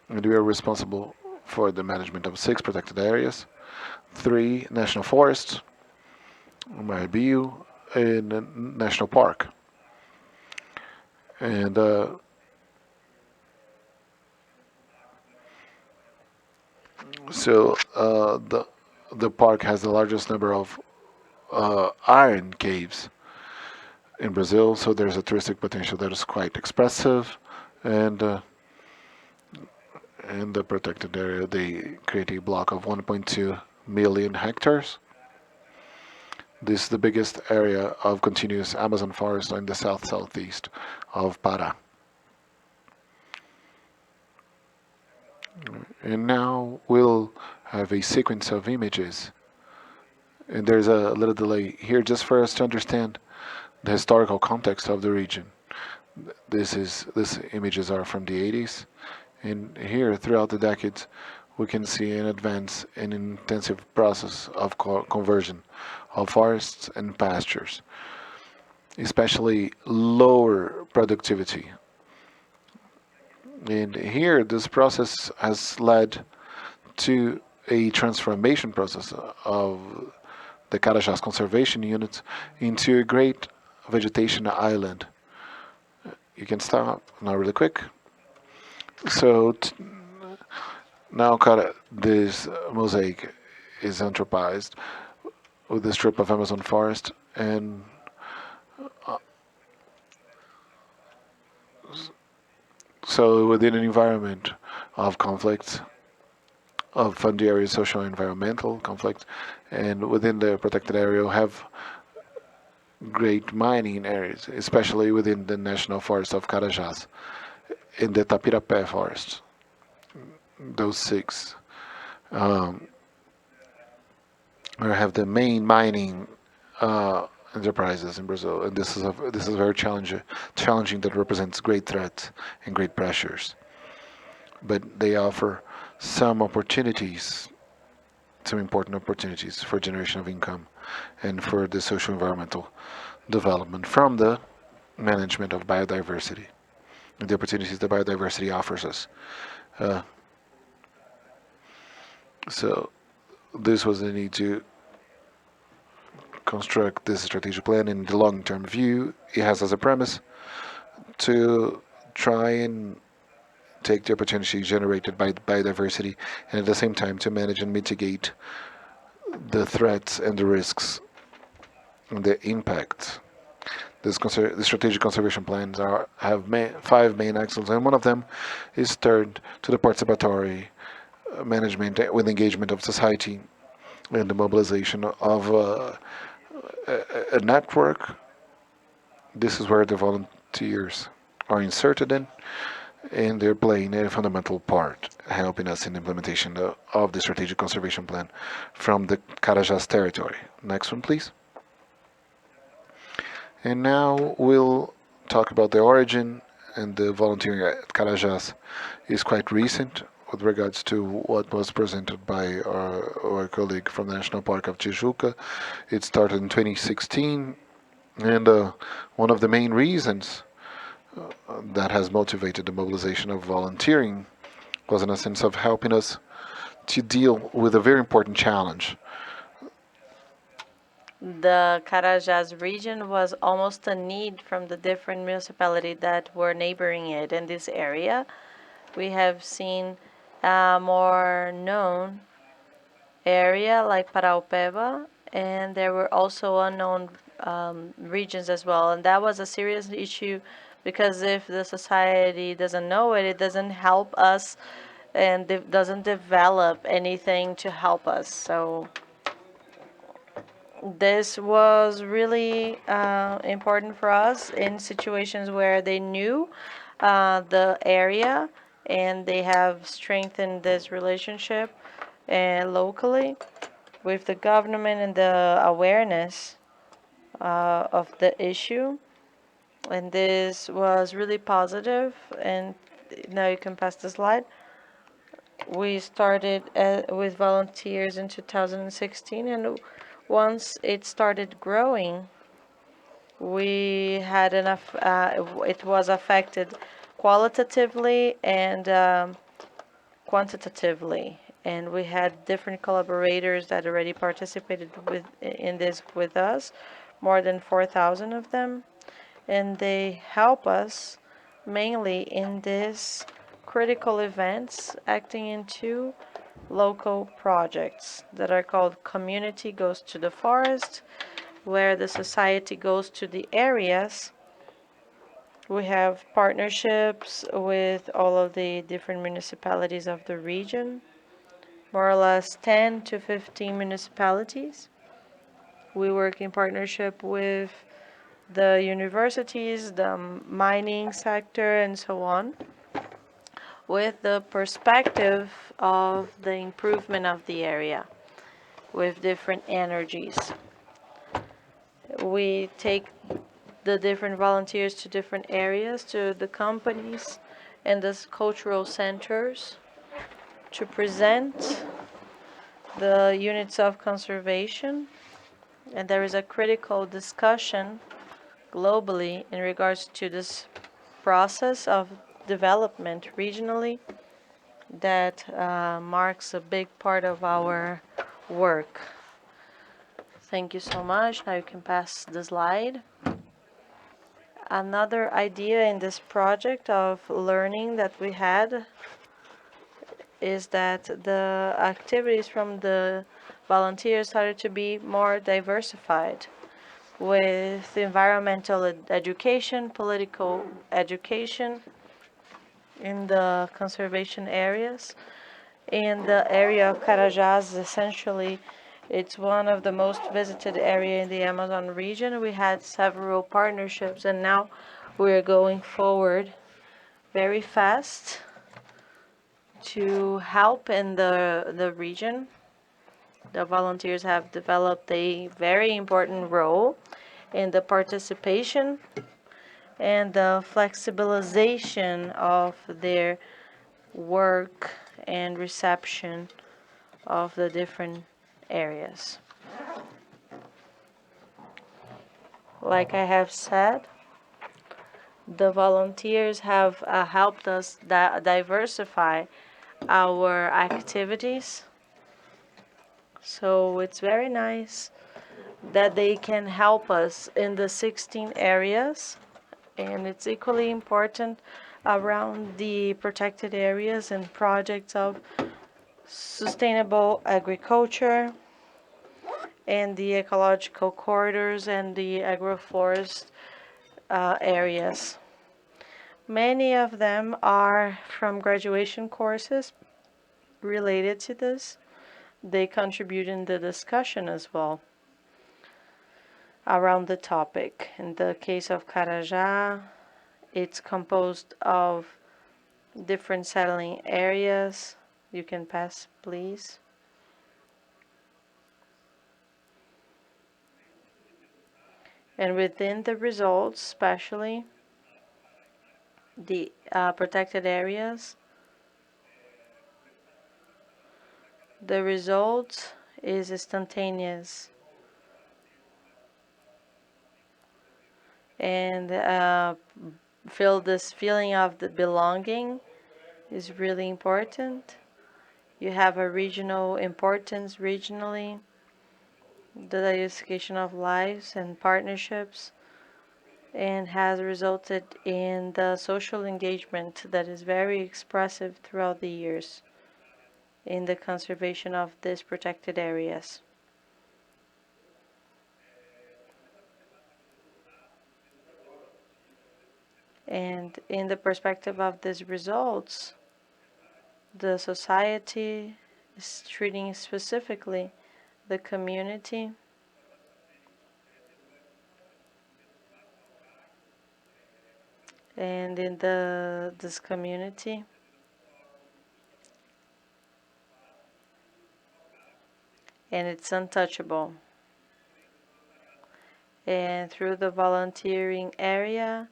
we are responsible for the management of 6 protected areas, 3 national forests, Bio, and a national park. And the park has the largest number of iron caves in Brazil, so there's a touristic potential that is quite expressive, and in the protected area they create a block of 1.2 million hectares. This is the biggest area of continuous Amazon forest in the southeast of Pará. And now we'll have a sequence of images. And there's a little delay here just for us to understand the historical context of the region. These images are from the 80s. And here, throughout the decades, we can see an advance in an intensive process of conversion of forests and pastures, especially lower productivity. And here, this process has led to a transformation process of the Carajás conservation units into a great vegetation island. You can stop now really quick. So now this mosaic is anthropized with a strip of Amazon forest, and so within an environment of conflict, of fundy area, social and environmental conflict, and within the protected area have great mining areas, especially within the National Forest of Carajás, in the Tapirapé forest. Those 6 have the main mining enterprises in Brazil, and this is very challenging that represents great threats and great pressures. But they offer some opportunities, some important opportunities for generation of income and for the social environmental development from the management of biodiversity and the opportunities that biodiversity offers us. So this was the need to construct this strategic plan in the long-term view. It has as a premise to try and take the opportunity generated by biodiversity, and at the same time to manage and mitigate the threats and the risks and the impact. The strategic conservation plans have 5 main axes, and one of them is turned to the participatory management with engagement of society and the mobilization of a network. This is where the volunteers are inserted in, and they're playing a fundamental part, helping us in the implementation of the strategic conservation plan from the Carajás territory. Next one, please. And now we'll talk about the origin, and the volunteering at Carajás is quite recent with regards to what was presented by our colleague from the National Park of Tijuca. It started in 2016, and one of the main reasons that has motivated the mobilization of volunteering was in a sense of helping us to deal with a very important challenge. The Carajás region was almost a need from the different municipalities that were neighboring it. In this area, we have seen a more known area like Paraupeba, and there were also unknown regions as well. And that was a serious issue because if the society doesn't know it, it doesn't help us and doesn't develop anything to help us. So this was really important for us in situations where they knew the area and they have strengthened this relationship locally with the government and the awareness of the issue. And this was really positive. And now you can pass the slide. We started with volunteers in 2016, and once it started growing, we had enough, it was affected qualitatively and quantitatively. And we had different collaborators that already participated in this with us, more than 4,000 of them. And they help us mainly in these critical events, acting in two local projects that are called Community Goes to the Forest, where the society goes to the areas. We have partnerships with all of the different municipalities of the region, more or less 10 to 15 municipalities. We work in partnership with the universities, the mining sector, and so on, with the perspective of the improvement of the area with different energies. We take the different volunteers to different areas, to the companies and the cultural centers, to present the units of conservation. And there is a critical discussion globally in regards to this process of development regionally that marks a big part of our work. Thank you so much. Now you can pass the slide. Another idea in this project of learning that we had is that the activities from the volunteers started to be more diversified with environmental education, political education in the conservation areas. In the area of Carajás, essentially, it's one of the most visited area in the Amazon region. We had several partnerships, and now we're going forward very fast to help in the region. The volunteers have developed a very important role in the participation and the flexibilization of their work and reception of the different areas. Like I have said, the volunteers have helped us diversify our activities. So it's very nice that they can help us in the 16 areas, and it's equally important around the protected areas and projects of sustainable agriculture and the ecological corridors and the agroforest areas. Many of them are from graduation courses related to this. They contribute in the discussion as well around the topic. In the case of Carajá, it's composed of different settling areas. You can pass, please. And within the results, especially the protected areas, the result is instantaneous. And feel this feeling of the belonging is really important. You have a regional importance regionally, the diversification of lives and partnerships, and has resulted in the social engagement that is very expressive throughout the years in the conservation of these protected areas. And in the perspective of these results, the society is treating specifically the community and in this community and it's untouchable. And through the volunteering area,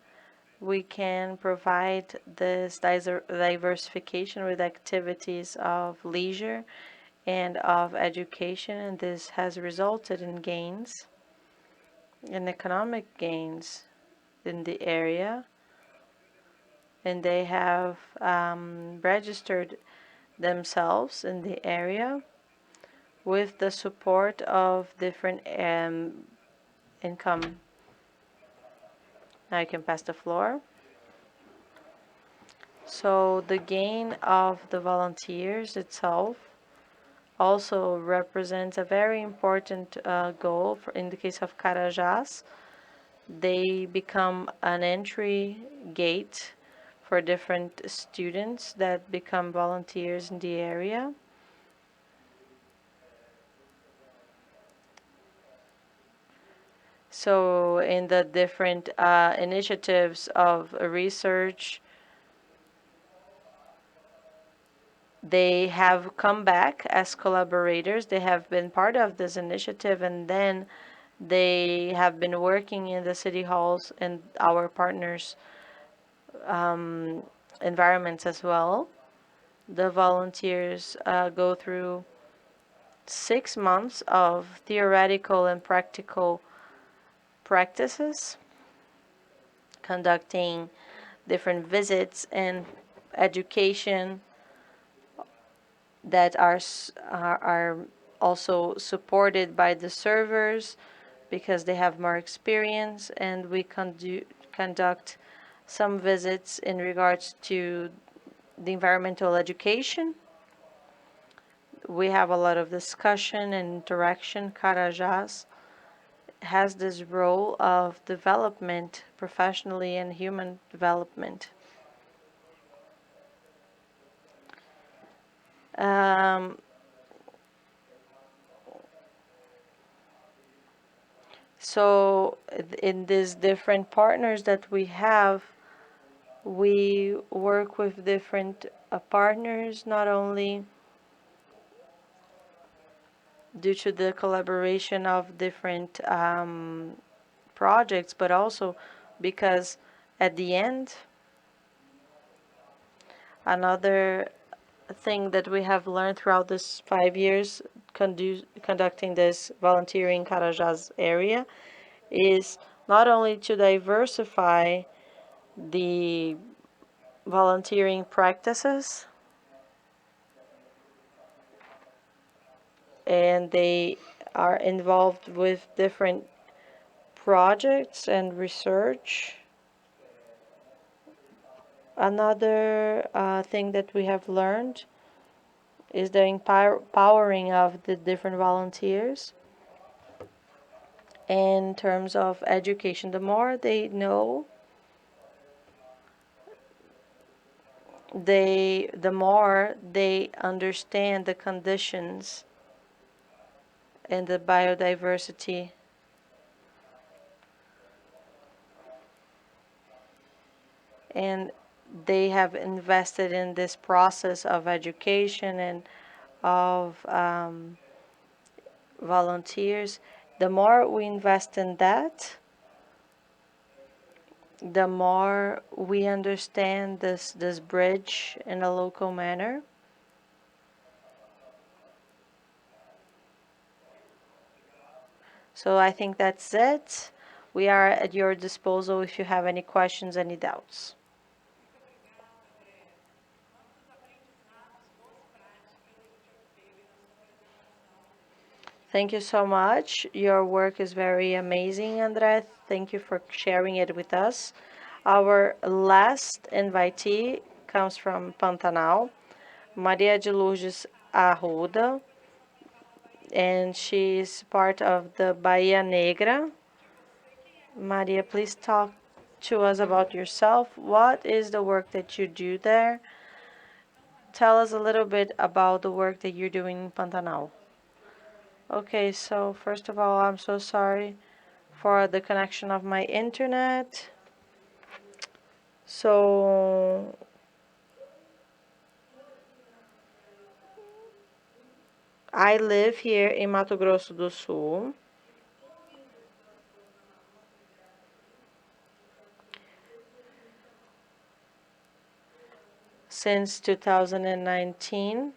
we can provide this diversification with activities of leisure and of education, and this has resulted in gains, in economic gains in the area, and they have registered themselves in the area with the support of different income. Now you can pass the floor. So the gain of the volunteers itself also represents a very important goal. In the case of Carajás, they become an entry gate for different students that become volunteers in the area. So in the different initiatives of research, they have come back as collaborators. They have been part of this initiative, and then they have been working in the city halls and our partners' environments as well. The volunteers go through 6 months of theoretical and practical practices, conducting different visits and education that are also supported by the servers because they have more experience, and we conduct some visits in regards to the environmental education. We have a lot of discussion and interaction. Carajás has this role of development professionally and human development. So in these different partners that we have, we work with different partners, not only due to the collaboration of different projects, but also because at the end, another thing that we have learned throughout this 5 years conducting this volunteering Carajás area is not only to diversify the volunteering practices, and they are involved with different projects and research. Another thing that we have learned is the empowering of the different volunteers in terms of education. The more they know, the more they understand the conditions and the biodiversity. And they have invested in this process of education and of volunteers. The more we invest in that, the more we understand this bridge in a local manner. So I think that's it. We are at your disposal if you have any questions, any doubts. Thank you so much. Your work is very amazing, André. Thank you for sharing it with us. Our last invitee comes from Pantanal, Maria de Lourdes Arruda, and she's part of the Bahia Negra. Maria, please talk to us about yourself. What is the work that you do there? Tell us a little bit about the work that you're doing in Pantanal. Okay, so first of all, I'm so sorry for the connection of my internet. So I live here in Mato Grosso do Sul. Since 2019,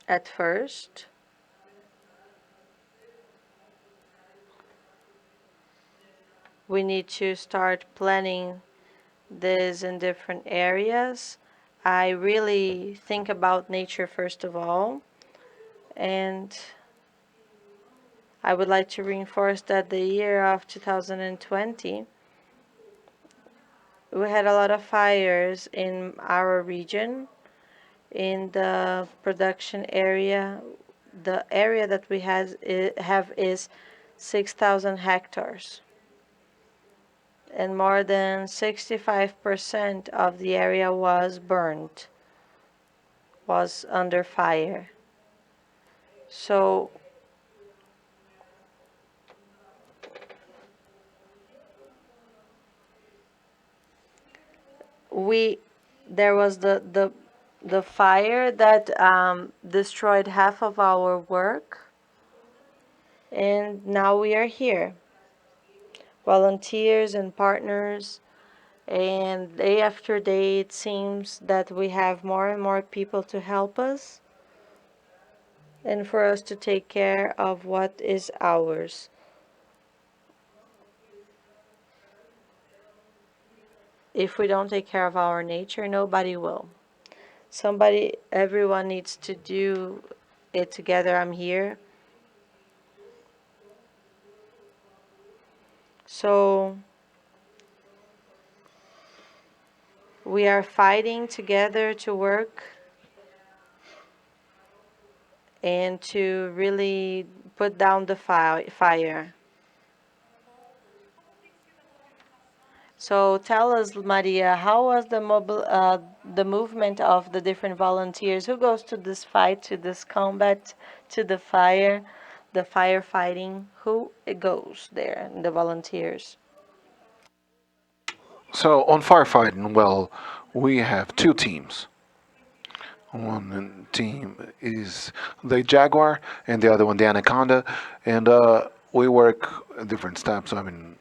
at first. We need to start planning this in different areas. I really think about nature first of all, and I would like to reinforce that the year of 2020, we had a lot of fires in our region. In the production area, the area that we have is 6,000 hectares. And more than 65% of the area was burned, was under fire. So there was the fire that destroyed half of our work, and now we are here, volunteers and partners, and day after day it seems that we have more and more people to help us and for us to take care of what is ours. If we don't take care of our nature, nobody will. Everyone needs to do it together. I'm here. So we are fighting together to work and to really put down the fire. So tell us, Maria, how was the movement of the different volunteers? Who goes to this fight, to this combat, to the firefighting? Who goes there, the volunteers? So on firefighting, well, we have two teams. One team is the Jaguar, and the other one the Anaconda, and we work different steps. I mean,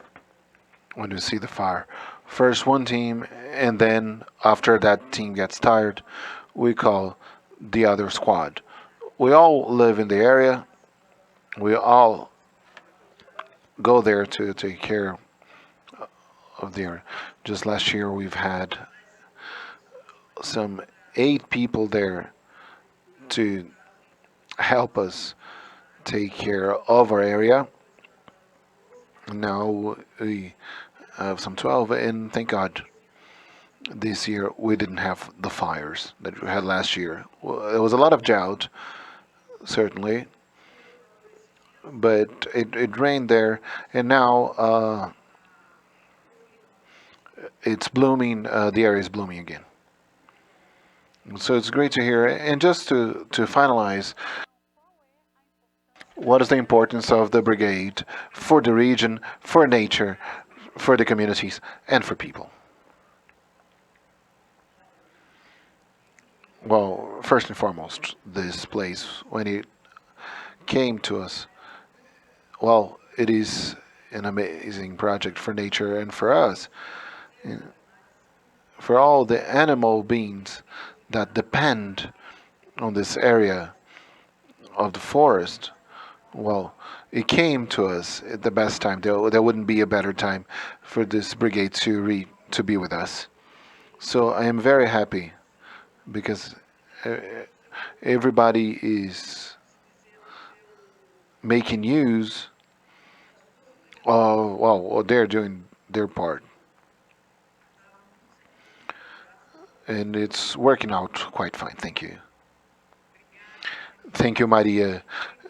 when you see the fire, first one team, and then after that team gets tired, we call the other squad. We all live in the area. We all go there to take care of the area. Just last year, we've had some 8 people there to help us take care of our area. Now we have some 12, and thank God this year we didn't have the fires that we had last year. Well, there was a lot of drought, certainly, but it rained there, and now it's blooming. The area is blooming again. So it's great to hear. And just to finalize, what is the importance of the brigade for the region, for nature, for the communities, and for people? Well, first and foremost, this place, when it came to us, well, it is an amazing project for nature and for us, for all the animal beings that depend on this area of the forest. Well, it came to us at the best time. There wouldn't be a better time for this brigade to be with us. So I am very happy because everybody is making use of, well, they're doing their part. And it's working out quite fine. Thank you. Thank you, Maria.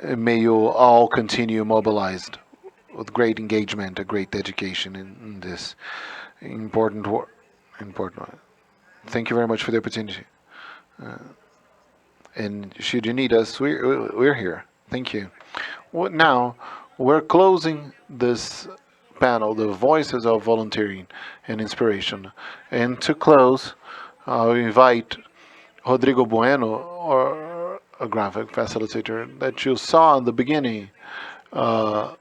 May you all continue mobilized with great engagement, a great dedication in this important work. Important. Thank you very much for the opportunity. And should you need us, we're here. Thank you. Well, now we're closing this panel, the voices of volunteering and inspiration. And to close, I'll invite Rodrigo Bueno, a graphic facilitator that you saw in the beginning. There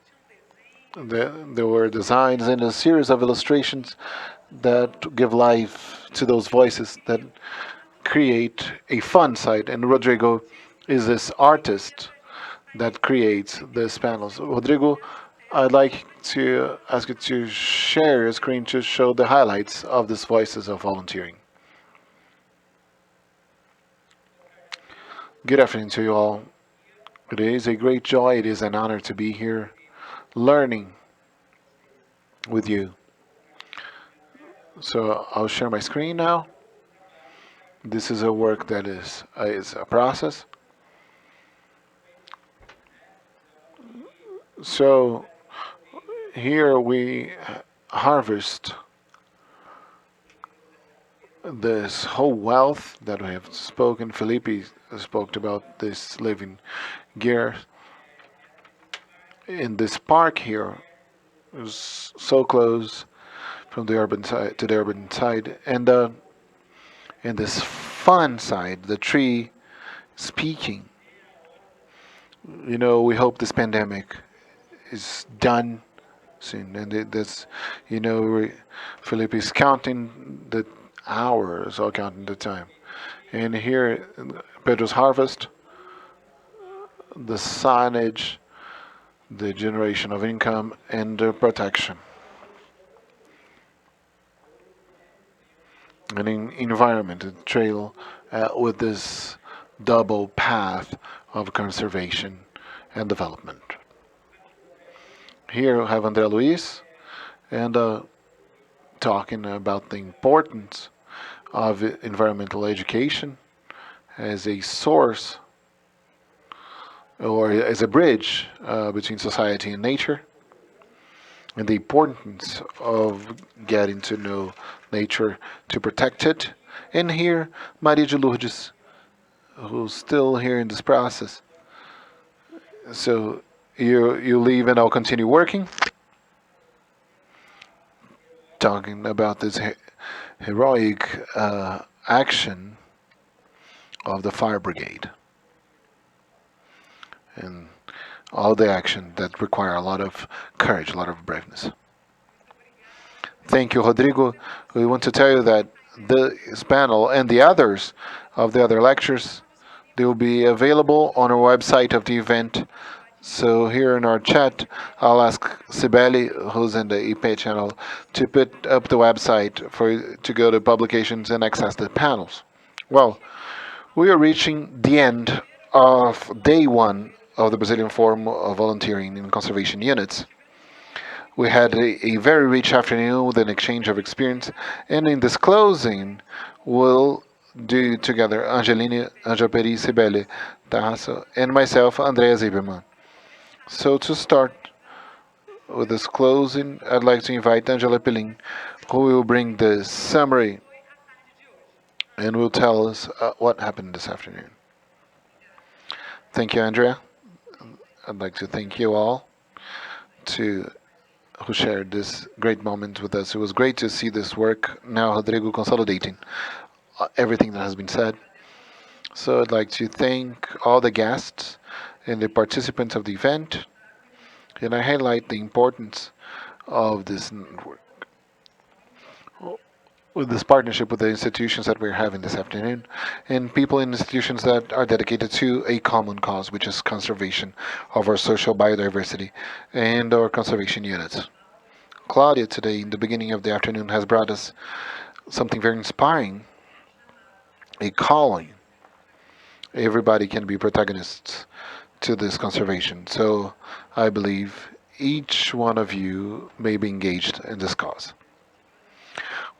were designs and a series of illustrations that give life to those voices that create a fun site. And Rodrigo is this artist that creates these panels. Rodrigo, I'd like to ask you to share your screen to show the highlights of these voices of volunteering. Good afternoon to you all. It is a great joy, it is an honor to be here learning with you. So I'll share my screen now. This is a work that is a process. So here we harvest this whole wealth that we have spoken. Felipe spoke about this living gear. In this park here is so close from the urban side to the urban side, and in this fun side, the tree speaking. You know, we hope this pandemic is done soon, and that's, you know, Felipe is counting the hours or counting the time. And here, Pedro's harvest, the signage, the generation of income, and the protection. An environment, a trail with this double path of conservation and development. Here we have André Luiz, and talking about the importance of environmental education as a source or as a bridge between society and nature, and the importance of getting to know nature to protect it. And here, Maria de Lourdes, who's still here in this process. So you leave and I'll continue working. Talking about this heroic action of the fire brigade. And all the action that require a lot of courage, a lot of braveness. Thank you, Rodrigo. We want to tell you that this panel and the others of the other lectures, they will be available on our website of the event. So here in our chat, I'll ask Sibeli, who's in the EP channel, to put up the website for you to go to publications and access the panels. Well, we are reaching the end of day one of the Brazilian Forum of Volunteering in Conservation Units. We had a very rich afternoon with an exchange of experience, and in this closing, we'll do together Angelini, Angel Peri, Sibeli, Tasso, and myself, Andrea Zieberman. So to start with this closing, I'd like to invite Angela Pelin, who will bring the summary and will tell us what happened this afternoon. Thank you, Andrea. I'd like to thank you all who shared this great moment with us. It was great to see this work now, Rodrigo, consolidating everything that has been said. So I'd like to thank all the guests and the participants of the event, and I highlight the importance of this network, with this partnership with the institutions that we're having this afternoon, and people in institutions that are dedicated to a common cause, which is conservation of our social biodiversity and our conservation units. Claudia today, in the beginning of the afternoon, has brought us something very inspiring, a calling. Everybody can be protagonists to this conservation. So I believe each one of you may be engaged in this cause.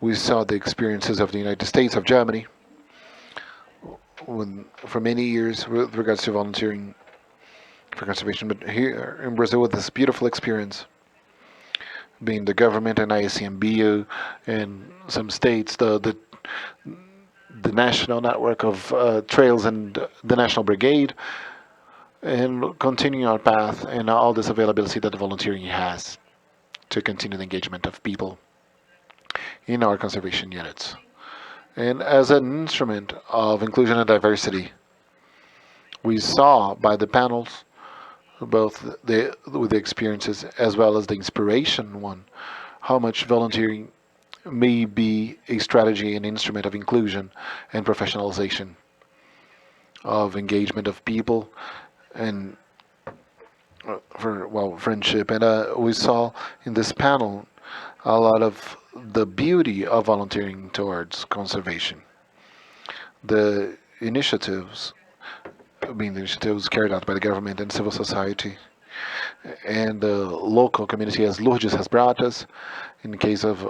We saw the experiences of the United States, of Germany, for many years with regards to volunteering for conservation, but here in Brazil with this beautiful experience, being the government and ICMBio and some states, the national network of trails and the National Brigade, and continuing our path and all this availability that the volunteering has to continue the engagement of people in our conservation units. And as an instrument of inclusion and diversity, We saw by the panels, both with the experiences as well as the inspiration one, how much volunteering may be a strategy and instrument of inclusion and professionalization of engagement of people and friendship. And we saw in this panel a lot of the beauty of volunteering towards conservation. The initiatives, being the initiatives carried out by the government and civil society, and the local community, as Lourdes has brought us, in the case of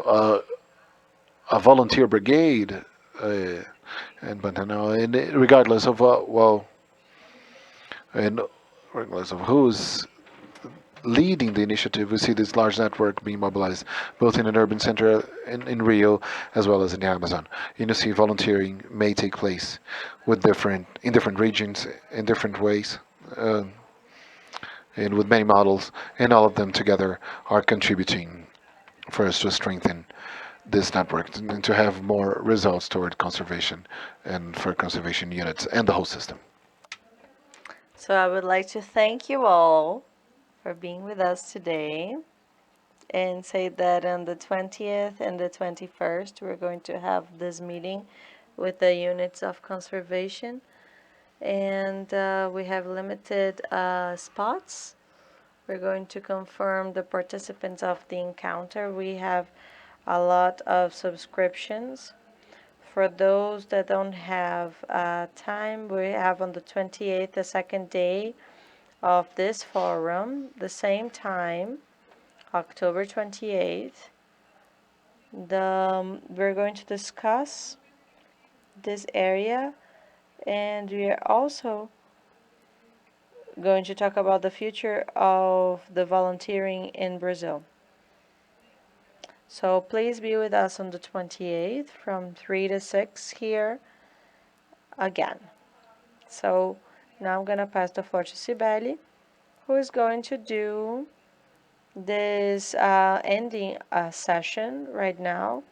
a volunteer brigade, and Pantanal, and regardless of and regardless of who's leading the initiative, we see this large network being mobilized, both in an urban center in Rio as well as in the Amazon. You see, volunteering may take place with in different regions, in different ways, and with many models, and all of them together are contributing for us to strengthen this network and to have more results toward conservation and for conservation units and the whole system. So I would like to thank you all for being with us today and say that on the 20th and the 21st, we're going to have this meeting with the units of conservation. And we have limited spots. We're going to confirm the participants of the encounter. We have a lot of subscriptions. For those that don't have time, we have on the 28th, the second day of this forum, the same time, October 28th. We're going to discuss this area, and we are also going to talk about the future of the volunteering in Brazil. So please be with us on the 28th from 3 to 6 here again. So now I'm going to pass the floor to Cibele, who is going to do this ending session right now.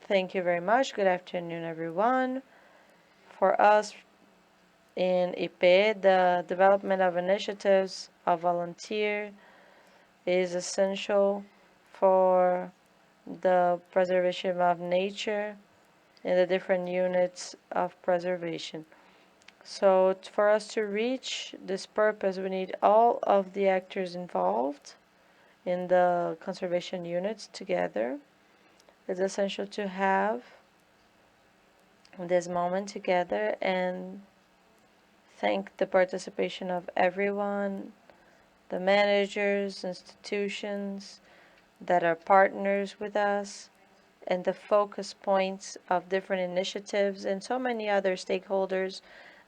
Thank you very much. Good afternoon, everyone. For us in IP, the development of initiatives of volunteer is essential for the preservation of nature in the different units of preservation. So for us to reach this purpose, we need all of the actors involved in the conservation units together. It's essential to have this moment together and thank the participation of everyone, the managers, institutions that are partners with us, and the focus points of different initiatives and so many other stakeholders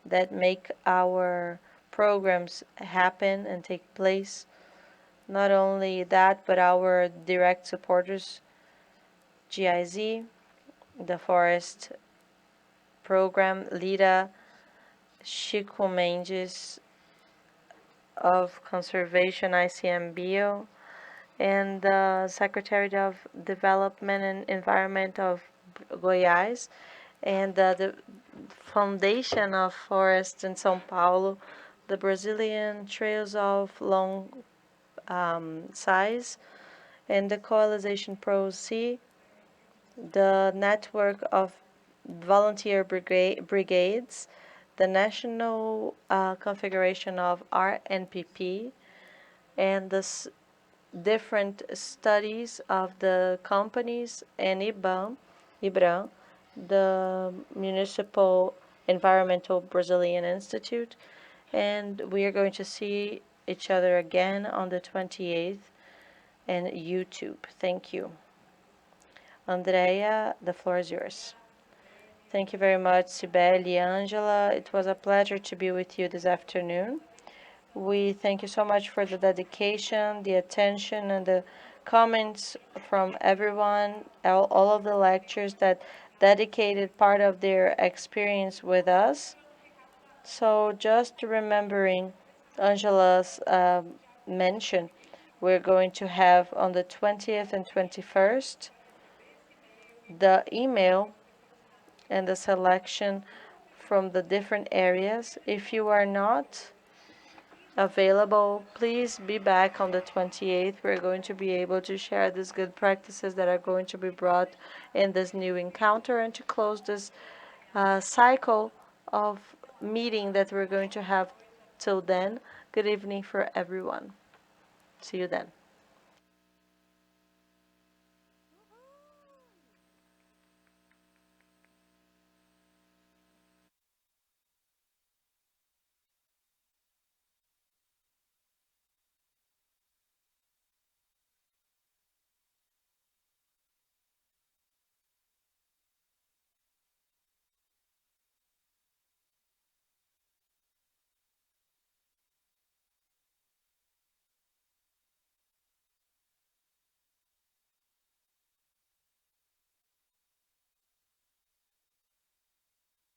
that make our programs happen and take place. Not only that, but our direct supporters, GIZ, the Forest Program, LIRA, Chico Mendes of Conservation, ICMBio, and the Secretary of Development and Environment of Goiás, and the Foundation of Forests in São Paulo, the Brazilian Trails of Long Size, and the Coalition Pro-C, the Network of Volunteer Brigades, the National Configuration of RNPP, and the different studies of the companies and IBRAM, the Municipal Environmental Brazilian Institute, and we are going to see each other again on the 28th and YouTube. Thank you. Andrea, the floor is yours. Thank you very much, Cibele, Angela. It was a pleasure to be with you this afternoon. We thank you so much for the dedication, the attention, and the comments from everyone, all of the lectures that dedicated part of their experience with us. So just remembering Angela's mention, we're going to have on the 20th and 21st the email and the selection from the different areas. If you are not available, please be back on the 28th. We're going to be able to share these good practices that are going to be brought in this new encounter and to close this cycle of meeting that we're going to have till then. Good evening for everyone. See you then.